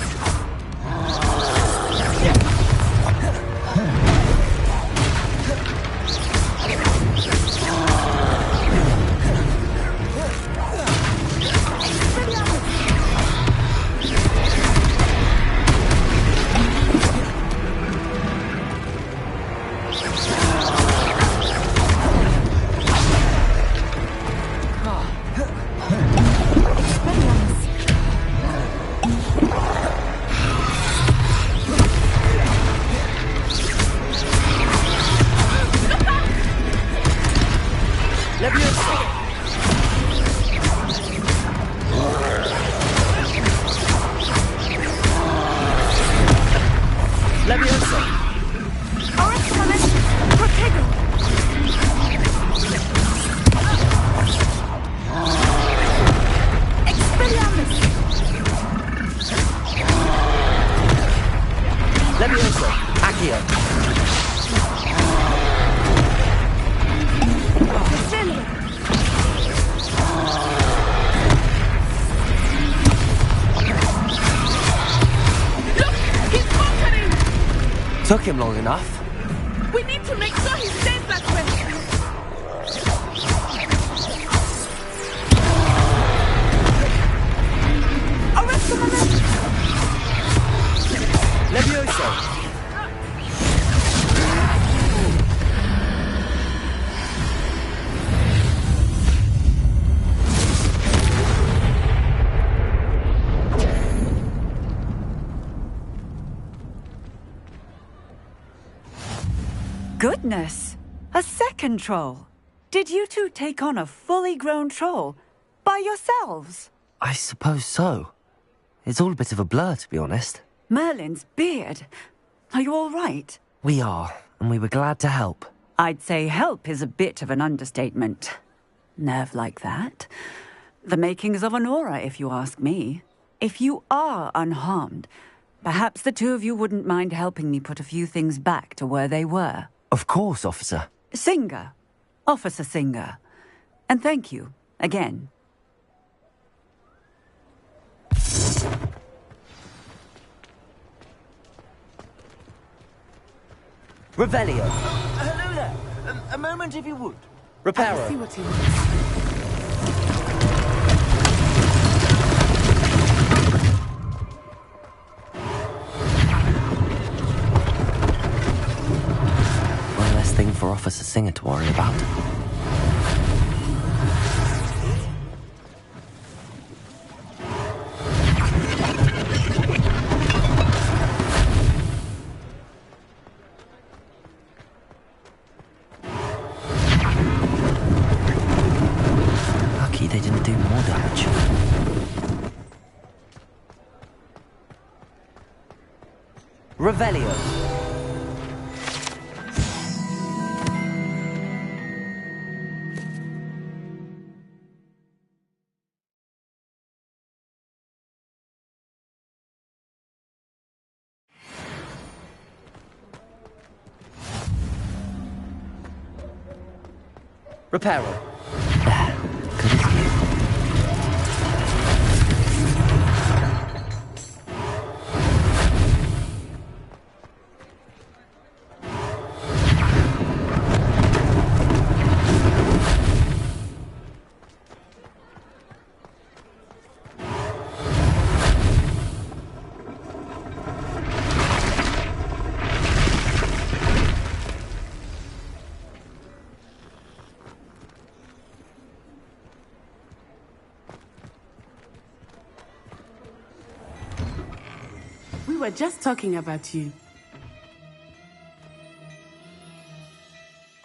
Took him long enough. We need to make sure he stays that way. Arrest him, Leviosa! Goodness! A second troll! Did you two take on a fully grown troll? By yourselves? I suppose so. It's all a bit of a blur, to be honest. Merlin's beard. Are you all right? We are, and we were glad to help. I'd say help is a bit of an understatement. Nerve like that. The makings of an aura, if you ask me. If you are unharmed, perhaps the two of you wouldn't mind helping me put a few things back to where they were. Of course, officer. Singer. Officer Singer. And thank you, again. Revelio. Hello there. A moment if you would. Reparo. See what he wants. Thing for Officer Singer to worry about. Lucky they didn't do more damage. Revelio. Reparo. Good as new. We were just talking about you.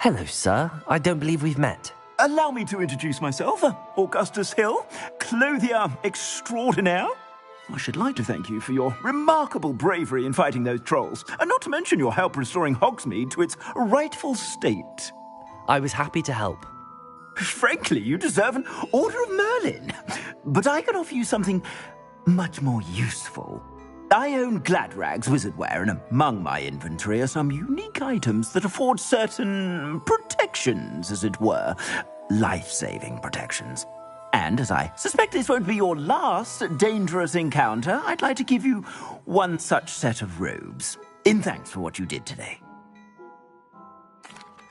Hello, sir. I don't believe we've met. Allow me to introduce myself, Augustus Hill, clothier extraordinaire. I should like to thank you for your remarkable bravery in fighting those trolls, and not to mention your help restoring Hogsmeade to its rightful state. I was happy to help. Frankly, you deserve an Order of Merlin. But I can offer you something much more useful. I own Gladrag's wizardware, and among my inventory are some unique items that afford certain protections, as it were. Life-saving protections. And as I suspect this won't be your last dangerous encounter, I'd like to give you one such set of robes, in thanks for what you did today.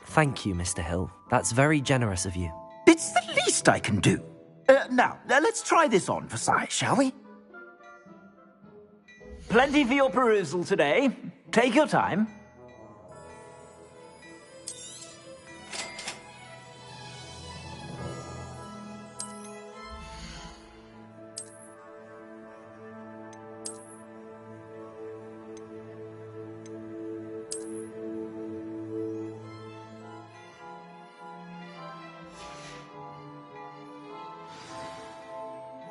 Thank you, Mr. Hill. That's very generous of you. It's the least I can do. Now, let's try this on for size, shall we? Plenty for your perusal today. Take your time.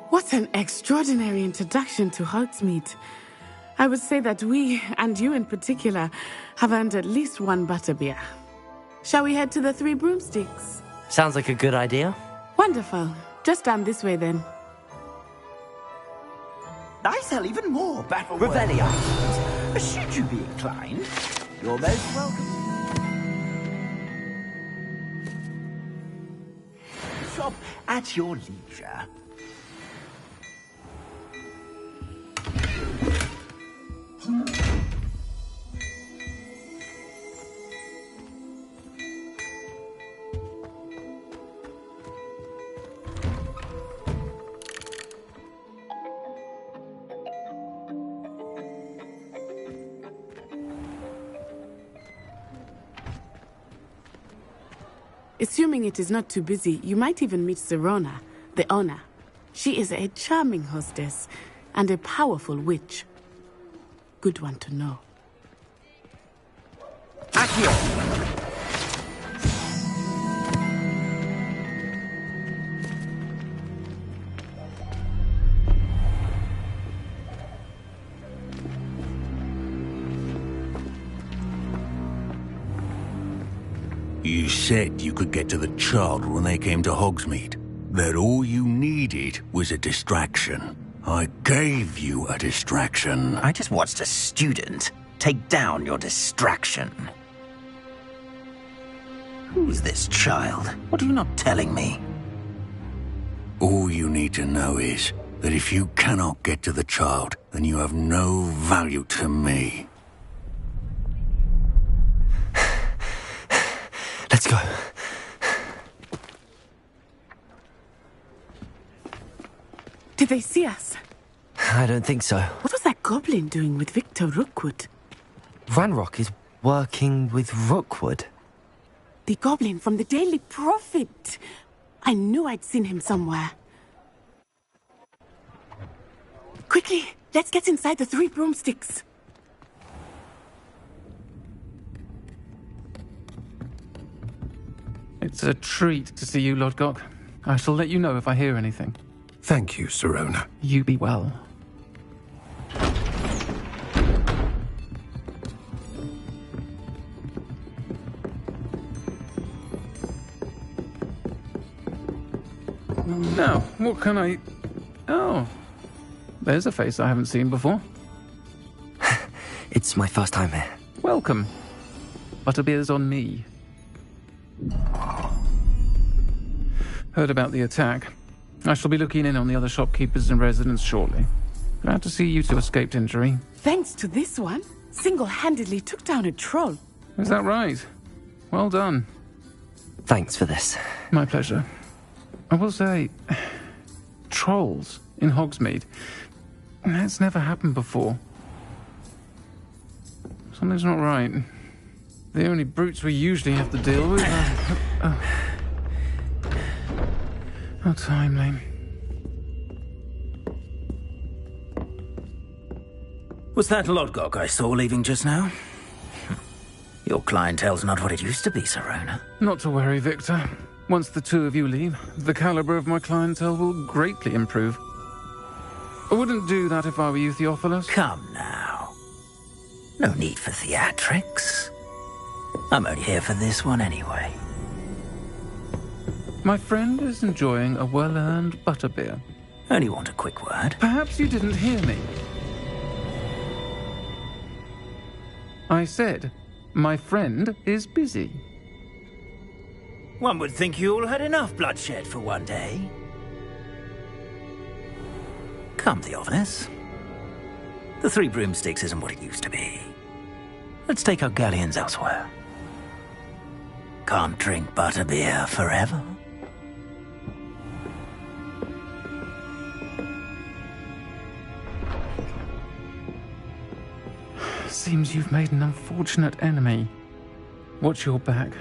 What an extraordinary introduction to Hogsmeade. I would say that we, and you in particular, have earned at least one butterbeer. Shall we head to the Three Broomsticks? Sounds like a good idea. Wonderful. Just down this way then. I sell even more Battle Revelli items. Should you be inclined, you're most welcome. Shop at your leisure. Assuming it is not too busy, you might even meet Serona, the owner. She is a charming hostess and a powerful witch. Good one to know. Accio! You said you could get to the child when they came to Hogsmeade. That all you needed was a distraction. I gave you a distraction. I just watched a student take down your distraction. Who's this child? What are you not telling me? All you need to know is that if you cannot get to the child, then you have no value to me. Let's go. Did they see us? I don't think so. What was that goblin doing with Victor Rookwood? Ranrock is working with Rookwood. The goblin from the Daily Prophet. I knew I'd seen him somewhere. Quickly, let's get inside the Three Broomsticks. It's a treat to see you, Lodgok. I shall let you know if I hear anything. Thank you, Serona. You be well. Now, what can I... Oh, there's a face I haven't seen before. It's my first time here. Welcome. Butterbeer's on me. Heard about the attack. I shall be looking in on the other shopkeepers and residents shortly. Glad to see you two escaped injury. Thanks to this one, single-handedly took down a troll. Is that right? Well done. Thanks for this. My pleasure. I will say, trolls in Hogsmeade. That's never happened before. Something's not right. The only brutes we usually have to deal with are... How timely. Was that Lodgok I saw leaving just now? Your clientele's not what it used to be, Serona. Not to worry, Victor. Once the two of you leave, the caliber of my clientele will greatly improve. I wouldn't do that if I were you, Theophilus. Come now. No need for theatrics. I'm only here for this one anyway. My friend is enjoying a well-earned butterbeer. Only want a quick word. Perhaps you didn't hear me. I said, my friend is busy. One would think you all had enough bloodshed for one day. Come, Theophilus. The Three Broomsticks isn't what it used to be. Let's take our galleons elsewhere. Can't drink butterbeer forever. Seems you've made an unfortunate enemy. Watch your back.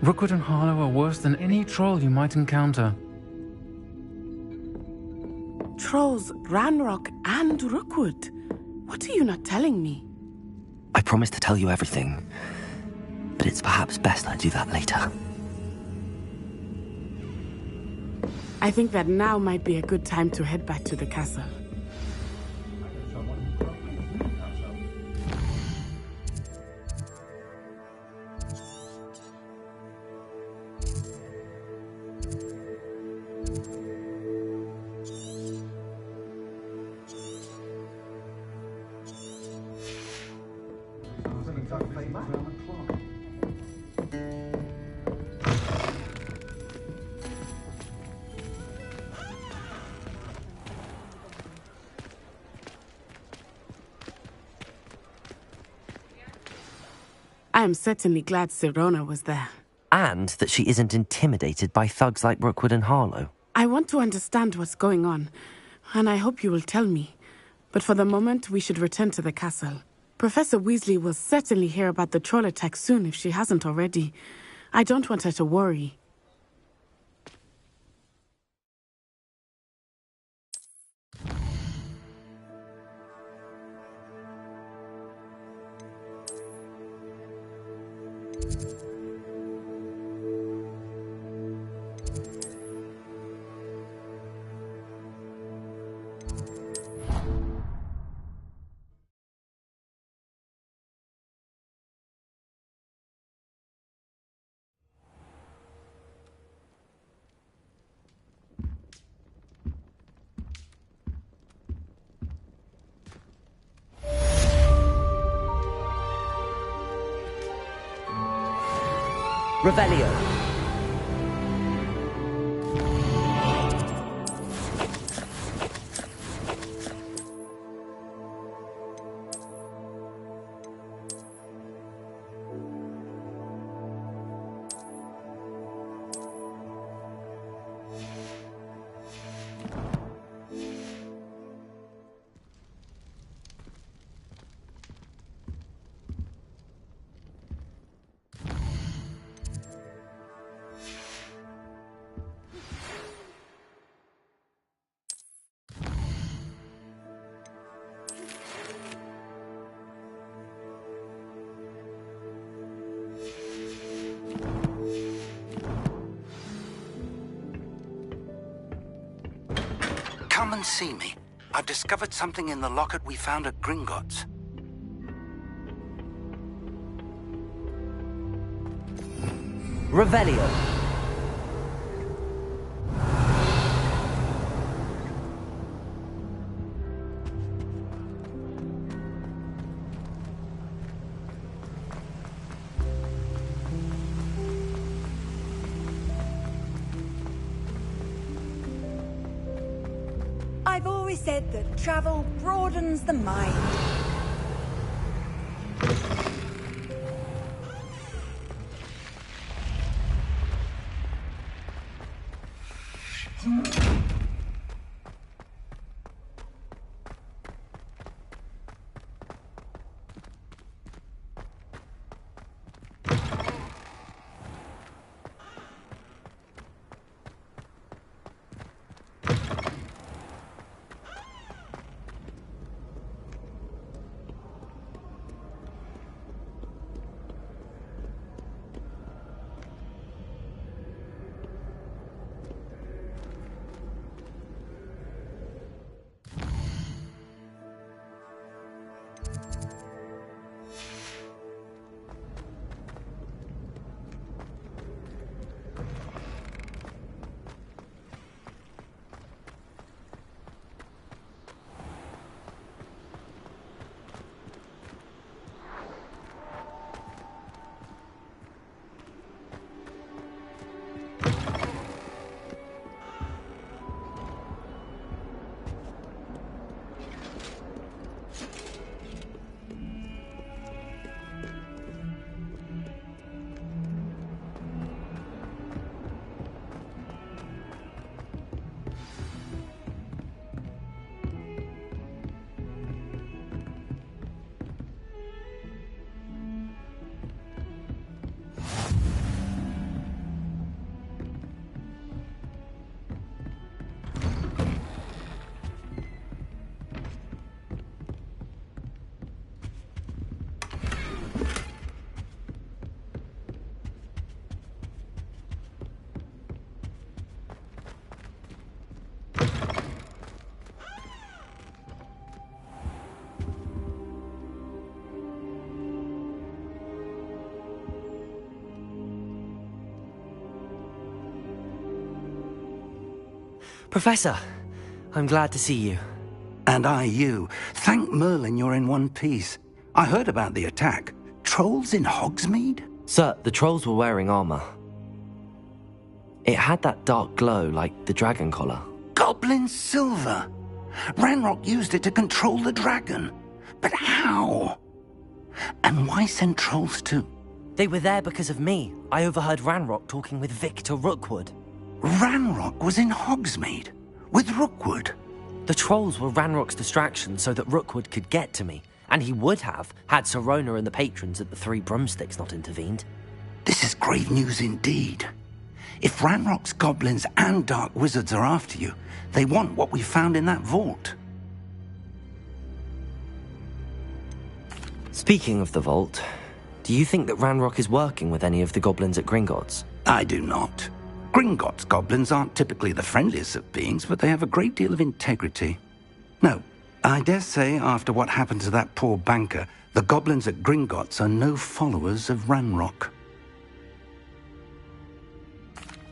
Rookwood and Harlow are worse than any troll you might encounter. Trolls, Ranrock, and Rookwood. What are you not telling me? I promised to tell you everything, but it's perhaps best I do that later. I think that now might be a good time to head back to the castle. I am certainly glad Serona was there. And that she isn't intimidated by thugs like Rookwood and Harlow. I want to understand what's going on, and I hope you will tell me. But for the moment, we should return to the castle. Professor Weasley will certainly hear about the troll attack soon if she hasn't already. I don't want her to worry. Revelio. Come and see me. I've discovered something in the locket we found at Gringotts. Revelio. I've always said that travel broadens the mind. Professor, I'm glad to see you. And I you. Thank Merlin you're in one piece. I heard about the attack. Trolls in Hogsmeade? Sir, the trolls were wearing armor. It had that dark glow like the dragon collar. Goblin silver! Ranrock used it to control the dragon. But how? And why send trolls too? They were there because of me. I overheard Ranrock talking with Victor Rookwood. Ranrock was in Hogsmeade? With Rookwood? The trolls were Ranrock's distraction so that Rookwood could get to me. And he would have, had Sirona and the patrons at the Three Broomsticks not intervened. This is grave news indeed. If Ranrock's goblins and dark wizards are after you, they want what we found in that vault. Speaking of the vault, do you think that Ranrock is working with any of the goblins at Gringotts? I do not. Gringotts goblins aren't typically the friendliest of beings, but they have a great deal of integrity. No, I dare say after what happened to that poor banker, the goblins at Gringotts are no followers of Ranrock.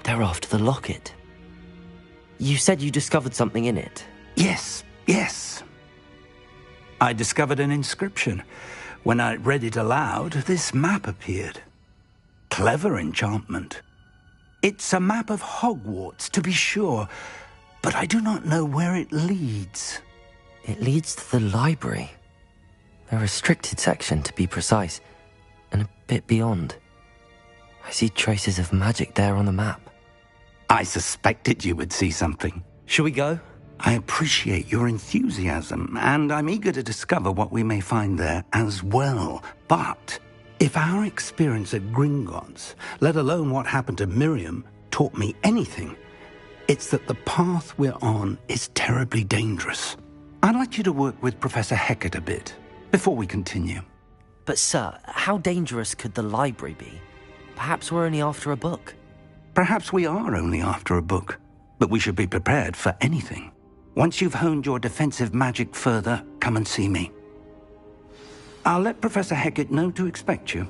They're after the locket. You said you discovered something in it. Yes. I discovered an inscription. When I read it aloud, this map appeared. Clever enchantment. It's a map of Hogwarts, to be sure, but I do not know where it leads. It leads to the library. A restricted section, to be precise, and a bit beyond. I see traces of magic there on the map. I suspected you would see something. Shall we go? I appreciate your enthusiasm, and I'm eager to discover what we may find there as well. But if our experience at Gringotts, let alone what happened to Miriam, taught me anything, it's that the path we're on is terribly dangerous. I'd like you to work with Professor Hecat a bit before we continue. But sir, how dangerous could the library be? Perhaps we're only after a book. Perhaps we are only after a book, but we should be prepared for anything. Once you've honed your defensive magic further, come and see me. I'll let Professor Hecat know to expect you.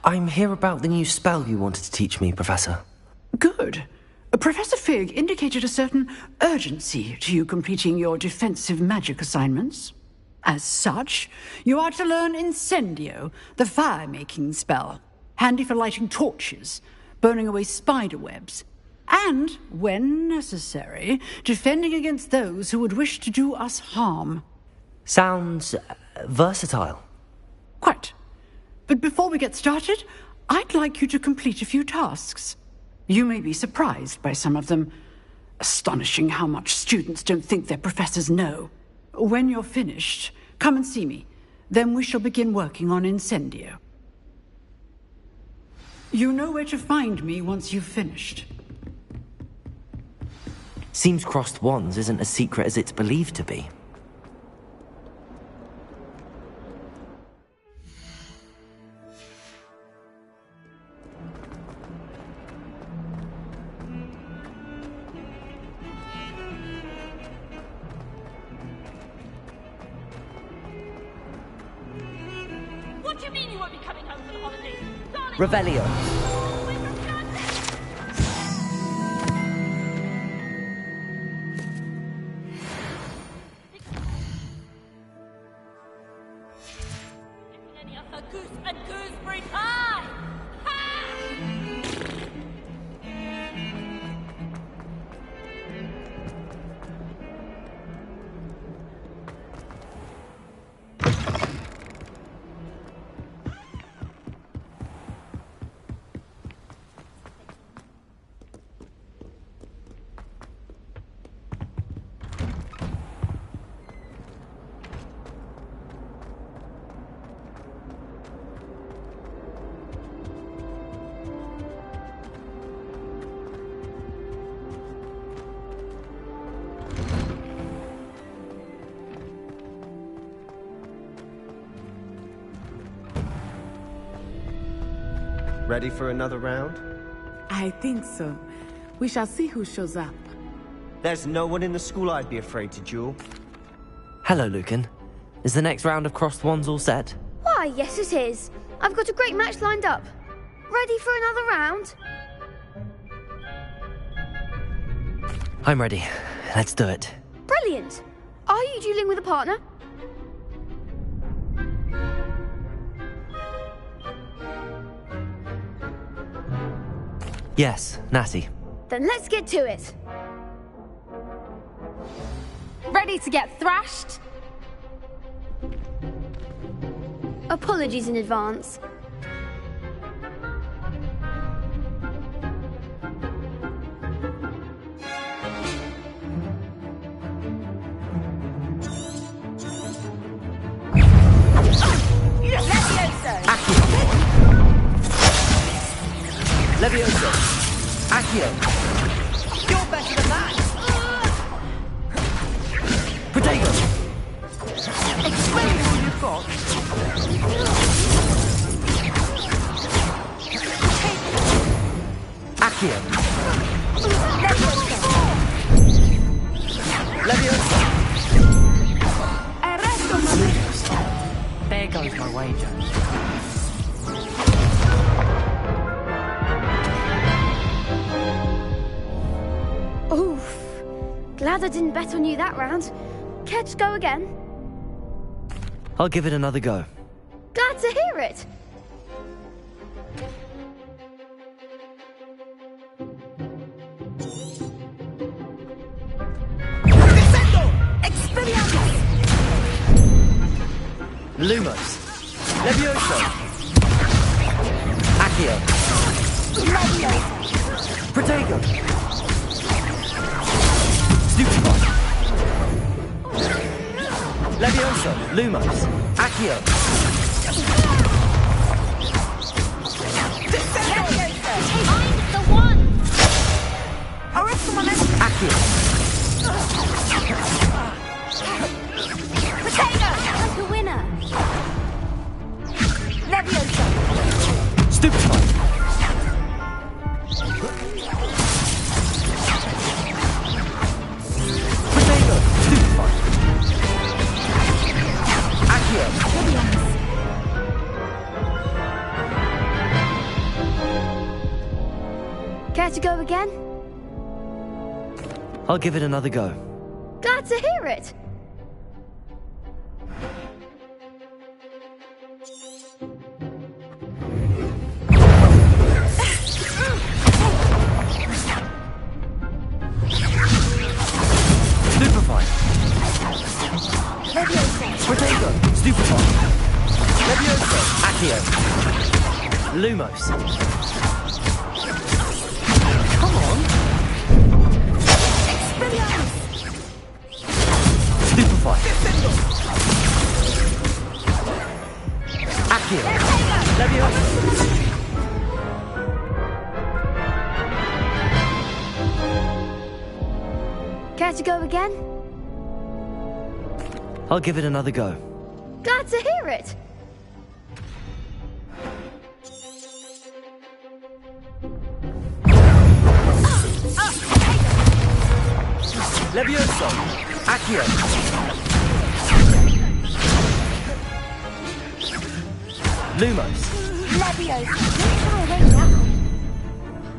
I'm here about the new spell you wanted to teach me, Professor. Good. Professor Fig indicated a certain urgency to you completing your defensive magic assignments. As such, you are to learn Incendio, the fire-making spell, handy for lighting torches, burning away spider webs, and, when necessary, defending against those who would wish to do us harm. Sounds versatile. Quite. But before we get started, I'd like you to complete a few tasks. You may be surprised by some of them. Astonishing how much students don't think their professors know. When you're finished, come and see me. Then we shall begin working on Incendio. You know where to find me once you've finished. Seems crossed wands isn't as secret as it's believed to be. What do you mean you won't be coming home for the holidays? Darling, Revelio. goose and gooseberry pie! Ready for another round? I think so. We shall see who shows up. There's no one in the school I'd be afraid to duel. Hello, Lucan. Is the next round of Crossed Wands all set? Why, yes it is. I've got a great match lined up. Ready for another round? I'm ready. Let's do it. Brilliant. Are you dueling with a partner? Yes, Natty. Then let's get to it. Ready to get thrashed? Apologies in advance. Levioso! Accio! You're better than that! Protego! Explain all you've got. Accio! Levioso! There goes my wager. Oof. Glad I didn't bet on you that round. Care to go again? I'll give it another go. Glad to hear it. Lumos! Levioso! Accio! Protego! Stupefy! Levioso! Lumos! Accio! Find the one! Accio! Like a winner! Levioso! Stupefy! Protego! Stupefy! Accio! Care to go again? I'll give it another go. Glad to hear it. Stupefy! Protego! Stupefy! Levioso! Accio! Lumos! Come on! Stupefy! Accio! Levioso! Care to go again? I'll give it another go. Glad to hear it. Levioso! Accio! Lumos! Levioso!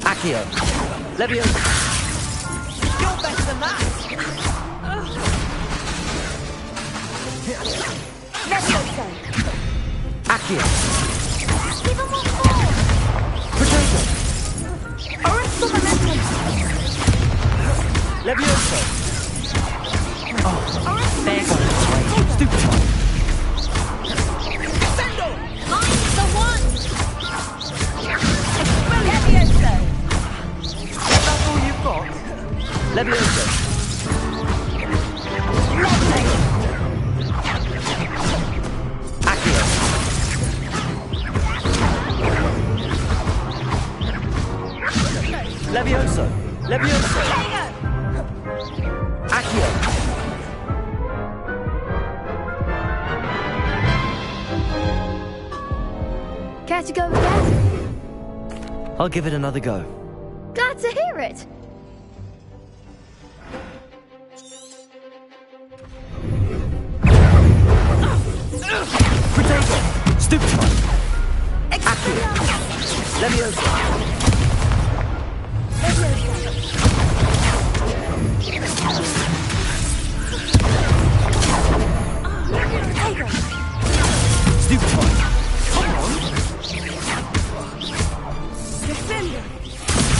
Accio! Levioso! You're better than that! Levioso! Accio! Give him one more! Potato! Arresto momentum! Levioso! Oh, there goes the way. Stupid one! Sendo! Mine's the one! Levioso! That's all you've got? Levioso! Accio! Levioso! Levioso! Accio! Care to go again? I'll give it another go. Glad to hear it. Potato! Stupid one! Accio! Levioso! Stupid one! Come on!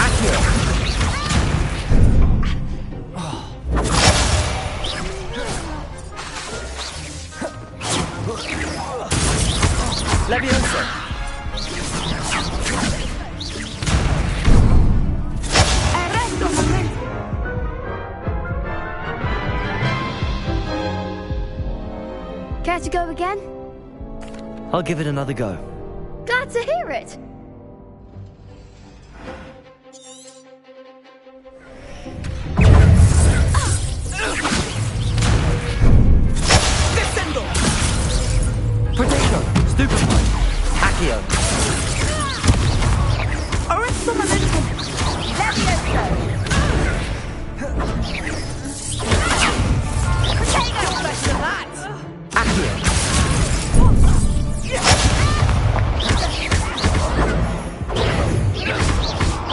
Accio! Levioso! Arresto momentum! Care to go again? I'll give it another go. Glad to hear it. Potato! Stupid one! Accio! Arresto momentum! Levioso! Potato! Better than that! Accio!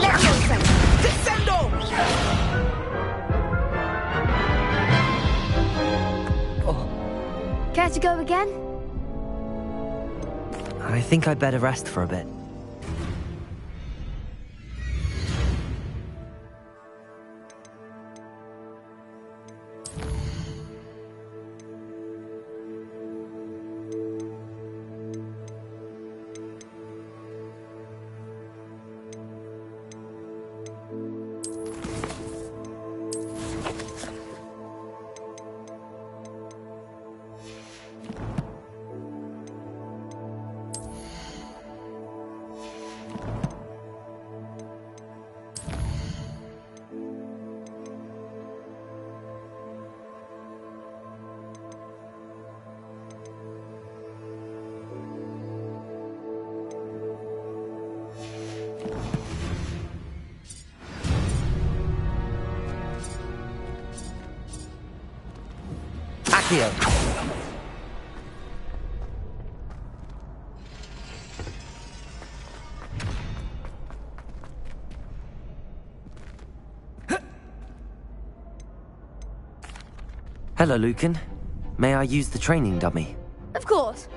Levioso! Descendo! Care to go again? I think I'd better rest for a bit. Accio! Hello, Lucan. May I use the training dummy? Of course.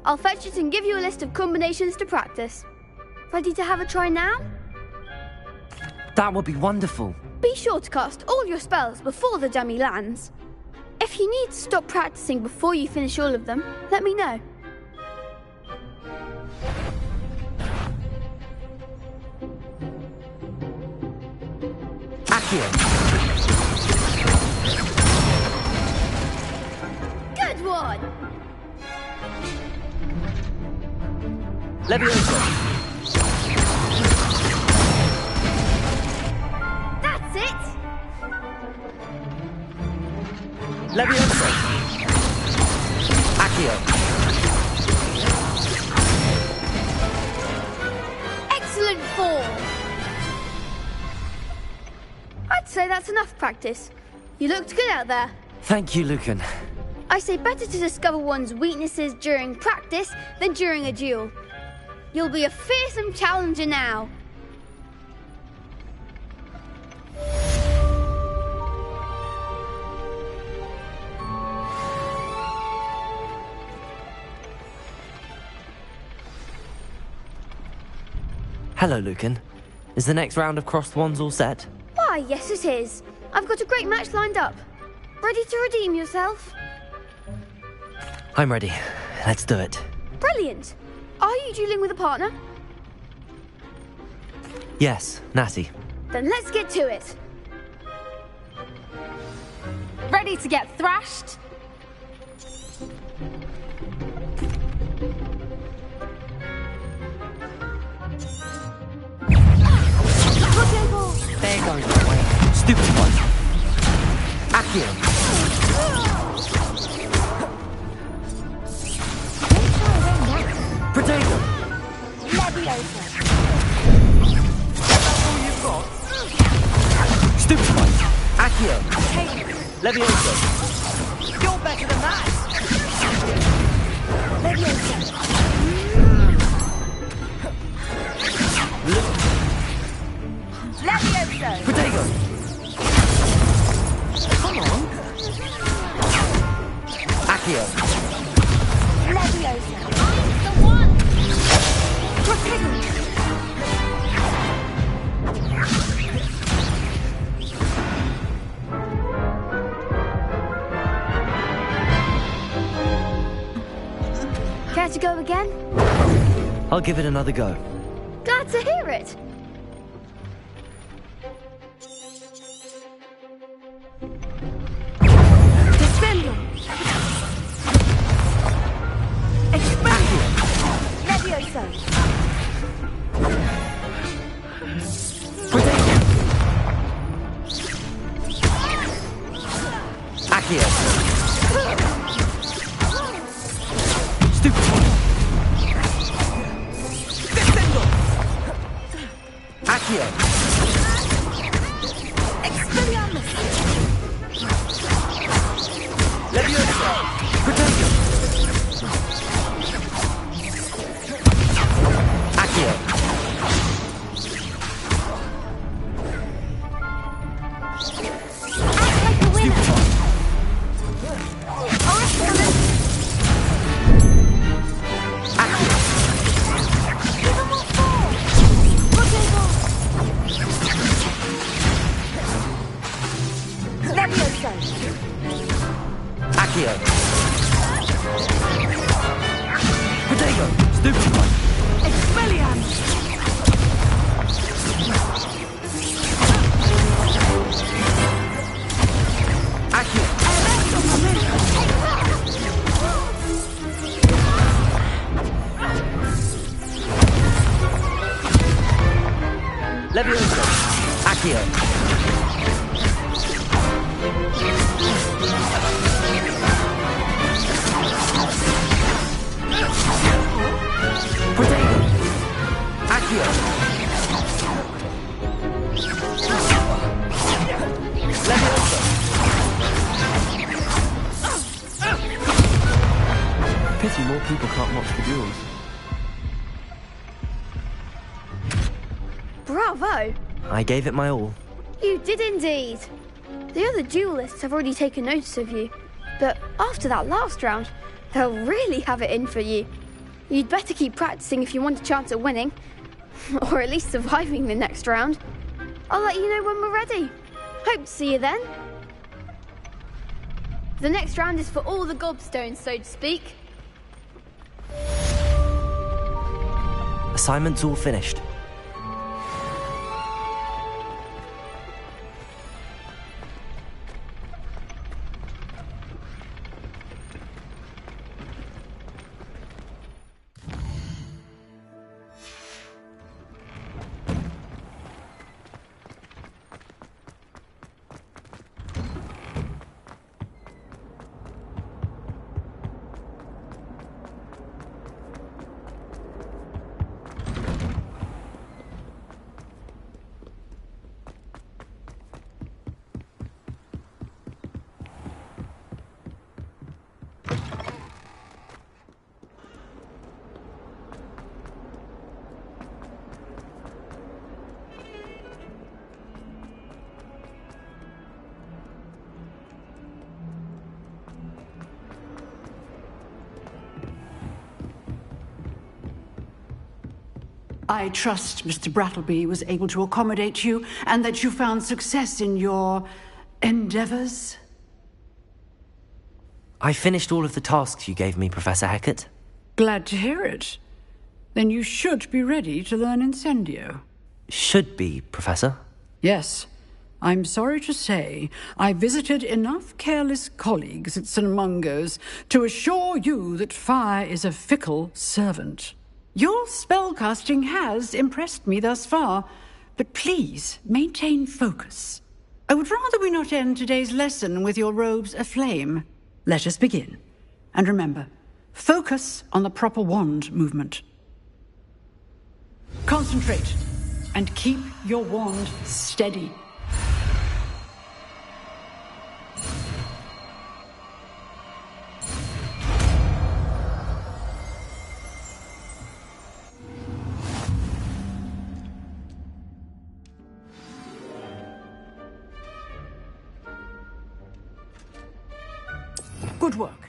I'll fetch it and give you a list of combinations to practice. Ready to have a try now? That would be wonderful. Be sure to cast all your spells before the dummy lands. If you need to stop practicing before you finish all of them, let me know. Accio! Good one! Levioso! That's it! Levioso! Accio! Excellent form! I'd say that's enough practice. You looked good out there. Thank you, Lucan. I say better to discover one's weaknesses during practice than during a duel. You'll be a fearsome challenger now. Hello, Lucan. Is the next round of crossed wands all set? Why, yes it is. I've got a great match lined up. Ready to redeem yourself? I'm ready. Let's do it. Brilliant. Are you dueling with a partner? Yes, Natty. Then let's get to it. Ready to get thrashed? There goes the way. Stupid one. Accio. Potato. Leviosa. All you've got. Stupid one. Accio. Leviosa. You're better than that. Leviosa. Leviosa. Potato. Come on. Accio. Leviosa. The one! Care to go again? I'll give it another go. Glad to hear it. Defendo. Expandio. Leviosa. Accio. Stupid one. Defendo. Accio. Expelliarmus. Leviosa. Potato. Accio. Stupid one. Leviosa. Accio. Potato. Stupid one. Expelliarmus. Accio. Leviosa. Accio. Potato. Accio. Leviosa. Pity more people can't watch the duels. Bravo. I gave it my all. You did indeed. The other duelists have already taken notice of you, but after that last round, they'll really have it in for you. You'd better keep practicing if you want a chance at winning, or at least surviving the next round. I'll let you know when we're ready. Hope to see you then. The next round is for all the gobstones, so to speak. Assignment's all finished. I trust Mr. Brattleby was able to accommodate you and that you found success in your endeavors. I finished all of the tasks you gave me, Professor Hecat. Glad to hear it. Then you should be ready to learn Incendio. Should be, Professor? Yes. I'm sorry to say I visited enough careless colleagues at St. Mungo's to assure you that fire is a fickle servant. Your spellcasting has impressed me thus far, but please maintain focus. I would rather we not end today's lesson with your robes aflame. Let us begin. And remember, focus on the proper wand movement. Concentrate and keep your wand steady. Good work.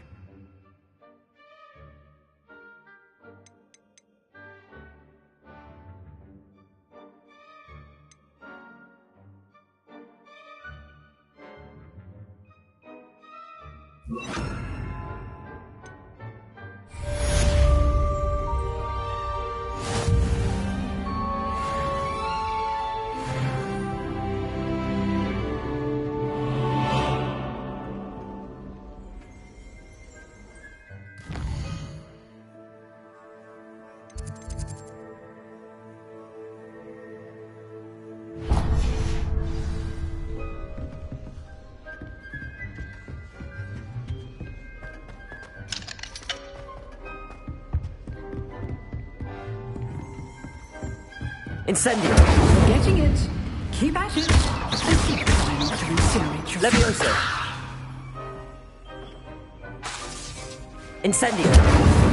Incendio! Getting it. Keep at it. And keep trying to incinerate your Levioso! Incendio!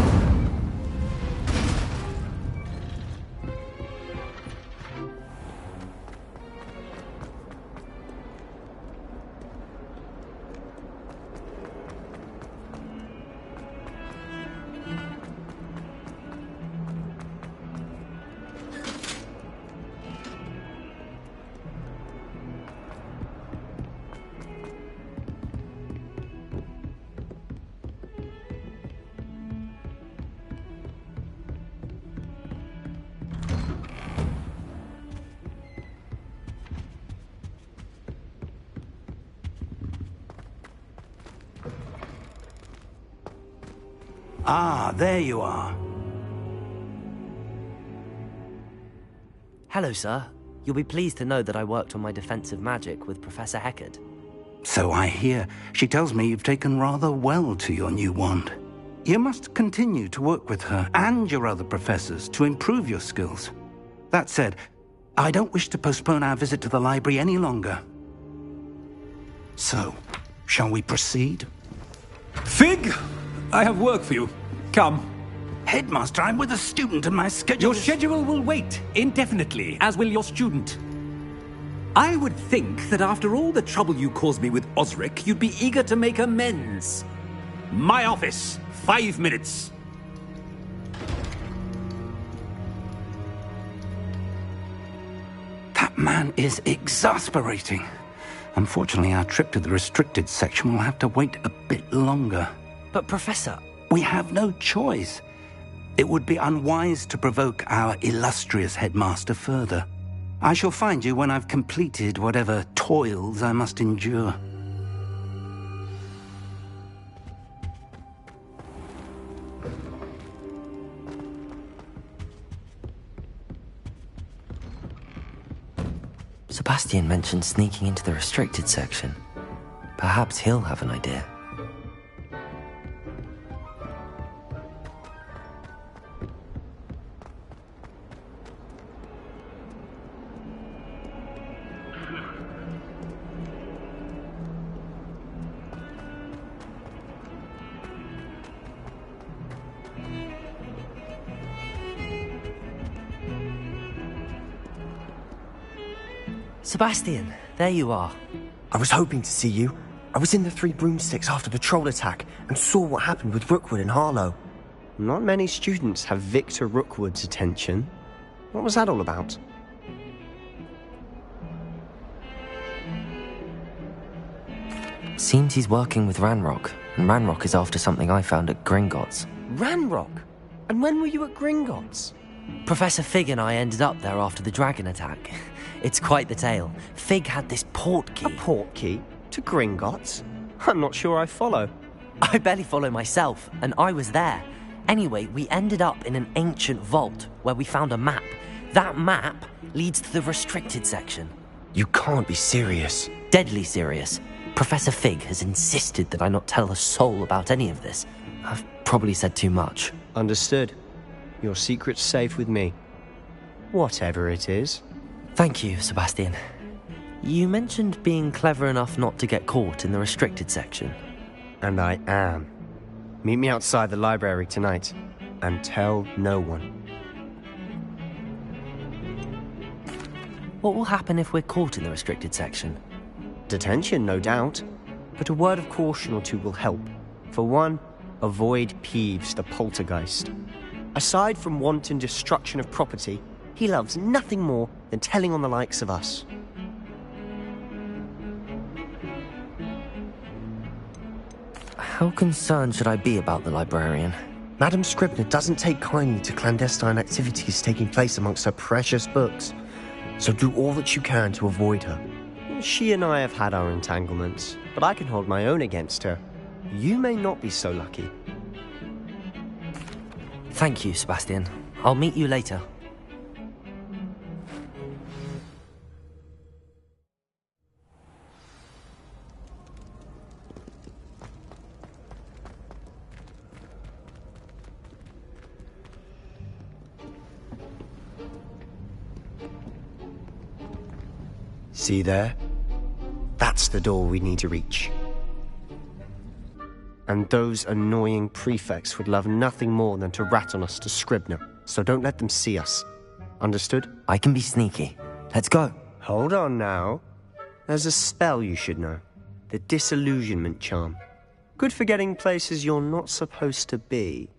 Ah, there you are. Hello, sir. You'll be pleased to know that I worked on my defensive magic with Professor Hecat. So I hear. She tells me you've taken rather well to your new wand. You must continue to work with her and your other professors to improve your skills. That said, I don't wish to postpone our visit to the library any longer. So, shall we proceed? Fig! I have work for you. Come. Headmaster, I'm with a student and my schedule Your schedule will wait indefinitely, as will your student. I would think that after all the trouble you caused me with Osric, you'd be eager to make amends. My office, 5 minutes. That man is exasperating. Unfortunately, our trip to the restricted section will have to wait a bit longer. But, Professor... We have no choice. It would be unwise to provoke our illustrious headmaster further. I shall find you when I've completed whatever toils I must endure. Sebastian mentioned sneaking into the restricted section. Perhaps he'll have an idea. Sebastian, there you are. I was hoping to see you. I was in the Three Broomsticks after the troll attack and saw what happened with Rookwood and Harlow. Not many students have Victor Rookwood's attention. What was that all about? Seems he's working with Ranrock, and Ranrock is after something I found at Gringotts. Ranrock? And when were you at Gringotts? Professor Fig and I ended up there after the dragon attack. It's quite the tale. Fig had this port key. A port key? To Gringotts? I'm not sure I follow. I barely follow myself, and I was there. Anyway, we ended up in an ancient vault where we found a map. That map leads to the restricted section. You can't be serious. Deadly serious. Professor Fig has insisted that I not tell a soul about any of this. I've probably said too much. Understood. Your secret's safe with me. Whatever it is. Thank you, Sebastian. You mentioned being clever enough not to get caught in the restricted section. And I am. Meet me outside the library tonight, and tell no one. What will happen if we're caught in the restricted section? Detention, no doubt. But a word of caution or two will help. For one, avoid Peeves, the poltergeist. Aside from wanton destruction of property, he loves nothing more than telling on the likes of us. How concerned should I be about the librarian? Madame Scribner doesn't take kindly to clandestine activities taking place amongst her precious books, so do all that you can to avoid her. She and I have had our entanglements, but I can hold my own against her. You may not be so lucky. Thank you, Sebastian. I'll meet you later. See there? That's the door we need to reach. And those annoying prefects would love nothing more than to rat on us to Scribner, so don't let them see us. Understood? I can be sneaky. Let's go. Hold on now. There's a spell you should know. The Disillusionment Charm. Good for getting places you're not supposed to be.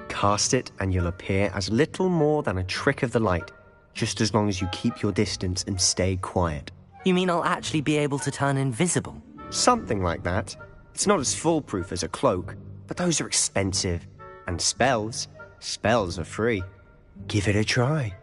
Cast it and you'll appear as little more than a trick of the light, just as long as you keep your distance and stay quiet. You mean I'll actually be able to turn invisible? Something like that. It's not as foolproof as a cloak, but those are expensive. And spells are free. Give it a try.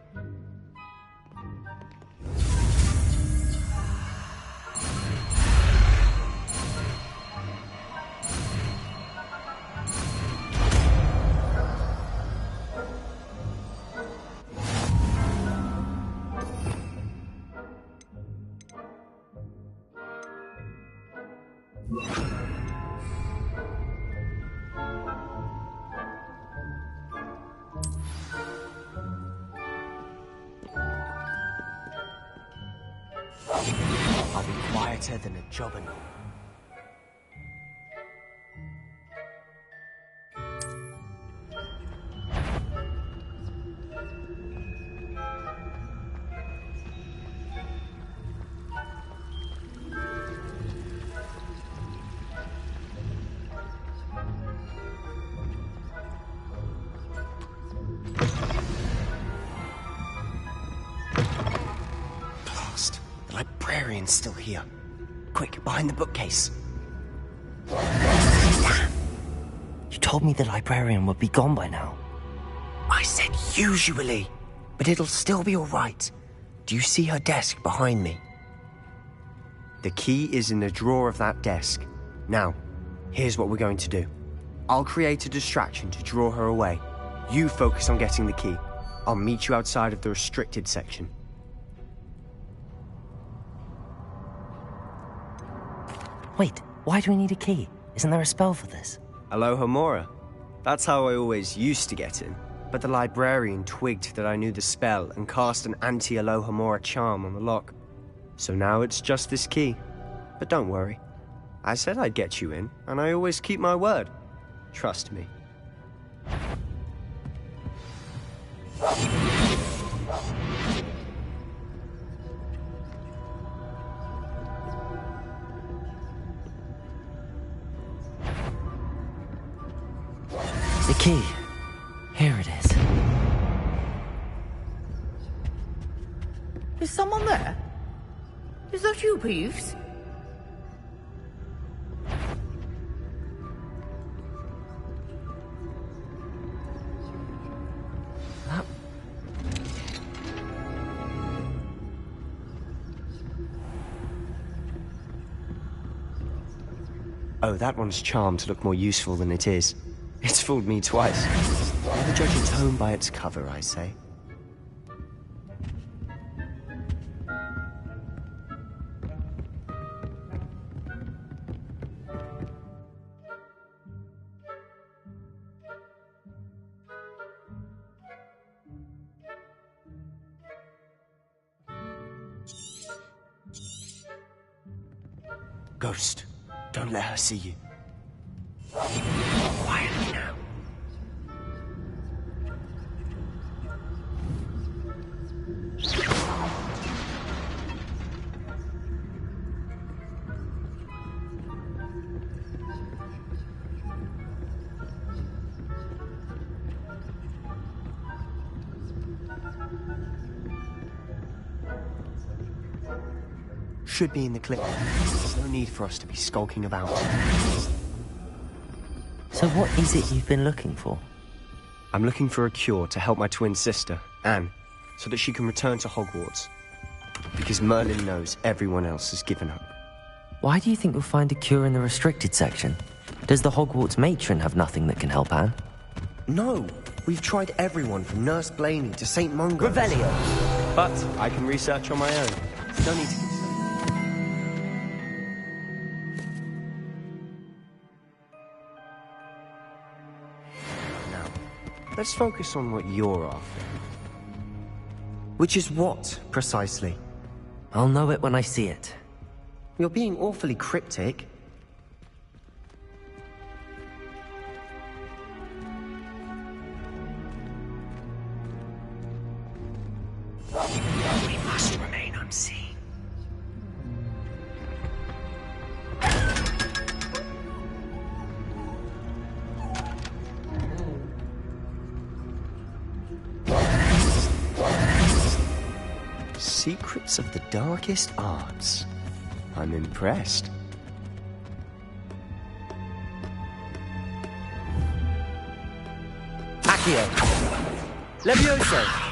I'll be quieter than a jobberknoll. The librarian's still here. Quick, behind the bookcase. You told me the librarian would be gone by now. I said usually, but it'll still be all right. Do you see her desk behind me? The key is in the drawer of that desk. Now, here's what we're going to do. I'll create a distraction to draw her away. You focus on getting the key. I'll meet you outside of the restricted section. Wait, why do we need a key? Isn't there a spell for this? Alohomora. That's how I always used to get in. But the librarian twigged that I knew the spell and cast an anti-Alohomora charm on the lock. So now it's just this key. But don't worry. I said I'd get you in, and I always keep my word. Trust me. The key. Here it is. someone there? Is that you, Peeves? Oh, that one's charmed to look more useful than it is. It's fooled me twice. Never judge a tome by its cover, I say. Ghost, don't let her see you. Quietly now. Should be in the clip. There's no need for us to be skulking about. So what is it you've been looking for? I'm looking for a cure to help my twin sister, Anne, so that she can return to Hogwarts. Because Merlin knows everyone else has given up. Why do you think you'll find a cure in the restricted section? Does the Hogwarts matron have nothing that can help Anne? No! We've tried everyone from Nurse Blaney to St. Mungo. Revelio! But I can research on my own. No need to... Let's focus on what you're after. Which is what, precisely? I'll know it when I see it. You're being awfully cryptic. We must remain unseen. Secrets of the darkest arts. I'm impressed. Accio! Levioso!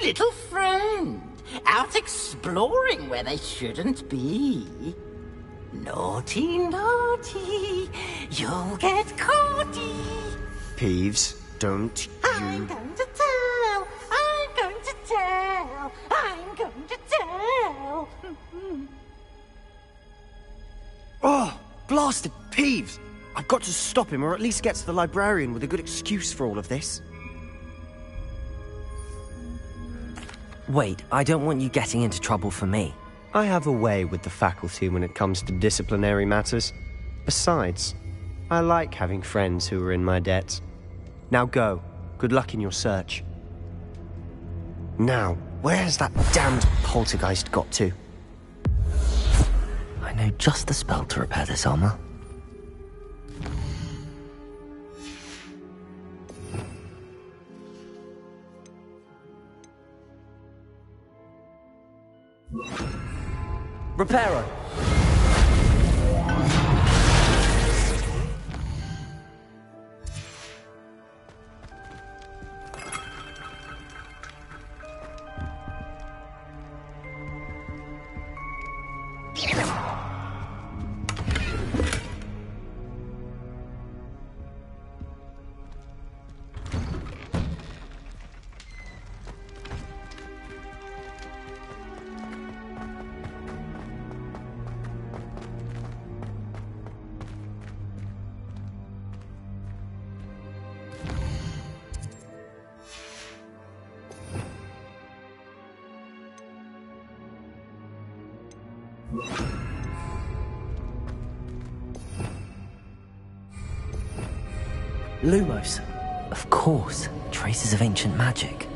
Little friend, out exploring where they shouldn't be. Naughty, naughty, you'll get caughty. Peeves, don't I'm going to tell, I'm going to tell, I'm going to tell. Oh, blasted Peeves! I've got to stop him, or at least get to the librarian with a good excuse for all of this. Wait, I don't want you getting into trouble for me. I have a way with the faculty when it comes to disciplinary matters. Besides, I like having friends who are in my debt. Now go. Good luck in your search. Now, where's that damned poltergeist got to? I know just the spell to repair this armor. Reparo! Lumos. Of course, traces of ancient magic.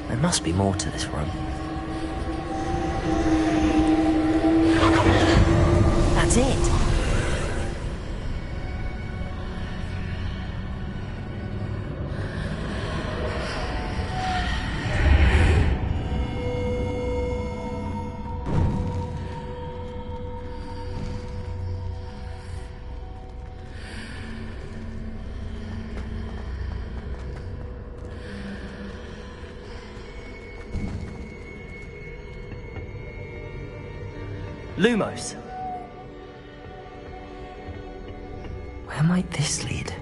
There must be more to this room. That's it! Lumos. Where might this lead?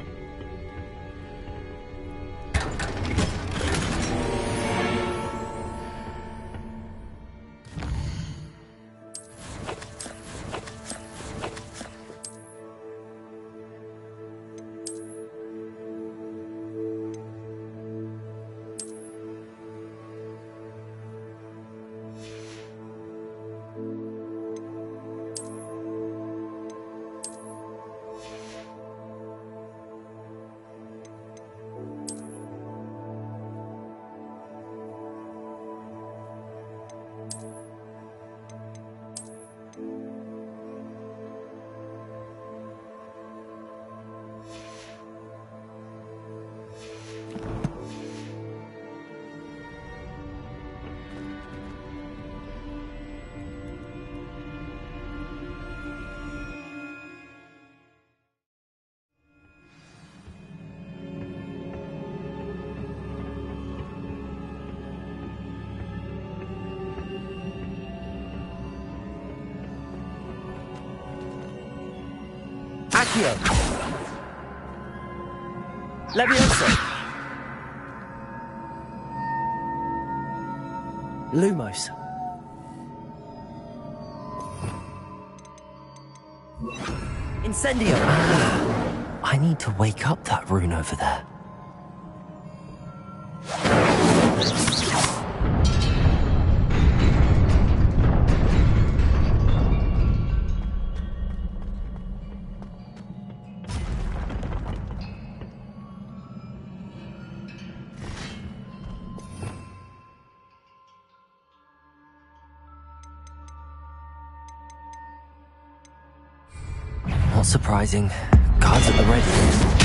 Accio. Levioso. Lumos. Incendio. I need to wake up that rune over there. Not surprising. Guards at the ready.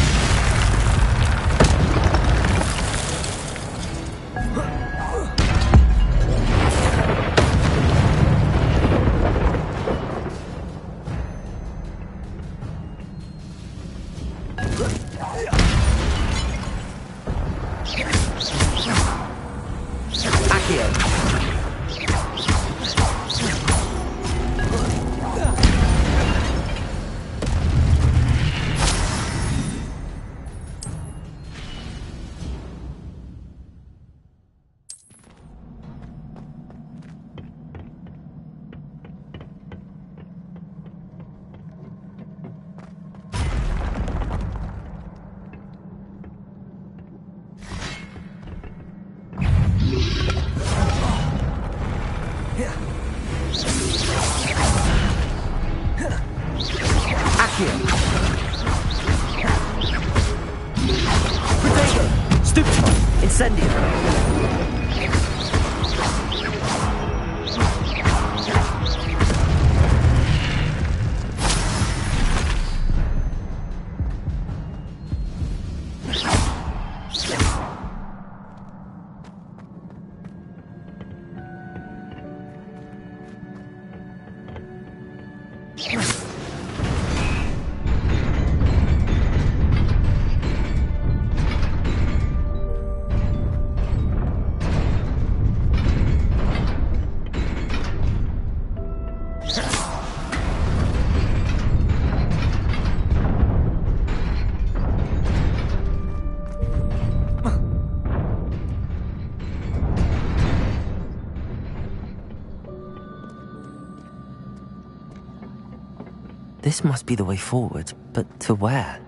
This must be the way forward, but to where?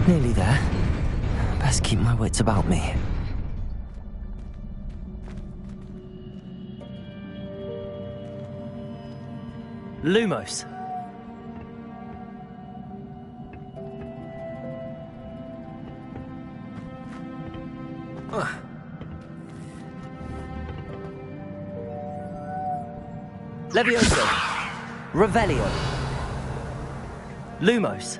Nearly there. Best keep my wits about me. Lumos. Levioso. Revelio. Lumos.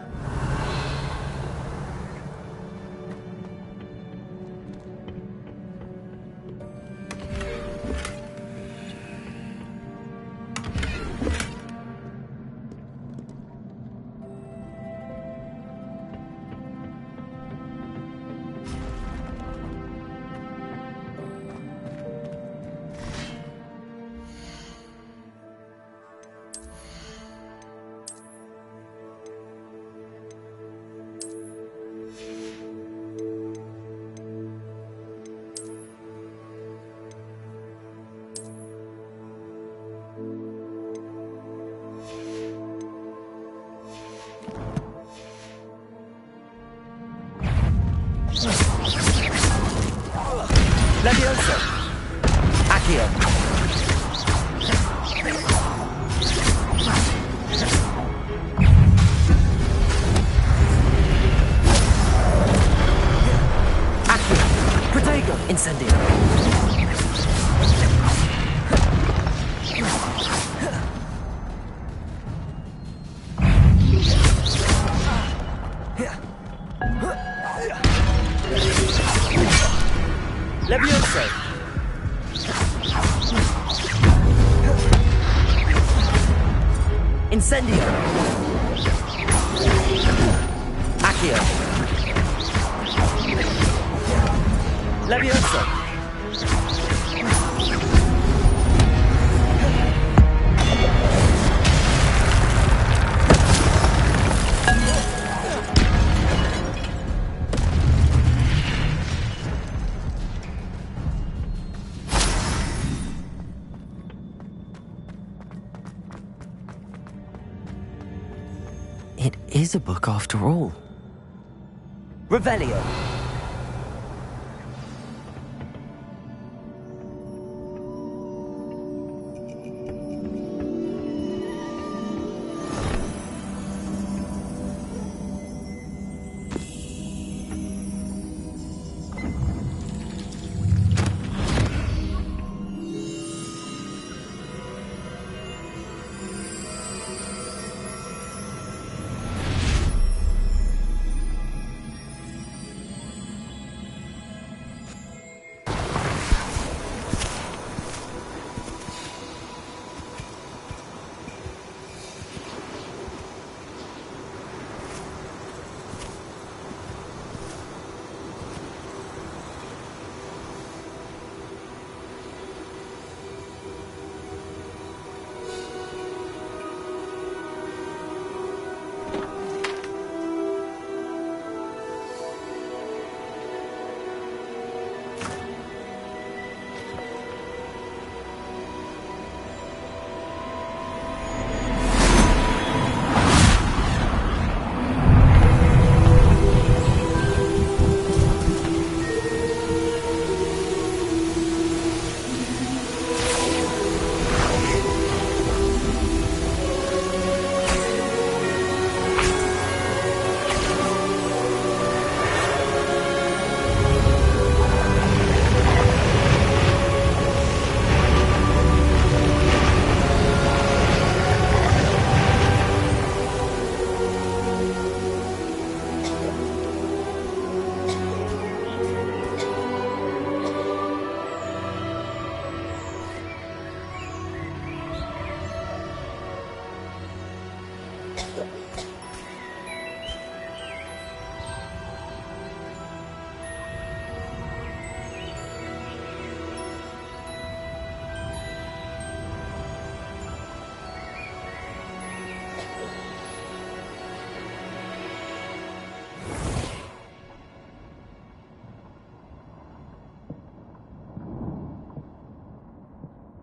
Levioso. Accio. Accio. Protego. Incendio. Levioso. Incendio. Accio. Levioso. It is a book after all. Revelio.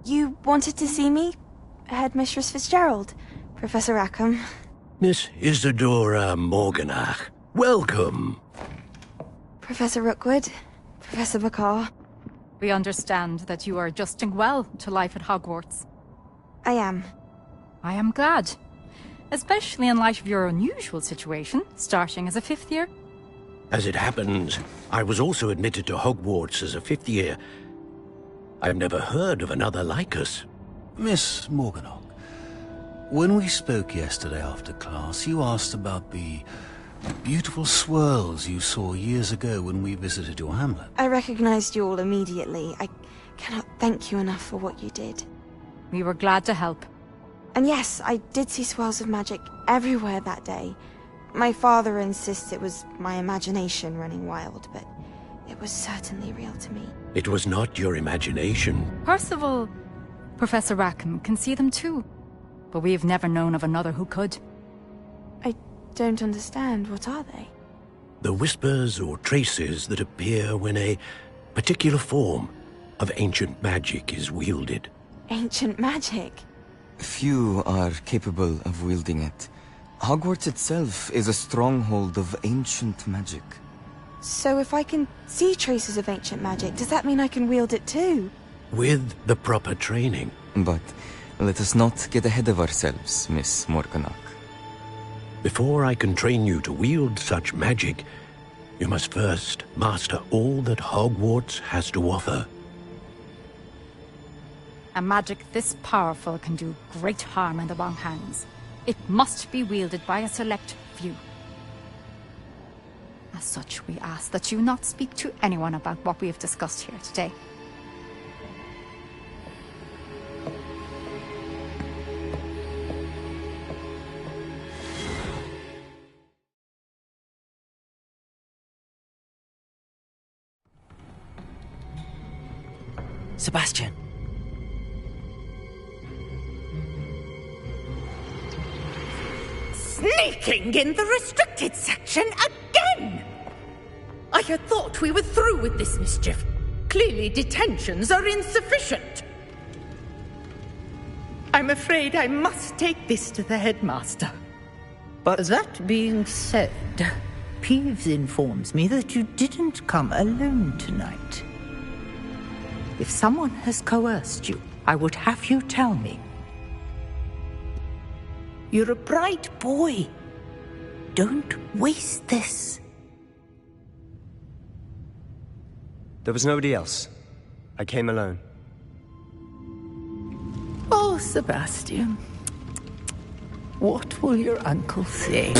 You wanted to see me? Headmistress Fitzgerald, Professor Rackham. Miss Isadora Morganach, welcome. Professor Rookwood, Professor Bakar. We understand that you are adjusting well to life at Hogwarts. I am. I am glad. Especially in light of your unusual situation, starting as a 5th year. As it happens, I was also admitted to Hogwarts as a 5th year. I've never heard of another like us. Miss Morganach, when we spoke yesterday after class, you asked about the beautiful swirls you saw years ago when we visited your hamlet. I recognized you all immediately. I cannot thank you enough for what you did. We were glad to help. And yes, I did see swirls of magic everywhere that day. My father insists it was my imagination running wild, but it was certainly real to me. It was not your imagination. Percival, Professor Rackham can see them too. But we've never known of another who could. I don't understand. What are they? The whispers or traces that appear when a particular form of ancient magic is wielded. Ancient magic? Few are capable of wielding it. Hogwarts itself is a stronghold of ancient magic. So if I can see traces of ancient magic, does that mean I can wield it too? With the proper training. But let us not get ahead of ourselves, Miss Morganach. Before I can train you to wield such magic, you must first master all that Hogwarts has to offer. A magic this powerful can do great harm in the wrong hands. It must be wielded by a select few. As such, we ask that you not speak to anyone about what we have discussed here today. Sebastian. Sneaking in the restricted section again! I had thought we were through with this mischief. Clearly detentions are insufficient. I'm afraid I must take this to the headmaster. But that being said, Peeves informs me that you didn't come alone tonight. If someone has coerced you, I would have you tell me. You're a bright boy. Don't waste this. There was nobody else. I came alone. Oh, Sebastian. What will your uncle say?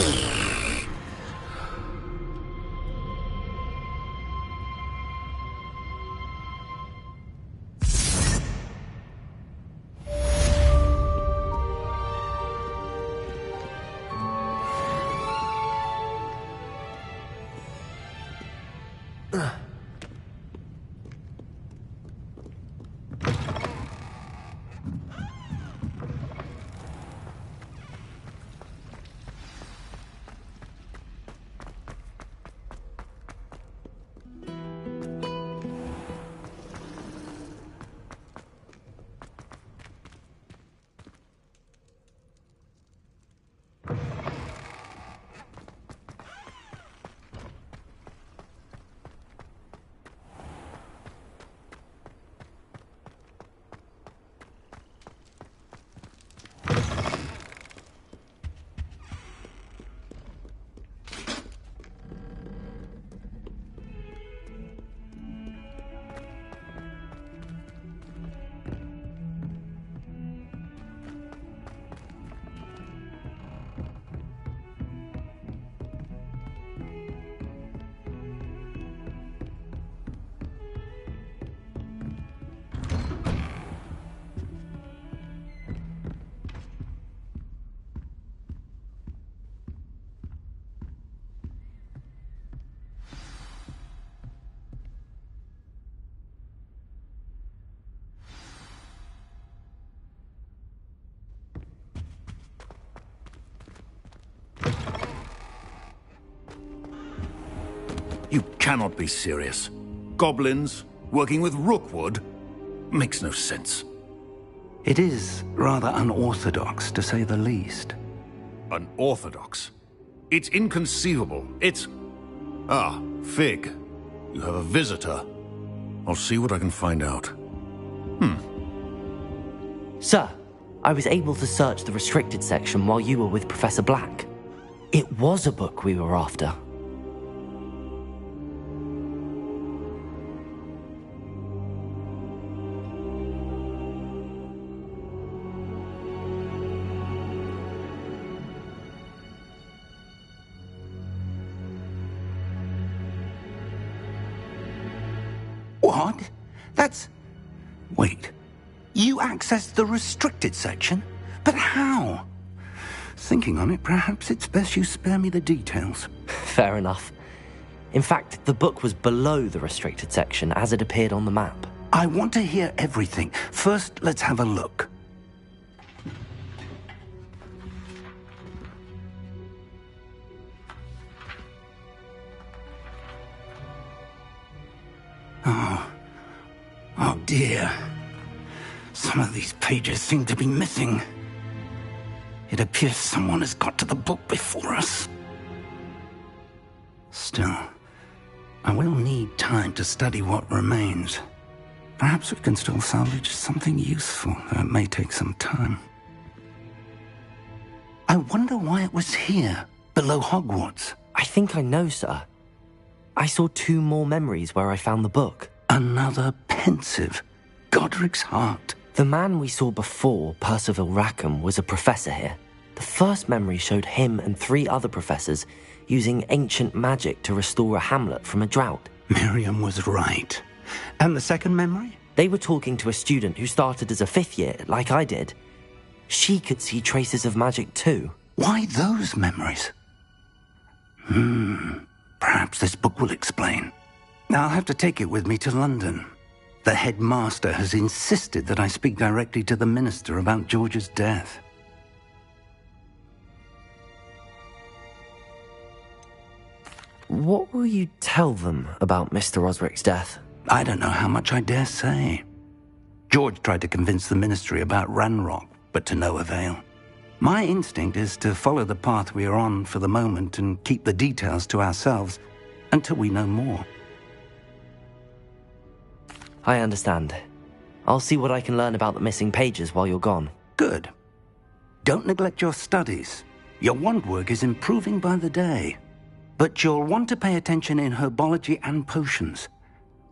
You cannot be serious. Goblins working with Rookwood makes no sense. It is rather unorthodox, to say the least. Unorthodox. It's inconceivable. It's... Ah, Fig. You have a visitor. I'll see what I can find out. Sir, I was able to search the restricted section while you were with Professor Black. It was a book we were after. What? That's... Wait. You accessed the restricted section? But how? Thinking on it, perhaps it's best you spare me the details. Fair enough. In fact, the book was below the restricted section as it appeared on the map. I want to hear everything. First, let's have a look. Oh dear. Some of these pages seem to be missing. It appears someone has got to the book before us. Still, I will need time to study what remains. Perhaps we can still salvage something useful, though it may take some time. I wonder why it was here, below Hogwarts. I think I know, sir. I saw 2 more memories where I found the book. Another pensive. Godric's heart. The man we saw before, Percival Rackham, was a professor here. The first memory showed him and 3 other professors using ancient magic to restore a hamlet from a drought. Miriam was right. And the second memory? They were talking to a student who started as a 5th year, like I did. She could see traces of magic too. Why those memories? Perhaps this book will explain. I'll have to take it with me to London. The headmaster has insisted that I speak directly to the minister about George's death. What will you tell them about Mr. Osric's death? I don't know how much I dare say. George tried to convince the ministry about Ranrock, but to no avail. My instinct is to follow the path we are on for the moment and keep the details to ourselves until we know more. I understand. I'll see what I can learn about the missing pages while you're gone. Good. Don't neglect your studies. Your wand work is improving by the day. But you'll want to pay attention in herbology and potions.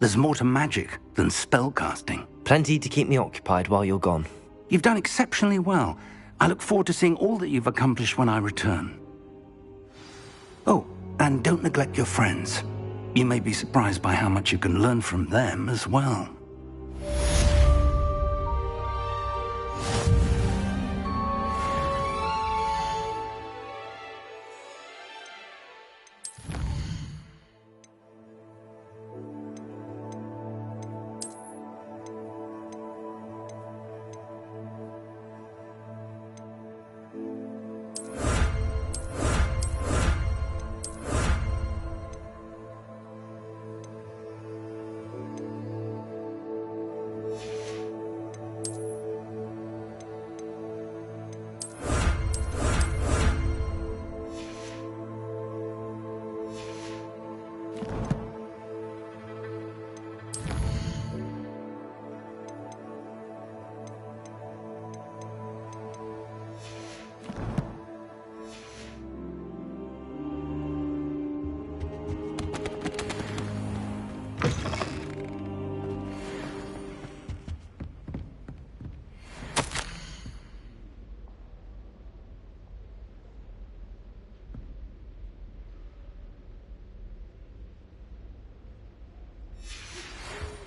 There's more to magic than spellcasting. Plenty to keep me occupied while you're gone. You've done exceptionally well. I look forward to seeing all that you've accomplished when I return. Oh, and don't neglect your friends. You may be surprised by how much you can learn from them as well.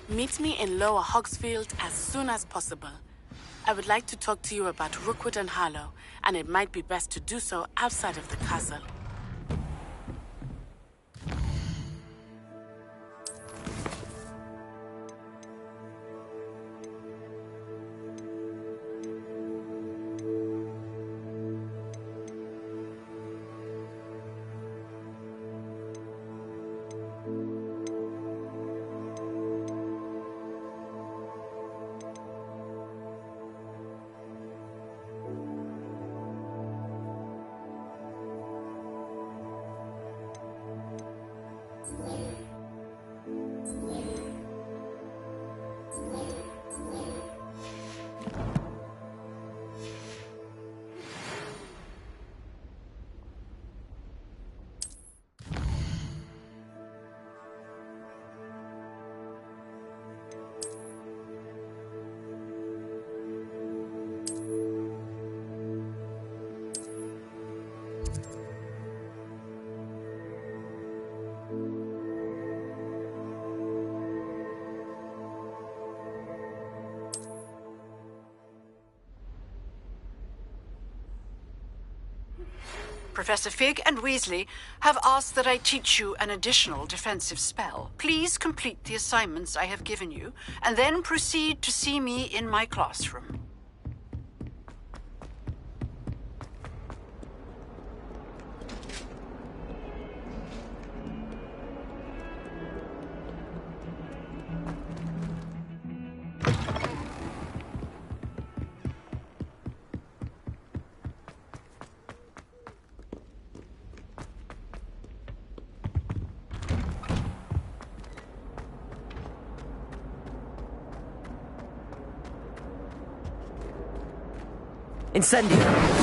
Meet me in Lower Hogsfield as soon as possible. I would like to talk to you about Rookwood and Harlow, and it might be best to do so outside of the castle. Professor Fig and Weasley have asked that I teach you an additional defensive spell. Please complete the assignments I have given you, and then proceed to see me in my classroom. Incendio!